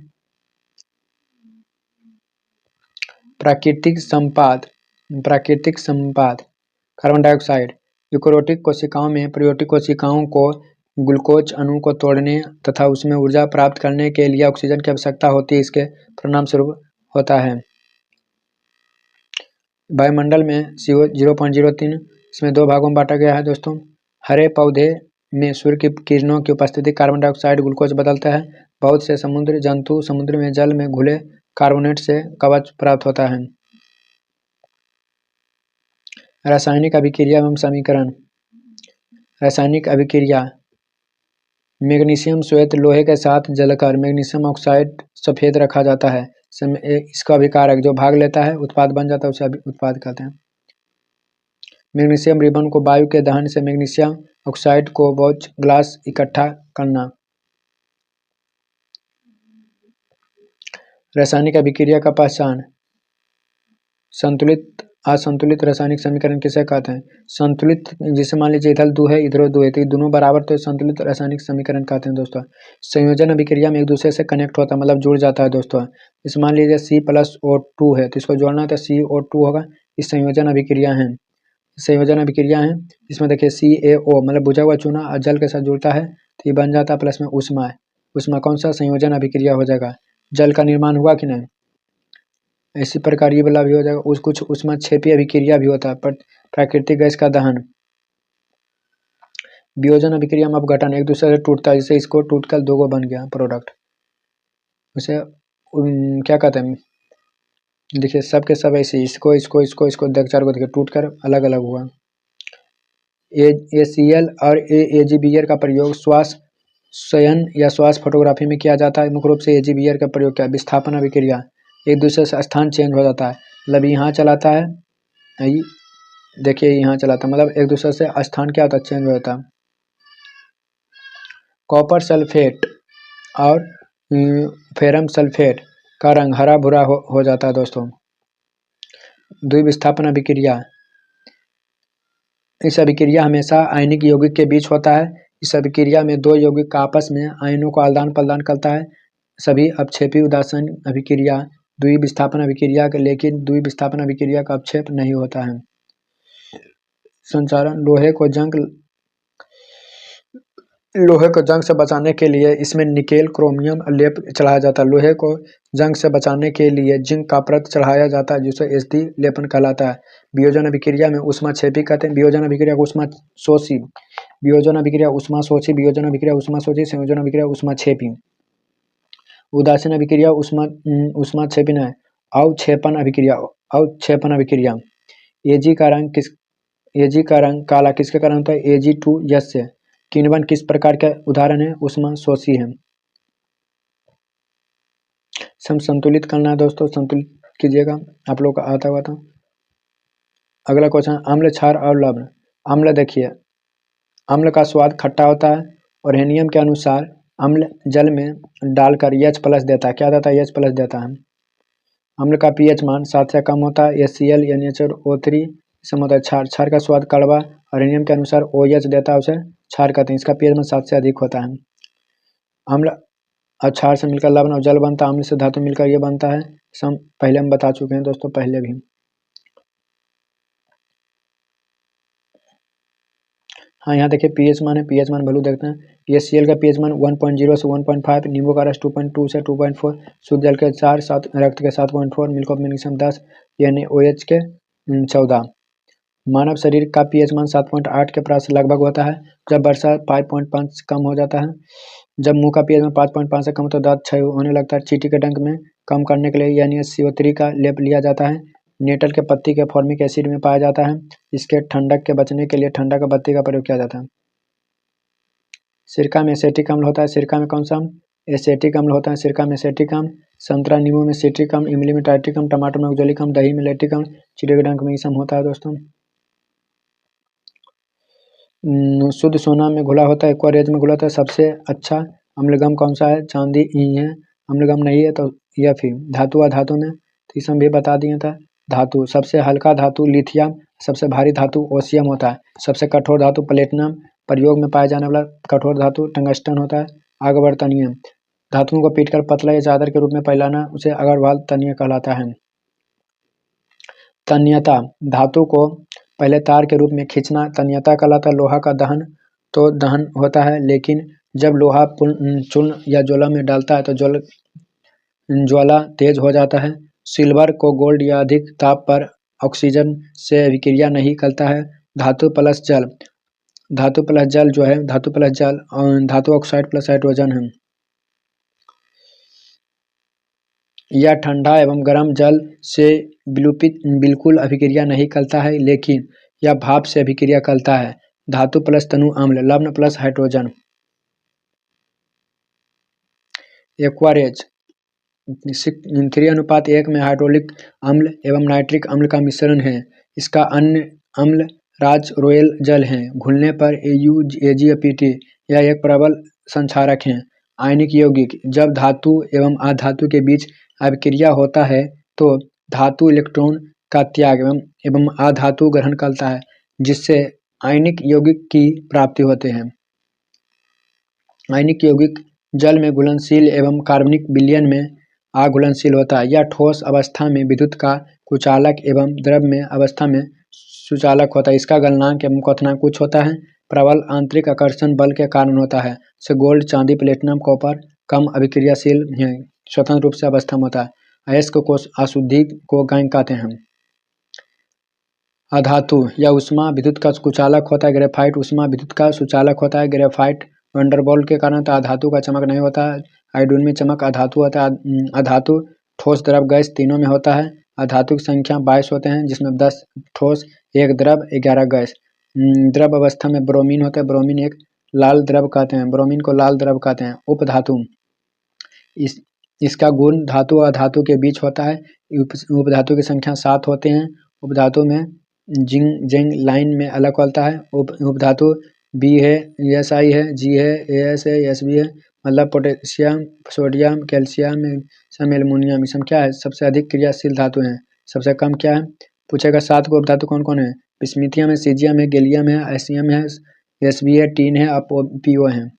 प्राकृतिक संपाद कार्बन डाइऑक्साइड। यूकेरियोटिक कोशिकाओं में प्रोकैरियोटिक कोशिकाओं को ग्लूकोज अणु को तोड़ने तथा उसमें ऊर्जा प्राप्त करने के लिए ऑक्सीजन की आवश्यकता होती है। इसके परिणाम स्वरूप होता है। वायुमंडल में CO 0.03 इसमें 2 भागों में बांटा गया है दोस्तों। हरे पौधे में सूर्य की किरणों की उपस्थिति कार्बन डाइऑक्साइड ग्लूकोज बदलता है। बहुत से समुद्र जंतु समुद्र में जल में घुले कार्बोनेट से कवच प्राप्त होता है। रासायनिक अभिक्रिया एवं समीकरण। रासायनिक अभिक्रिया। मैग्नीशियम श्वेत लोहे के साथ जलकर मैग्नीशियम ऑक्साइड सफेद रखा जाता है। इसका अभिकारक जो भाग लेता है उत्पाद बन जाता है उसे उत्पाद कहते हैं। मैग्नीशियम रिबन को वायु के दहन से मैग्नीशियम ऑक्साइड को वॉच ग्लास इकट्ठा करना। रासायनिक अभिक्रिया का पहचान। संतुलित असंतुलित रासायनिक समीकरण किसे कहते हैं? संतुलित जिसे मान लीजिए इधर 2 है इधर 2 है तो दोनों बराबर तो संतुलित रासायनिक समीकरण कहते हैं दोस्तों। संयोजन अभिक्रिया में एक दूसरे से कनेक्ट होता है मतलब जुड़ जाता है दोस्तों। इस मान लीजिए C+O2 है तो इसको जोड़ना है तो CO2 होगा। इस संयोजन अभिक्रिया है। संयोजन अभिक्रिया है इसमें देखिए CaO मतलब बुझा हुआ चूना और जल के साथ जुड़ता है तो ये बन जाता है प्लस में ऊष्मा है। ऊष्मा कौन सा संयोजन अभिक्रिया हो जाएगा? जल का निर्माण हुआ कि नहीं? इसी प्रकार ये वाला भी हो जाएगा। कुछ ऊष्मा क्षेपीय अभिक्रिया भी होता है पर प्राकृतिक गैस का दहन। वियोजन अभिक्रिया में अपघटन एक दूसरे से टूटता है, जैसे इसको टूटकर 2 गो बन गया प्रोडक्ट। उसे क्या कहते हैं? देखिए सब के सब ऐसे इसको 4 को देखिए टूटकर अलग अलग हुआ। ACl और AgBr का प्रयोग श्वास शयन या श्वास फोटोग्राफी में किया जाता है। मुख्य रूप से एजीबीआर का प्रयोग किया। विस्थापन अभिक्रिया, एक दूसरे से स्थान चेंज हो जाता है, मतलब यहाँ चलाता है, देखिए यहाँ चलाता है, मतलब एक दूसरे से स्थान क्या होता है, चेंज हो जाता है। कॉपर सल्फेट और फेरम सल्फेट का रंग हरा भूरा हो जाता है दोस्तों। द्विविस्थापन अभिक्रिया, इस अभिक्रिया हमेशा आयनिक यौगिक के बीच होता है। इस अभिक्रिया में दो यौगिक आपस में आयनों को आदान प्रदान करता है। सभी अपक्षेपी उदासीन अभिक्रिया द्विविस्थापन अभिक्रिया के, लेकिन द्विविस्थापन अभिक्रिया का अपक्षेप नहीं होता है। संचारण, लोहे को जंग से बचाने के लिए इसमें निकेल क्रोमियम लेप चढ़ाया जाता है। लोहे को जंग से बचाने के लिए जिंक का परत चढ़ाया जाता है, जिसे एसडी लेपन कहलाता है। वियोजन अभिक्रिया में ऊष्माक्षेपी कहते हैं। वियोजन अभिक्रिया को ऊष्माशोषी, वियोजन अभिक्रिया ऊष्माशोषी, वियोजन अभिक्रिया ऊष्माशोषी, संयोजन अभिक्रिया ऊष्माक्षेपी। उदासीन अभिक्रिया ऊष्माक्षेपी है। अवक्षेपन अभिक्रिया, अवक्षेपन अभिक्रिया, एजी का रंग काला किसके कारण होता है, Ag2S से। किण्वन किस प्रकार के उदाहरण है, ऊष्माशोषी है। संतुलित करना है दोस्तों, संतुलित कीजिएगा, आप लोग का आता हुआ था। अगला क्वेश्चन, अम्ल, क्षार और लवण। अम्ल, देखिए अम्ल का स्वाद खट्टा होता है और हेनियम के अनुसार अम्ल जल में डालकर H+ देता है। क्या देता है, H+ देता है। अम्ल का pH मान 7 से कम होता है। HCl, NaCO3 इसमें होता है। क्षार का स्वाद कड़वा और हेनियम के अनुसार OH देता है, उसे क्षार कहते हैं। इसका pH मान 7 से अधिक होता है। अम्ल और क्षार से मिलकर लवण और जल बनता है। अम्ल से धातु मिलकर ये बनता है। पहले हम बता चुके हैं दोस्तों, पहले भी। हाँ, यहाँ देखिए pH मान है, pH मान वैल्यू देखते हैं। HCl का pH मान 1.0 से 1.5, नींबू का रस 2.2 से 2.4, शुद्ध जल के 4, रक्त के 7.4, मिल्क ऑफ मैग्नीशियम 10, NaOH के 14। मानव शरीर का pH मान 7.8 के पास लगभग होता है। जब वर्षा 5.5 से कम हो जाता है। जब मुंह का pH मान 5.5 से कम तो दांत क्षय होने लगता है। चींटी के डंक में कम करने के लिए NaCO3 का लेप लिया जाता है। नेटल के पत्ती के फॉर्मिक एसिड में पाया जाता है। इसके ठंडक के बचने के लिए ठंडा का बत्ती का प्रयोग किया जाता है। सिरका में एसेटिक अम्ल होता है। सिरका में कौन सा एसेटिक अम्ल होता है, सिरका में एसेटिक अम्ल। संतरा नींबू में सिट्रिक अम्ल, इमली में टाइट्रिक अम्ल, टमाटर में ऑक्जेलिक अम्ल, दही में लैक्टिक अम्ल, चींटी के डंक में ईसम होता है दोस्तों। शुद्ध सोना में घुला होता है, एक्वा रेज में घुला होता है। सबसे अच्छा अम्लगम कौन सा है, चांदी ही है। अम्लगम नहीं है तो यह फिर धातु, अधातु में तो इसमें भी बता दिया था। धातु, सबसे हल्का धातु लिथियम, सबसे भारी धातु ओसियम होता है। सबसे कठोर धातु प्लेटिनम, प्रयोग में पाया जाने वाला कठोर धातु टंगस्टन होता है। आवर्तनीय, धातुओं को पीटकर पतला या चादर के रूप में फैलाना उसे अग्रवाल तन्य कहलाता है। तन्यता, धातु को पहले तार के रूप में खींचना तन्यता कहलाता है। लोहा का दहन तो दहन होता है, लेकिन जब लोहा चूर्ण या ज्वाला में डालता है तो ज्वाला तेज हो जाता है। सिल्वर को गोल्ड या अधिक ताप पर ऑक्सीजन से अभिक्रिया नहीं करता है। धातु प्लस जल, धातु प्लस जल जो है, धातु प्लस जल धातु ऑक्साइड प्लस हाइड्रोजन है। यह ठंडा एवं गर्म जल से बिल्कुल अभिक्रिया नहीं करता है, लेकिन यह भाप से अभिक्रिया करता है। धातु प्लस तनु अम्ल, लवण प्लस हाइड्रोजन। एक्वारेज 3:1 में हाइड्रोलिक अम्ल एवं नाइट्रिक अम्ल का मिश्रण है। इसका अन्य अम्ल राज रोयल जल है। घुलने पर AgAgPT यह एक प्रबल संक्षारक है। आयनिक यौगिक, जब धातु एवं अधातु के बीच अभिक्रिया होता है तो धातु इलेक्ट्रॉन का त्याग एवं अधातु ग्रहण करता है, जिससे आयनिक यौगिक की प्राप्ति होते हैं। आयनिक यौगिक जल में घुलनशील एवं कार्बनिक विलयन में अघुलनशील होता है। यह ठोस अवस्था में विद्युत का कुचालक एवं द्रव में अवस्था में सुचालक होता है। इसका गलनांक एवं क्वथनांक उच्च होता है। प्रबल आंतरिक आकर्षण बल के कारण होता है। जैसे गोल्ड, चांदी, प्लेटिनम, कॉपर कम अभिक्रियाशील है, स्वतंत्र रूप से अवस्था में होता है। अयस्क को अशुद्धि को गैंग कहते हैं। अधातु या उष्मा विद्युत का कुचालक होता है। ग्रेफाइट उष्मा विद्युत का सुचालक होता है। ग्रेफाइट वंडरबॉल्ट के कारण तो अधातु का चमक नहीं होता है। आयोडीन में चमक अधातु होता है। अधातु ठोस, द्रव, गैस तीनों में होता है। अधातु की संख्या 22 होते हैं, जिसमें 10 ठोस, 1 द्रव, 11 गैस। द्रव अवस्था में ब्रोमीन होता है। ब्रोमीन एक लाल द्रव कहते हैं, ब्रोमीन को लाल द्रव कहते हैं। उपधातु, इसका गुण धातु और धातु के बीच होता है। उपधातु की संख्या 7 होते हैं। उपधातु में जिंक जिंक लाइन में अलग होता है। उपधातु बी है, एसआई है, जी है, एस है, एस बी है। मतलब potassium, sodium, calcium, magnesium, aluminium, इसमें क्या है, सबसे अधिक क्रियाशील धातु है। सबसे कम क्या है पूछेगा। 7 को उपधातु कौन कौन है? बिस्मिथियम है, सीजियम है, गैलियम है, एसियम है, एसबी है, टीन है, पीओ है।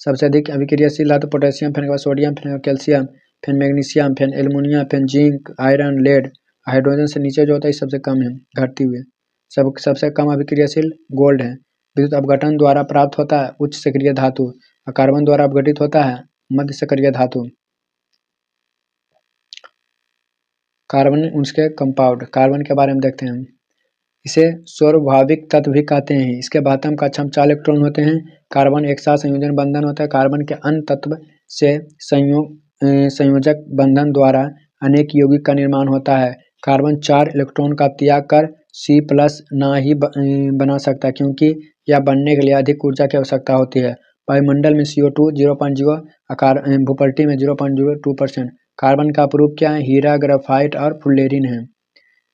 सबसे अधिक अभिक्रियाशील धातु पोटेशियम, फिर सोडियम, फिर कैल्शियम, फिर मैग्नीशियम, फिर एल्युमिनियम, फिर जिंक, आयरन, लेड। हाइड्रोजन से नीचे जो होता है सबसे कम है घटती हुए। सबसे कम अभिक्रियाशील गोल्ड है। विद्युत अपघटन द्वारा प्राप्त होता है उच्च सक्रिय धातु, और कार्बन द्वारा अपघटित होता है मध्य सक्रिय धातु। कार्बन उसके कंपाउंड, कार्बन के बारे में देखते हैं। इसे स्वाभाविक तत्व भी कहते हैं। इसके बातम कक्षम 4 इलेक्ट्रॉन होते हैं। कार्बन एक साथ संयोजन बंधन होता है। कार्बन के अन्य तत्व से संयोजक बंधन द्वारा अनेक यौगिक का निर्माण होता है। कार्बन 4 इलेक्ट्रॉन का त्याग कर C+ ना ही बना सकता, क्योंकि यह बनने के लिए अधिक ऊर्जा की आवश्यकता होती है। वायुमंडल में CO2 0.0, भूपट्टी में 0.02%। कार्बन का अपरूप क्या है? हीरा, ग्रेफाइट और फुलेरिन है।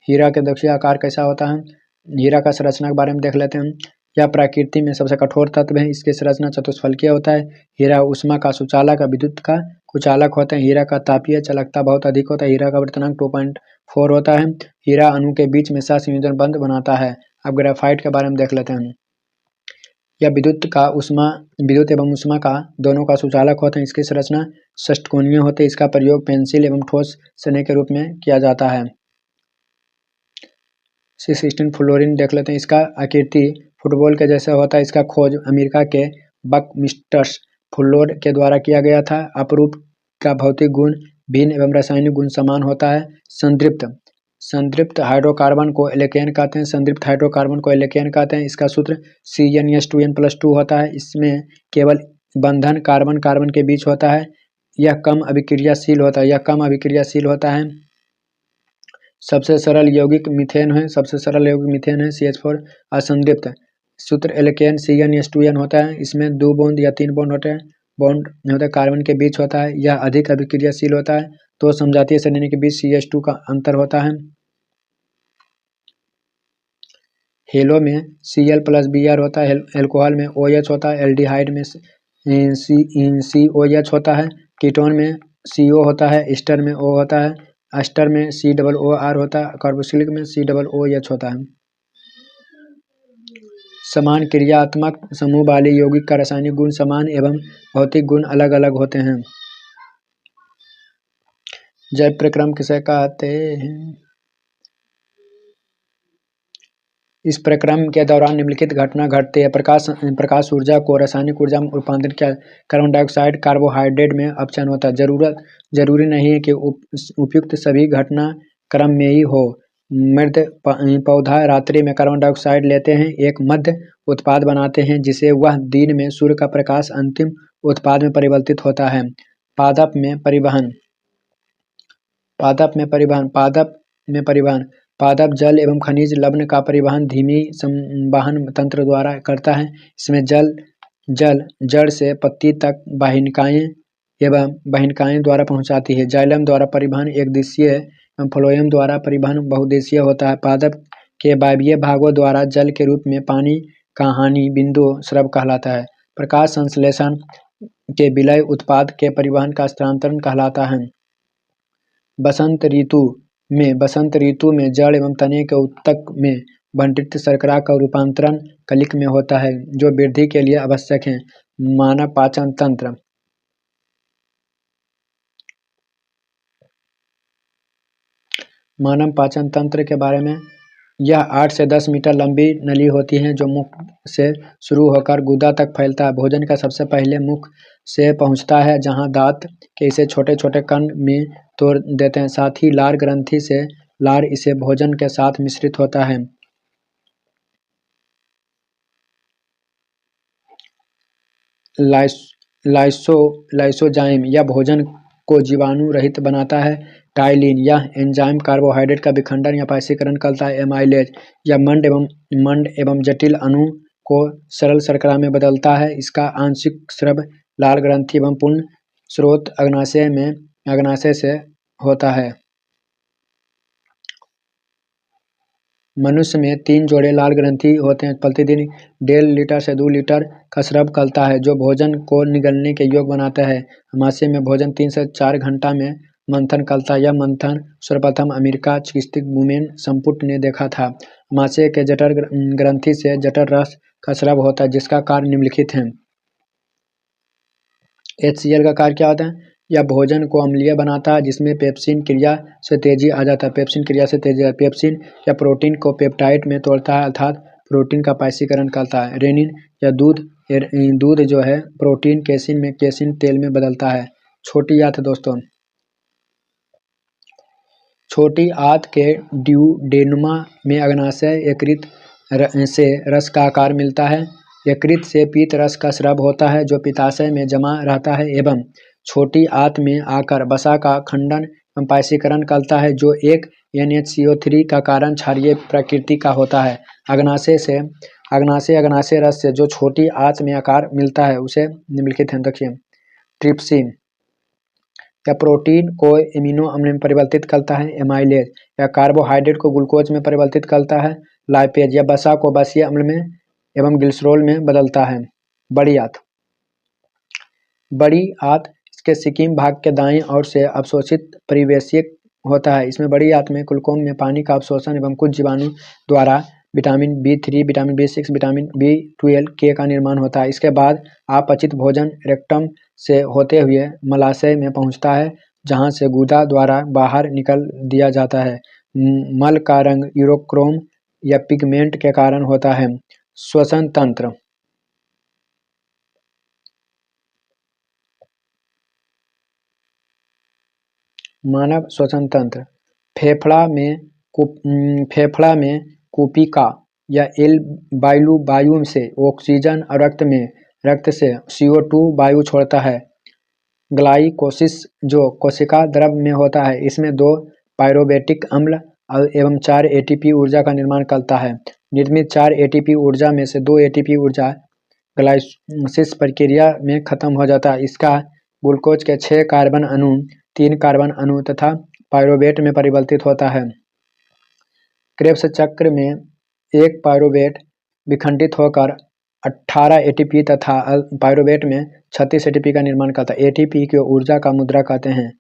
हीरा के दक्षिणी आकार कैसा होता है? हीरा का संरचना के बारे में देख लेते हैं। यह प्रकृति में सबसे कठोर तत्व है। इसकी संरचना चतुष्फलकीय होता है। हीरा उष्मा का सुचालक, विद्युत का कुचालक होता है। हीरा का तापीय चालकता बहुत अधिक होता है। हीरा का वर्तनांक 2.4 होता है। हीरा अणु के बीच में सहसंयोजन बंध बनाता है। अब ग्रेफाइट के बारे में देख लेते हैं। यह विद्युत एवं उष्मा का दोनों का सुचालक होता है। इसकी संरचना षटकोणीय होती है। इसका प्रयोग पेंसिल एवं ठोस सने के रूप में किया जाता है। C16 फ्लोरीन देख लेते हैं। इसका आकृति फुटबॉल के जैसा होता है। इसका खोज अमेरिका के बकमिस्टर्स फ्लोर के द्वारा किया गया था। अपरूप का भौतिक गुण भिन्न एवं रासायनिक गुण समान होता है। संतृप्त हाइड्रोकार्बन को एल्केन कहते हैं। संतृप्त हाइड्रोकार्बन को एल्केन कहते हैं। इसका सूत्र CnH2n+2 होता है। इसमें केवल बंधन कार्बन कार्बन के बीच होता है। यह कम अभिक्रियाशील होता है। सबसे सरल यौगिक मीथेन है। CH4 असंतृप्त। सूत्र एल्केन CnH2n होता है। इसमें 2 बॉन्ड या 3 बॉन्ड होते हैं कार्बन के बीच होता है। यह अधिक अभिक्रियाशील होता है। तो समजातीय श्रेणी के बीच CH2 का अंतर होता है। हेलो में Cl+Br होता है। एल्कोहल में OH होता है। एल्डिहाइड में COH होता है। कीटोन में CO होता है। एस्टर में O होता है। एस्टर में COOR होता है। कार्बोक्सिलिक में COOH होता है। समान क्रियात्मक समूह वाले यौगिक का रासायनिक गुण समान एवं भौतिक गुण अलग अलग होते हैं। जैव प्रक्रम किसे कहते हैं? इस प्रक्रम के दौरान निम्नलिखित घटना घटती है। प्रकाश ऊर्जा को रासायनिक ऊर्जा में रूपांतरित किया। कार्बन डाइऑक्साइड कार्बोहाइड्रेट में अपचयन होता है। जरूरी नहीं है कि उपयुक्त सभी घटना क्रम में ही हो। मृत पौधा रात्रि में कार्बन डाइऑक्साइड लेते हैं, एक मध्य उत्पाद बनाते हैं, जिसे वह दिन में सूर्य का प्रकाश अंतिम उत्पाद में परिवर्तित होता है। पादप में परिवहन पादप जल एवं खनिज लवण का परिवहन धीमी संवहन तंत्र द्वारा करता है। इसमें जल जड़ से पत्ती तक वाहिकाएं द्वारा पहुंचाती है। जाइलम द्वारा परिवहन एक दिशीय एवं फ्लोएम द्वारा परिवहन बहुदिशीय होता है। पादप के वायवीय भागों द्वारा जल के रूप में पानी का हानि बिंदु स्राव कहलाता है। प्रकाश संश्लेषण के विलय उत्पाद के परिवहन का स्थानांतरण कहलाता है। बसंत ऋतु में जड़ एवं तने के ऊतक में भंडित शर्करा का रूपांतरण कलिक में होता है, जो वृद्धि के लिए आवश्यक है। मानव पाचन तंत्र के बारे में, यह 8 से 10 मीटर लंबी नली होती है, जो मुख से शुरू होकर गुदा तक फैलता है। भोजन का सबसे पहले मुख से पहुंचता है, जहां दांत के इसे छोटे छोटे कण में तोड़ देते हैं। साथ ही लार ग्रंथि से लार इसे भोजन के साथ मिश्रित होता है। लाइसोजाइम यह भोजन को जीवाणु रहित बनाता है। टाइलिन यह एंजाइम कार्बोहाइड्रेट का विखंडन या पाइसीकरण करता है। एमाइलेज यह मंड एवं जटिल अणु को सरल शर्करा में बदलता है। इसका आंशिक स्राव लाल ग्रंथि एवं पूर्ण स्रोत अग्नाशय से होता है। मनुष्य में 3 जोड़े लाल ग्रंथि होते हैं। प्रतिदिन 1.5 लीटर से 2 लीटर का स्राव करता है, जो भोजन को निगलने के योग्य बनाता है। आमाशय में भोजन 3 से 4 घंटा में मंथन करता है। यह मंथन सर्वप्रथम अमेरिका चिकित्सक वुमेन संपुट ने देखा था। आमाशय के जठर ग्रंथि से जठर रस का स्राव होता है, जिसका कार्य निम्नलिखित है। HCl का कार्य क्या होता है? यह भोजन को अम्लीय बनाता है, जिसमें पेप्सिन क्रिया से तेजी आ जाता है। पेप्सिन या प्रोटीन को पेप्टाइड में तोड़ता है, अर्थात प्रोटीन का पाइसीकरण करता है। रेनिन या दूध जो है प्रोटीन केसिन तेल में बदलता है। छोटी आंत दोस्तों, छोटी आंत के ड्यूडेनुमा में अग्नाशय यकृत से रस का आकार मिलता है। यकृत से पीत रस का स्राव होता है, जो पित्ताशय में जमा रहता है एवं छोटी आंत में आकर वसा का खंडन एवं पाइसीकरण करता है, जो एक NH-CO3 का कारण क्षारीय प्रकृति का होता है। अग्नाशय रस से जो छोटी आंत में आकार मिलता है उसे निम्नलिखित है। देखिए, ट्रिप्सिन या प्रोटीन को एमिनो अम्ल में परिवर्तित करता है। एमाइलेज या कार्बोहाइड्रेट को ग्लूकोज में परिवर्तित करता है। लाइपेज या वसा को वसीय अम्ल में एवं ग्लिसरॉल में बदलता है। बड़ी आंत इसके सिक्किम भाग के दाईं ओर से अवशोषित परिवेशीय होता है। इसमें बड़ी आंत में कुलकोम में पानी का अवशोषण एवं कुछ जीवाणु द्वारा vitamin B3, vitamin B6, vitamin B12, K का निर्माण होता है। इसके बाद अपचित भोजन रेक्टम से होते हुए मलाशय में पहुंचता है, जहां से गुदा द्वारा बाहर निकल दिया जाता है। मल का रंग यूरोक्रोम या पिगमेंट के कारण होता है। श्वसन तंत्र, मानव श्वसन तंत्र, फेफड़ा में कूपिका या एल वायु से ऑक्सीजन और रक्त से CO2 वायु छोड़ता है। ग्लाइकोसिस जो कोशिका द्रव में होता है, इसमें 2 पायरुवेटिक अम्ल एवं 4 ATP ऊर्जा का निर्माण करता है। निर्मित 4 ATP ऊर्जा में से 2 ATP ऊर्जा ग्लाइकोसिस प्रक्रिया में खत्म हो जाता है। इसका ग्लूकोज के 6 कार्बन अणु 3 कार्बन अणु तथा पायरुवेट में परिवर्तित होता है। क्रेब्स चक्र में एक पायरुवेट विखंडित होकर 18 ATP तथा पायरुवेट में 36 ATP का निर्माण करता है। ATP को ऊर्जा का मुद्रा कहते हैं।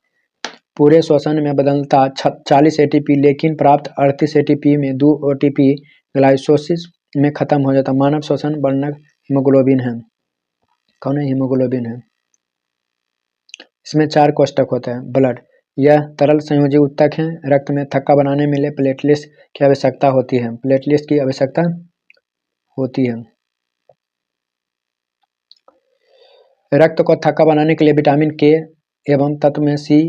पूरे श्वसन में बदलता 40 ATP, लेकिन प्राप्त 38 ATP में 2 ATP ग्लाइकोसिस में खत्म हो जाता है। मानव श्वसन वर्णक हीमोग्लोबिन है। कौन है? हीमोग्लोबिन है। इसमें 4 कोष्ठक होते हैं। ब्लड, यह तरल संयोजी ऊतक है। रक्त में थक्का बनाने में लिए प्लेटलेट्स की आवश्यकता होती है। रक्त को थक्का बनाने के लिए विटामिन K एवं तत्व में C++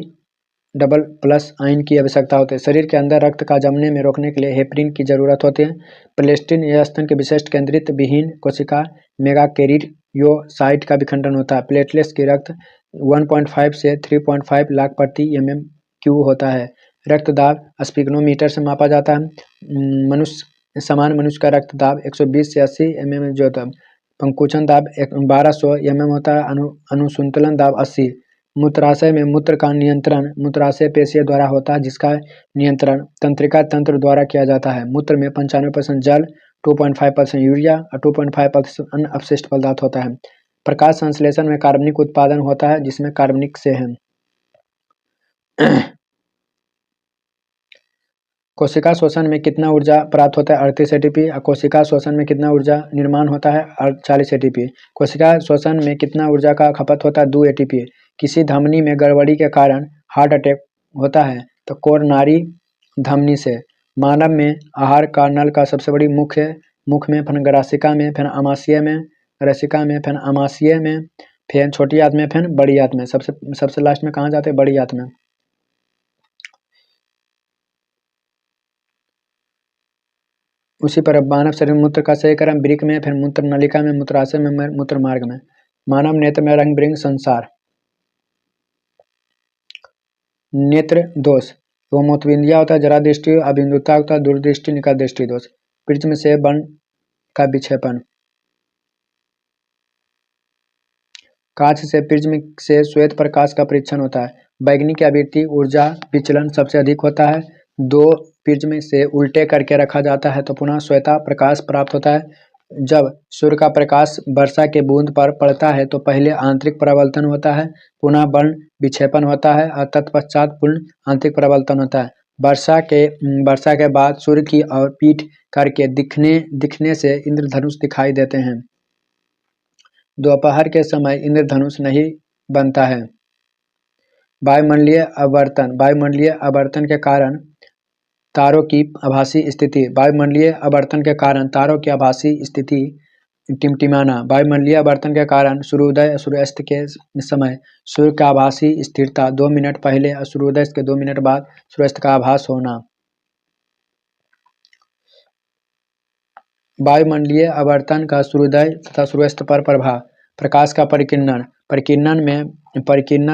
आयन की आवश्यकता होती है। शरीर के अंदर रक्त का जमने में रोकने के लिए हेपरिन की जरूरत होती है। प्लेस्टिन या स्तन के विशिष्ट केंद्रित विहीन कोशिका मेगाकैरियोसाइट का विखंडन होता है। प्लेटलेट्स की रक्त 1.5 से 3.5 लाख प्रति mmQ होता है। रक्तदाब स्पिगनोमीटर से मापा जाता है। सामान्य मनुष्य का रक्तदाब 120 से 80 mm जो होता है। पंकुचन दाब 1200 mm होता है। अनुसंतुलन दाब 80। मूत्राशय में मूत्र का नियंत्रण मूत्राशय पेशियों द्वारा होता है, जिसका नियंत्रण तंत्रिका तंत्र द्वारा किया जाता है। मूत्र में 95% जल, 2.5% यूरिया और 2.5% अन्य अपशिष्ट पदार्थ होता है। प्रकाश संश्लेषण में कार्बनिक उत्पादन होता है, जिसमें कार्बनिक से है। कोशिका श्वसन में कितना ऊर्जा प्राप्त होता है? 38 ATP। कोशिका श्वसन में कितना ऊर्जा निर्माण होता है? 40 ATP। कोशिका श्वसन में कितना ऊर्जा का खपत होता है? 2 ATP। किसी धमनी में गड़बड़ी के कारण हार्ट अटैक होता है तो कोरोनरी धमनी से। मानव में आहार का नल का सबसे बड़ी मुख में, फिर ग्रासिका में, फिर आमाशय में, रसिका में, फिर आमाशय में, फिर छोटी आंत में, फिर बड़ी आंत में। सबसे लास्ट में कहाँ जाते हैं? बड़ी आंत में। उसी पर मानव शरीर में मूत्र का सही क्रम वृक्क में, फिर मूत्र नलिका में, मूत्राशय में, मूत्र मार्ग में। मानव नेत्र में रंग बिरंग संसार। नेत्र दोष, वो मोतबिंदिया होता है, जरा दृष्टि, अबिंदुता होता है, दूरदृष्टि, निकट दृष्टि दोष। प्रिज्म से बन का विक्षेपण। कांच से प्रिज्म से श्वेत प्रकाश का परीक्षण होता है। बैगनी की आवृत्ति ऊर्जा विचलन सबसे अधिक होता है। दो प्रिज्म से उल्टे करके रखा जाता है तो पुनः श्वेता प्रकाश प्राप्त होता है। जब सूर्य का प्रकाश वर्षा के बूंद पर पड़ता है तो पहले आंतरिक परावर्तन होता है, पुनः वर्ण विक्षेपण होता है और तत्पश्चात पूर्ण आंतरिक परावर्तन होता है। वर्षा के बाद सूर्य की और पीठ करके दिखने से इंद्रधनुष दिखाई देते हैं। दोपहर के समय इंद्रधनुष नहीं बनता है। वायुमंडलीय आवर्तन के कारण तारों की आभासी स्थिति टिमटिमाना। वायुमंडलीय आवर्तन के कारण सूर्योदय और सूर्यास्त के समय सूर्य का आभासी स्थिरता 2 मिनट पहले और सूर्योदय के 2 मिनट बाद सूर्यास्त का आभास होना। वायुमंडलीय आवर्तन का सूर्योदय तथा सूर्यास्त पर प्रभाव। प्रकाश का परिकिरणन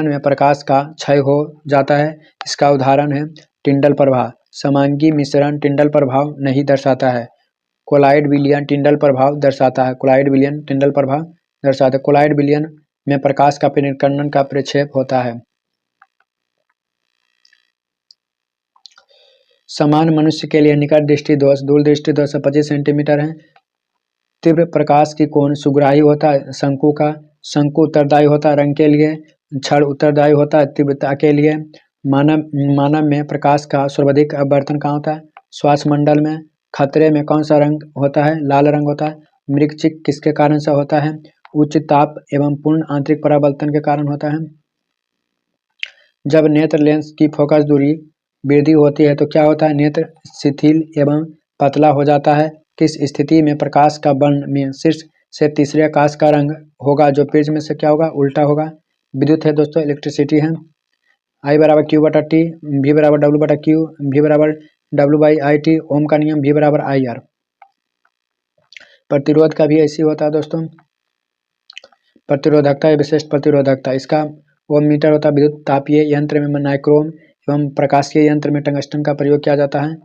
में प्रकाश का क्षय हो जाता है। इसका उदाहरण है टिंडल प्रभाव। समांगी मिश्रण टिंडल प्रभाव नहीं दर्शाता है। कोलाइड विलयन टिंडल प्रभाव दर्शाता है। कोलाइड विलयन में प्रकाश का परिकर्णन का प्रक्षेप होता है। समान मनुष्य के लिए निकट दृष्टि दोष दूर दृष्टि 225 सेंटीमीटर है। तीव्र प्रकाश की कोण सुग्राही होता है। शंकु उत्तरदायी होता है रंग के लिए। क्षण उत्तरदायी होता है तीव्रता के लिए। मानव में प्रकाश का सर्वाधिक अपवर्तन कहाँ होता है? श्वास मंडल में। खतरे में कौन सा रंग होता है? लाल रंग होता है। मृगचिक किसके कारण से होता है? उच्च ताप एवं पूर्ण आंतरिक परावर्तन के कारण होता है। जब नेत्र लेंस की फोकस दूरी वृद्धि होती है तो क्या होता है? नेत्र शिथिल एवं पतला हो जाता है। किस स्थिति में प्रकाश का वर्ण में शीर्ष से तीसरे आकाश का रंग होगा जो प्रिज्म से क्या होगा? उल्टा होगा। विद्युत है दोस्तों, इलेक्ट्रिसिटी है। I बराबर Q बटा T, V बराबर W बटा Q, V बराबर W बाई आई टी। ओम का नियम V बराबर IR। प्रतिरोध का भी ऐसी होता है दोस्तों। प्रतिरोधकता या विशिष्ट प्रतिरोधकता, इसका ओम मीटर होता है। विद्युत तापीय यंत्र में नाइक्रोम एवं प्रकाशीय यंत्र में टंगस्टन का प्रयोग किया जाता है।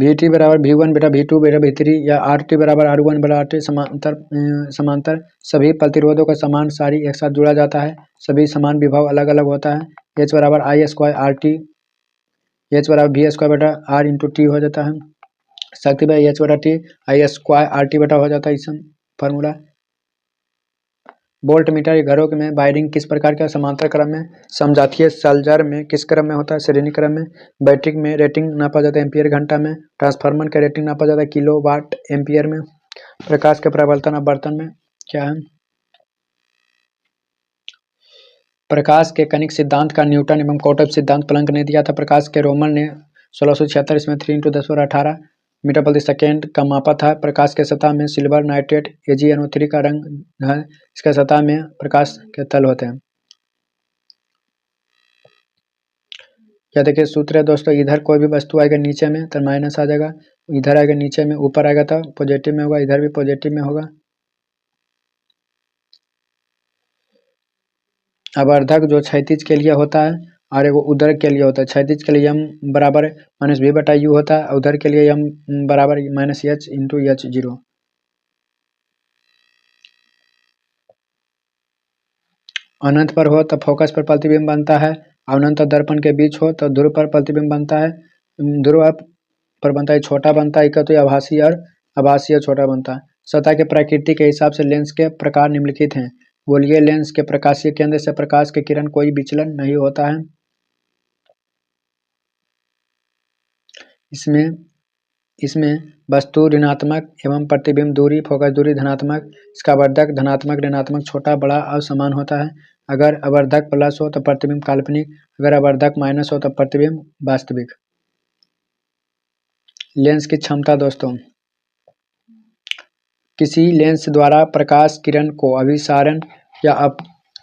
VT बराबर V1 बेटा V2 बेटा V3 या RT बराबर R1 बटा RT समांतर सभी प्रतिरोधों का समान सारी एक साथ जोड़ा जाता है। सभी समान विभव अलग अलग होता है। H बराबर I स्क्वायर RT, H बराबर V स्क्वायर बटा R इंटू टी हो जाता है। शक्ति बाई H बटा T I स्क्वायर RT बटा हो जाता है इस फार्मूला। वोल्ट मीटर घरों में वायरिंग किस प्रकार का? समांतर क्रम में। समजातीय सल्जर में किस क्रम में होता है? श्रेणी क्रम में। बैटरी में रेटिंग नापा जाता है एम्पियर घंटा में। ट्रांसफार्मर का रेटिंग नापा जाता है किलो वाट एम्पियर में। प्रकाश के परावर्तन अपवर्तन में क्या है? प्रकाश के कनिक सिद्धांत का न्यूटन एवं कौटब सिद्धांत प्लैंक ने दिया था। प्रकाश के रोमन ने 1676 इसमें 3×10⁸ मीटर प्रति सेकेंड का मापा था। प्रकाश के सतह में सिल्वर नाइट्रेट AgNO3 का रंग है। इसके सतह में प्रकाश के तल होते हैं। क्या देखिए सूत्र है दोस्तों, इधर कोई भी वस्तु आएगा नीचे में तो माइनस आ जाएगा, इधर आएगा नीचे में, ऊपर आएगा तो पॉजिटिव में होगा, इधर भी पॉजिटिव में होगा। आवर्धक जो क्षैतिज के लिए होता है और वो उधर के लिए होता है। क्षैतिज के लिए m बराबर -v बटा u होता है, उधर के लिए m बराबर -h इंटू h0। अनंत पर हो तो फोकस पर प्रतिबिंब बनता है, अनंत दर्पण के बीच हो तो ध्रुव पर प्रतिबिंब बनता है। ध्रुव पर बनता है छोटा बनता है, तो आभासीय छोटा बनता है। सतह के प्रकृति के हिसाब से लेंस के प्रकार निम्नलिखित हैं। गोलीय लेंस के प्रकाशीय केंद्र से प्रकाश के किरण कोई विचलन नहीं होता है। इसमें वस्तु ऋणात्मक एवं प्रतिबिंब दूरी फोकस दूरी धनात्मक, इसका वर्धक धनात्मक ऋणात्मक छोटा बड़ा और समान होता है। अगर अवर्धक प्लस हो तो प्रतिबिंब काल्पनिक, अगर अवर्धक माइनस हो तो प्रतिबिंब वास्तविक। लेंस की क्षमता दोस्तों, किसी लेंस द्वारा प्रकाश किरण को अभिसारण या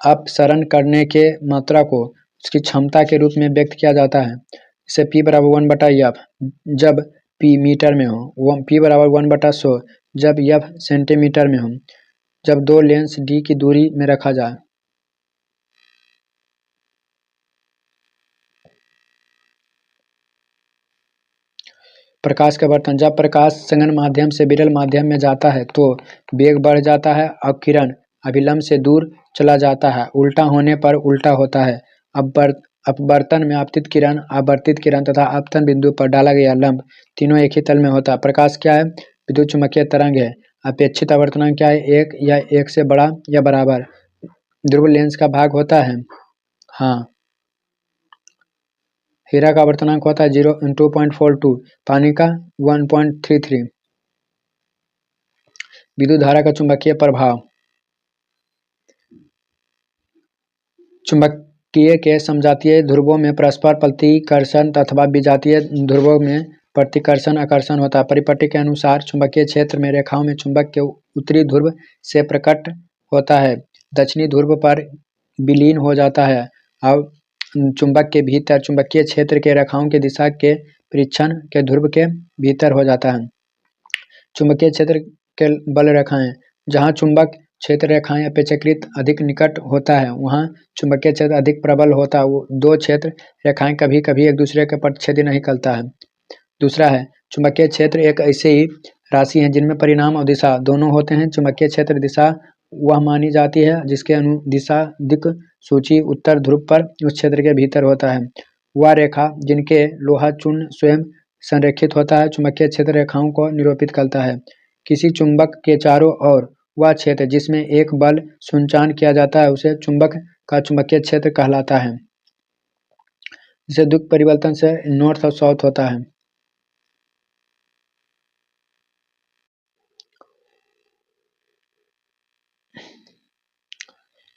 अपसरण करने के मात्रा को उसकी क्षमता के रूप में व्यक्त किया जाता है। इसे P बराबर 1/f जब P मीटर में हो, P बराबर 1/100 जब f सेंटीमीटर में हो, जब दो लेंस D की दूरी में रखा जाए। प्रकाश का वर्तन, जब प्रकाश सघन माध्यम से विरल माध्यम में जाता है तो वेग बढ़ जाता है और किरण अभिलंब से दूर चला जाता है। उल्टा होने पर उल्टा होता है। अपवर्तन में आपतित किरण, आवर्तित किरण तथा आपतन बिंदु पर डाला गया लंब तीनों एक ही तल में होता है। प्रकाश क्या है? विद्युत चुम्बकीय तरंग है। अपेक्षित आवर्तनांक क्या है? 1 या 1 से बड़ा या बराबर। ध्रुव लेंस का भाग होता है। हाँ। हीरा का आवर्तनांक होता है 2.42, पानी का 1.33। विद्युत धारा का चुंबकीय प्रभाव, चुंबकीय के समजातीय ध्रुवों में परस्पर प्रतिकर्षण अथवा विजातीय ध्रुवों में प्रतिकर्षण आकर्षण होता है। परिपट्टी के अनुसार चुंबकीय क्षेत्र में रेखाओं में चुंबक के उत्तरी ध्रुव से प्रकट होता है, दक्षिणी ध्रुव पर विलीन हो जाता है। अब चुंबक के भीतर चुंबकीय क्षेत्र के रेखाओं की दिशा के परीक्षण के ध्रुव के भीतर हो जाता है। चुंबकीय क्षेत्र के बल रेखाएं, जहाँ चुंबक क्षेत्र रेखाएं अपेक्षाकृत अधिक निकट होता है वहाँ चुंबकीय क्षेत्र अधिक प्रबल होता है। वो दो क्षेत्र रेखाएं कभी कभी एक दूसरे के प्रतिच्छेदी नहीं करता है। दूसरा है, चुंबकीय क्षेत्र एक ऐसी राशि है जिनमें परिमाण और दिशा दोनों होते हैं। चुंबकीय क्षेत्र दिशा वह मानी जाती है जिसके अनुदिशा दिक् सूची उत्तर ध्रुव पर उस क्षेत्र के भीतर होता है। वह रेखा जिनके लोहा चूर्ण स्वयं संरेखित होता है चुंबकीय क्षेत्र रेखाओं को निरूपित करता है। किसी चुंबक के चारों ओर वह क्षेत्र जिसमें एक बल संचालन किया जाता है उसे चुंबक का चुंबकीय क्षेत्र कहलाता है। जिसे दिक् परिवर्तन से नॉर्थ और साउथ होता है।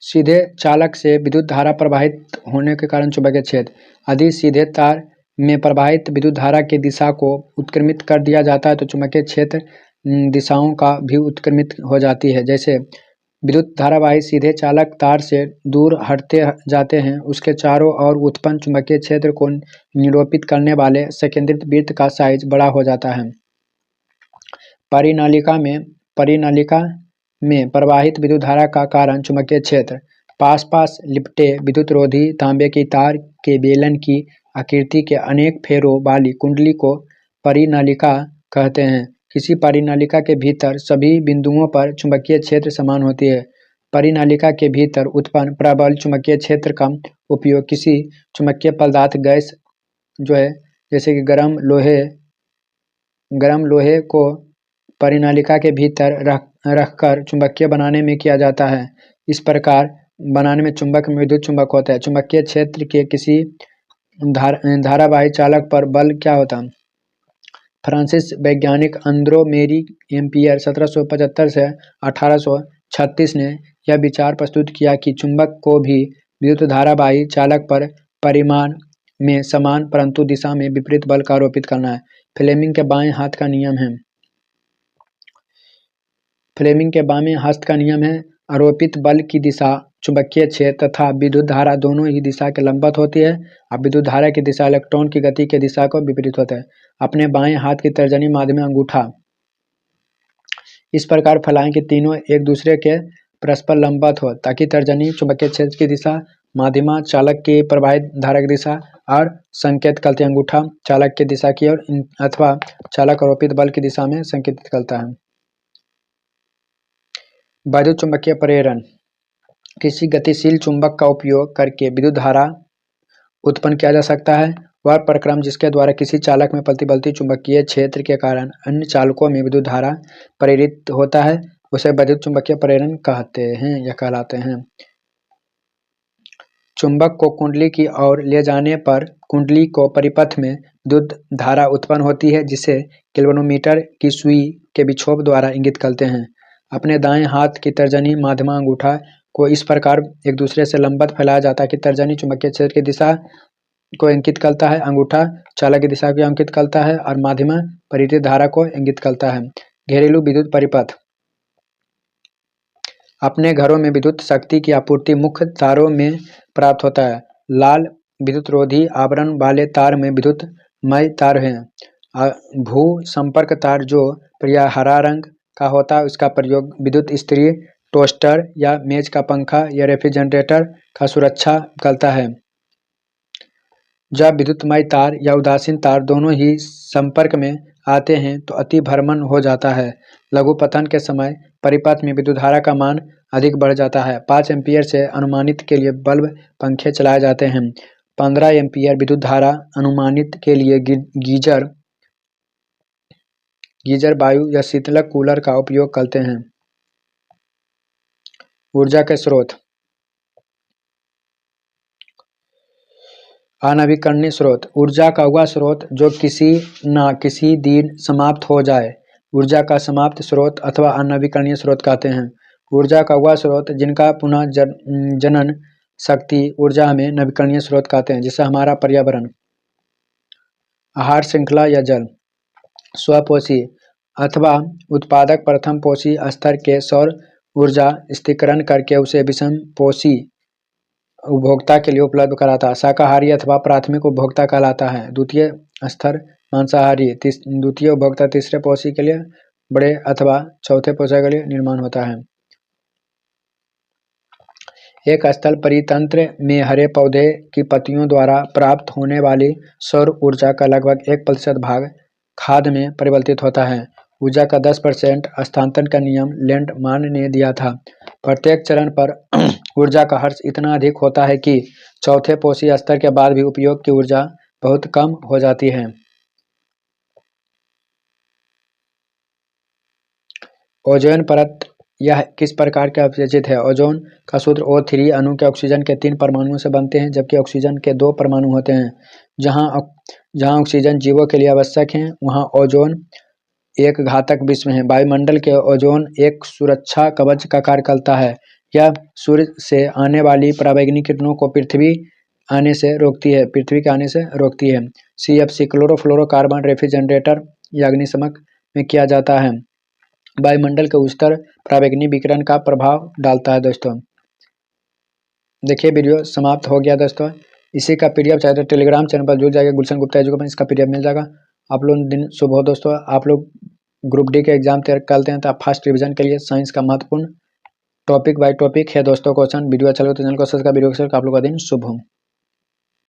सीधे चालक से विद्युत धारा प्रवाहित होने के कारण चुंबकीय क्षेत्र, यदि सीधे तार में प्रवाहित विद्युत धारा की दिशा को उत्क्रमित कर दिया जाता है तो चुंबकीय क्षेत्र दिशाओं का भी उत्क्रमित हो जाती है। जैसे विद्युत धारावाही सीधे चालक तार से दूर हटते जाते हैं, उसके चारों ओर उत्पन्न चुंबकीय क्षेत्र को निरूपित करने वाले संकेंद्रित वृत्त का साइज बड़ा हो जाता है। परिनालिका में प्रवाहित विद्युत धारा का कारण चुंबकीय क्षेत्र, पास लिपटे विद्युतरोधी तांबे की तार के बेलन की आकृति के अनेक फेरों वाली कुंडली को परिनालिका कहते हैं। किसी परिनालिका के भीतर सभी बिंदुओं पर चुंबकीय क्षेत्र समान होती है। परिनालिका के भीतर उत्पन्न प्रबल चुंबकीय क्षेत्र का उपयोग किसी चुंबकीय पदार्थ गैस जो है जैसे कि गर्म लोहे को परिनालिका के भीतर रखकर चुंबकीय बनाने में किया जाता है। इस प्रकार बनाने में चुंबक में विद्युत चुंबक होता है। चुंबकीय क्षेत्र के किसी धारावाही चालक पर बल क्या होता है? फ्रांसीसी वैज्ञानिक अंद्रोमेरी एम्पियर 1775 से 1836 ने यह विचार प्रस्तुत किया कि चुंबक को भी विद्युत धारावाही चालक पर परिमाण में समान परंतु दिशा में विपरीत बल का आरोपित करना है। फ्लेमिंग के बाएं हाथ का नियम है। फ्लेमिंग के बाएं हाथ का नियम है, आरोपित बल की दिशा चुंबकीय क्षेत्र तथा विद्युत धारा दोनों ही दिशा के लंबवत होती है। अब विद्युत धारा की दिशा इलेक्ट्रॉन की गति की दिशा को विपरीत होता है। अपने बाएं हाथ की तर्जनी माध्यम अंगूठा इस प्रकार फैलाएं कि तीनों एक दूसरे के परस्पर लंबवत हो ताकि तर्जनी चुंबकीय क्षेत्र की दिशा, माध्यमा चालक की प्रवाहित धारा की दिशा और संकेत करते अंगूठा चालक की दिशा की ओर अथवा चालक आरोपित बल की दिशा में संकेतित करता है। वैद्युत चुंबकीय प्रेरण, किसी गतिशील चुंबक का उपयोग करके विद्युत धारा उत्पन्न किया जा सकता है। वह प्रक्रम जिसके द्वारा किसी चालक में प्रतिबलती चुंबकीय क्षेत्र के कारण अन्य चालकों में विद्युत धारा प्रेरित होता है उसे वैद्युत चुंबकीय प्रेरण कहते हैं या कहलाते हैं। चुंबक को कुंडली की ओर ले जाने पर कुंडली को परिपथ में विद्युत धारा उत्पन्न होती है जिसे गैल्वेनोमीटर की सुई के विक्षोभ द्वारा इंगित करते हैं। अपने दाएं हाथ की तर्जनी माध्यमा अंगूठा को इस प्रकार एक दूसरे से लंबवत फैलाया जाता है कि तर्जनी चुंबकीय क्षेत्र की दिशा को इंगित करता है, अंगूठा चालक की दिशा को इंगित करता है और माध्यमा प्रेरित धारा को इंगित करता है। घरेलू विद्युत परिपथ, अपने घरों में विद्युत शक्ति की आपूर्ति मुख्य तारों में प्राप्त होता है। लाल विद्युतरोधी आवरण वाले तार में विद्युतमय तार हैं। भू संपर्क तार जो प्रायः हरा रंग का होता है उसका प्रयोग विद्युत इस्त्री, टोस्टर या मेज का पंखा या रेफ्रिजरेटर का सुरक्षा करता है। जब विद्युतमय तार या उदासीन तार दोनों ही संपर्क में आते हैं तो अति भ्रमण हो जाता है। लघु पतन के समय परिपथ में विद्युत धारा का मान अधिक बढ़ जाता है। 5 एम्पीयर से अनुमानित के लिए बल्ब पंखे चलाए जाते हैं। 15 एम्पीयर विद्युत धारा अनुमानित के लिए गीजर वायु या शीतलक कूलर का उपयोग करते हैं। ऊर्जा के स्रोत। अनवीकरणीय स्रोत ऊर्जा का वह स्रोत जो किसी न किसी दिन समाप्त हो जाए, ऊर्जा का समाप्त स्रोत अथवा अनवीकरणीय स्रोत कहते हैं। ऊर्जा का वह स्रोत जिनका पुनः जनन शक्ति ऊर्जा हमें नवीकरणीय स्रोत कहते हैं। जैसे हमारा पर्यावरण, आहार श्रृंखला या जल। स्वपोषी अथवा उत्पादक प्रथम पोषी स्तर के सौर ऊर्जा स्थिरीकरण करके उसे विषम पोषी उपभोक्ता के लिए उपलब्ध कराता है। शाकाहारी अथवा प्राथमिक उपभोक्ता कहलाता है। द्वितीय स्तर मांसाहारी, द्वितीय उपभोक्ता तीसरे पोषी के लिए, बड़े अथवा चौथे पोषक के लिए निर्माण होता है। एक स्थल परितंत्र में हरे पौधे की पत्तियों द्वारा प्राप्त होने वाली सौर ऊर्जा का लगभग 1% भाग खाद में परिवर्तित होता है। ऊर्जा का 10% हस्तांतरण का नियम लैंडमान ने दिया था। प्रत्येक चरण पर ऊर्जा का खर्च इतना अधिक होता है कि चौथे पोषी स्तर के बाद भी उपयोग की ऊर्जा बहुत कम हो जाती है। ओजोन परत यह किस प्रकार के अवशेषित है? ओजोन का सूत्र O3 अणु के ऑक्सीजन के 3 परमाणुओं से बनते हैं, जबकि ऑक्सीजन के 2 परमाणु होते हैं। जहाँ ऑक्सीजन जीवों के लिए आवश्यक है, वहाँ ओजोन एक घातक विषम है। वायुमंडल के ओजोन एक सुरक्षा कवच का कार्य करता है। यह सूर्य से आने वाली पराबैंगनी किरणों को पृथ्वी के आने से रोकती है। CFC क्लोरोफ्लोरोकार्बन रेफ्रिजरेटर या अग्निशमक में किया जाता है। वायुमंडल के उच्चतर पराबैंगनी विकिरण का प्रभाव डालता है। दोस्तों देखिए, वीडियो समाप्त हो गया। दोस्तों इसी का PDF चाहे तो टेलीग्राम चैनल पर जुड़ जाएगा, गुलशन गुप्ता एजुकेशन, इसका PDF मिल जाएगा। आप लोग दिन शुभ हो। दोस्तों आप लोग ग्रुप डी के एग्जाम तैयार करते हैं तो आप फर्स्ट रिवीजन के लिए साइंस का महत्वपूर्ण टॉपिक बाय टॉपिक है। दोस्तों क्वेश्चन वीडियो अच्छा लगे तो चैनल को सब्सक्राइब, वीडियो को शेयर। आप लोग का दिन शुभ हो।